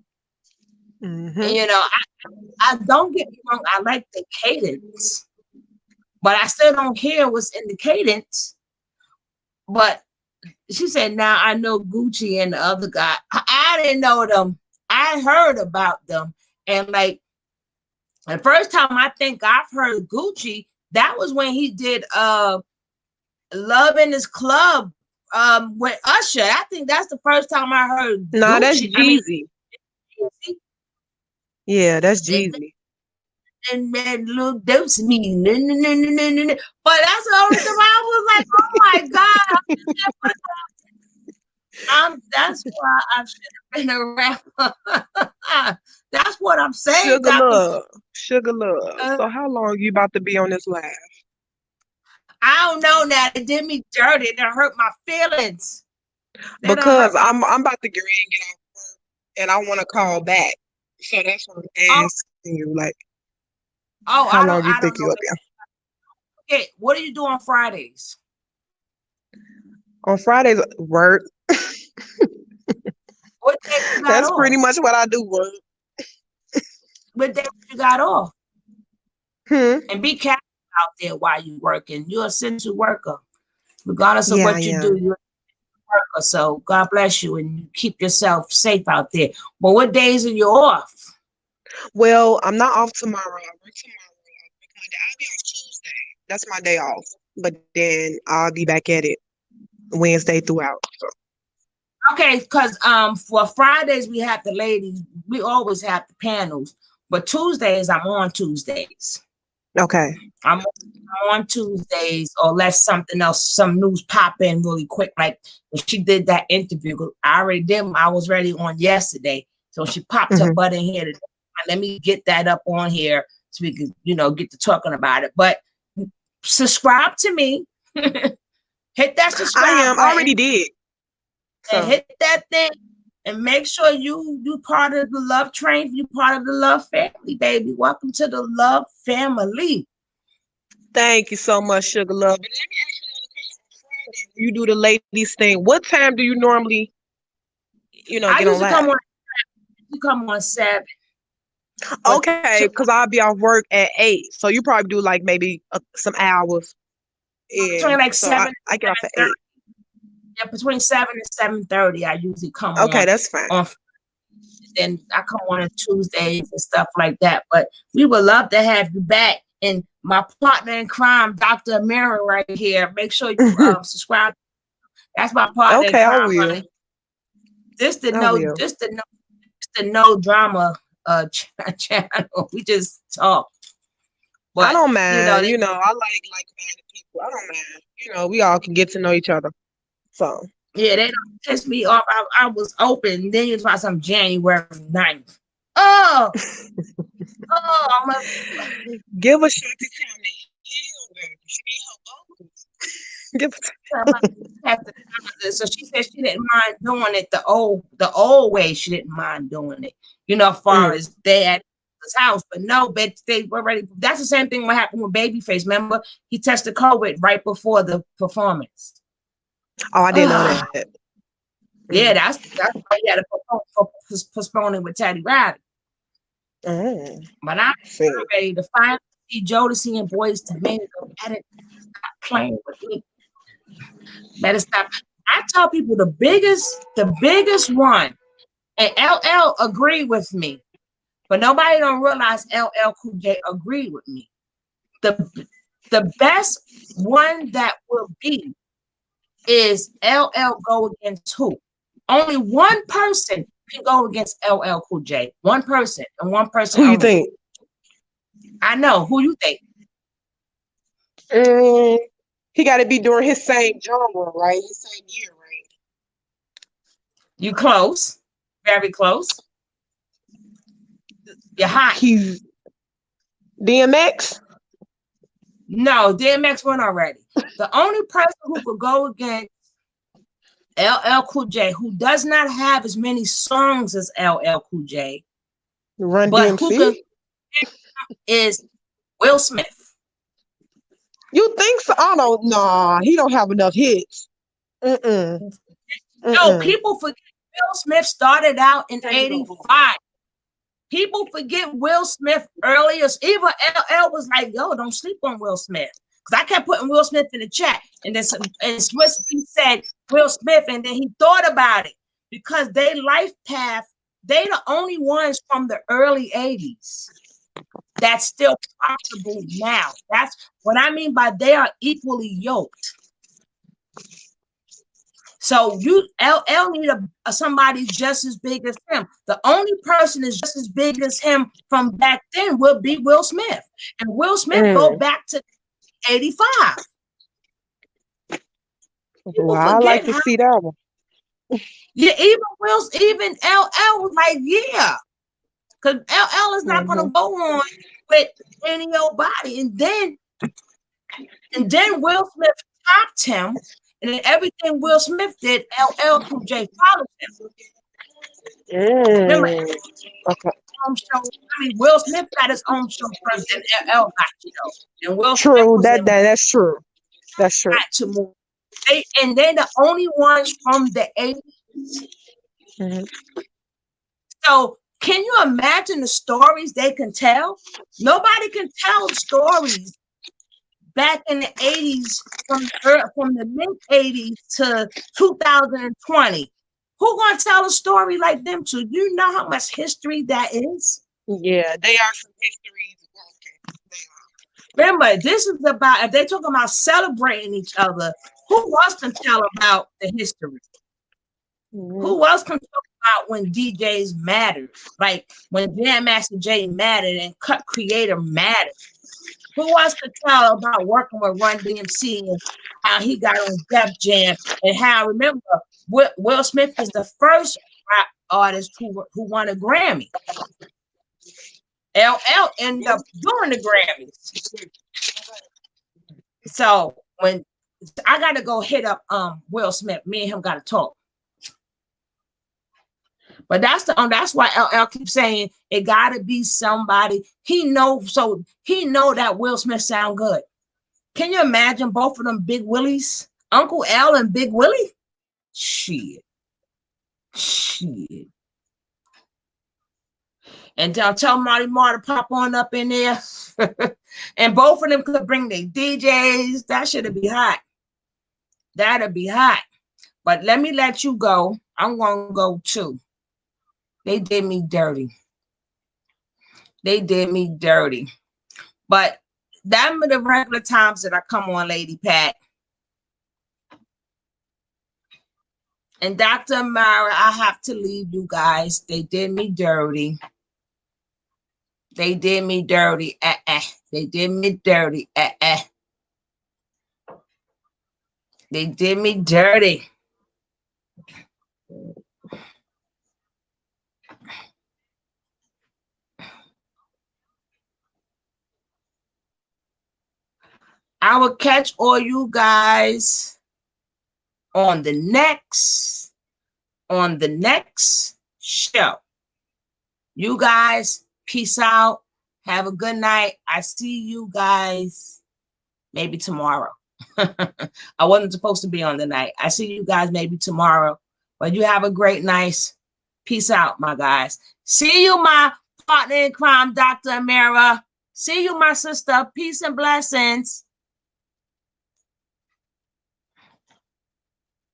Mm-hmm. And, I don't get me wrong. I like the cadence, but I still don't hear what's in the cadence. But she said, now I know Gucci and the other guy. I didn't know them. I heard about them. And like, the first time I think I've heard Gucci, that was when he did Love in His Club with Usher. I think that's the first time I heard Gucci. That's Jeezy. Yeah, that's Jeezy. And that little dose me. No. But that's the only time I was like, oh my God. That's why I should have been a rapper. That's what I'm saying, Sugar Dr. love. Sugar love. Uh, So how long you about to be on this live? I don't know now. It did me dirty. It done hurt my feelings. That done Because hurt my I'm about to get ready and get off work and I want to call back. So that's what I'm oh asking you. Like, how I long you don't think know. you'll be Okay, what do you do on Fridays? on Fridays? Work. What day you got That's pretty off? much what I do. Work. What day you got off? Hmm. And be careful out there while you working. You're an essential worker. Regardless of Yeah, what you yeah. do, you're a worker. So God bless you and you keep yourself safe out there. But what days are you off? Well, I'm not off tomorrow. I work tomorrow. I'll be off Tuesday. That's my day off. But then I'll be back at it Wednesday throughout. So. Okay, because for Fridays we have the ladies, we always have the panels. But Tuesdays, I'm on Tuesdays. Okay. I'm on Tuesdays, or let something else, some news pop in really quick. Like when she did that interview, I already did. I was ready on yesterday, so she popped her Hmm. butt in here today. Let me get that up on here so we can, get to talking about it. But subscribe to me, hit that I subscribe am. I button, already did. and So hit that thing, and make sure you part of the love train. You part of the love family, baby. Welcome to the love family. thank you so much, Sugar Love. But let me ask you another question. On Friday, you do the ladies thing. What time do you normally, I get on used to live? come on 7. But Okay, because I'll be off work at 8. So you probably do like maybe some hours. Yeah. between like So I, 7 and I get off at 7:30. 8. Yeah, between 7 and 7:30, I usually come Okay, on. that's fine. Then I come on Tuesdays and stuff like that. But we would love to have you back. And my partner in crime, Dr. Amira, right here. Make sure you subscribe. That's my partner in Okay, I crime, will. honey. This the I no, will. just the no drama channel. We just talk. I But don't you know, mind. they I like-minded people. I don't mind. We all can get to know each other. So yeah, they don't piss me off. I was open. Then you find some January 9th. Oh, I'm give a shot to Tammy. Heal, baby. She need her vocals. Give so she said she didn't mind doing it the old way. She didn't mind doing it, as far as they at his house. But no, but they were ready. That's the same thing what happened with Babyface. Remember, he tested COVID right before the performance. Oh, I didn't know that. Yeah, that's why he had to postpone it with Teddy Riley. But I'm ready to finally see Jodeci and Boys to Men. Better stop playing with me. Better stop. I tell people the biggest one, and LL agreed with me, but nobody don't realize LL Cool J agreed with me. The best one that will be is LL go against who? Only one person can go against LL Cool J. One person and one person Who you only. think? I know. Who you think? He got to be during his same genre, right? His same year, right? You close. Very close. You're hot. He's DMX. No, DMX won already. The only person who could go against LL Cool J, who does not have as many songs as LL Cool J, Run but who DMC. can is Will Smith. You think so? I don't. Nah, he don't have enough hits. No, people forget Will Smith started out in '85. People forget Will Smith earlier. Even LL was like, "Yo, don't sleep on Will Smith." Because I kept putting Will Smith in the chat, and then Swiss said Will Smith, and then he thought about it because they life path. They the only ones from the early '80s that's still possible now. That's what I mean by they are equally yoked. So LL need somebody just as big as him. The only person is just as big as him from back then will be Will Smith, and Will Smith go back to '85. Well, I like to see that one. Yeah, even LL was like, yeah. because LL is not going to go on with any old body. And then Will Smith topped him, and then everything Will Smith did, LL Cool J followed him. Remember, Okay. own show. I mean, Will Smith got his own show first, then LL got and Will Smith True. was That's true. That's true. to move. And they're the only ones from the 80s. Mm-hmm. So can you imagine the stories they can tell? Nobody can tell stories back in the 80s from the mid 80s to 2020. Who gonna tell a story like them? So you know how much history that is? Yeah, they are some histories walking. Remember, this is about, if they're talking about celebrating each other, who else can tell about the history? Mm-hmm. Who else can talk about when DJs mattered? Like when Jam Master Jay mattered and Cut Creator mattered. Who else could tell about working with Run DMC and how he got on Def Jam and how, remember, Will Smith is the first rap artist who won a Grammy. LL ended up doing the Grammys. So when I got to go hit up Will Smith, me and him got to talk. But that's why LL keeps saying it got to be somebody he know that Will Smith sound good. Can you imagine both of them Big Willies, Uncle L and Big Willie? Shit. And tell Marty Marr to pop on up in there. And both of them could bring their DJs. That should be hot. That'd be hot. But let me let you go. I'm going to go too. They did me dirty. But that are the regular times that I come on, Lady Pat. And Dr. Mara, I have to leave you guys. They did me dirty. They did me dirty. They did me dirty. They did me dirty. I will catch all you guys on the next show. You guys, peace out. Have a good night. I see you guys maybe tomorrow. I wasn't supposed to be on the night. I see you guys maybe tomorrow. But you have a great night. Peace out, my guys. See you, my partner in crime, Dr. Amira. See you, my sister. Peace and blessings.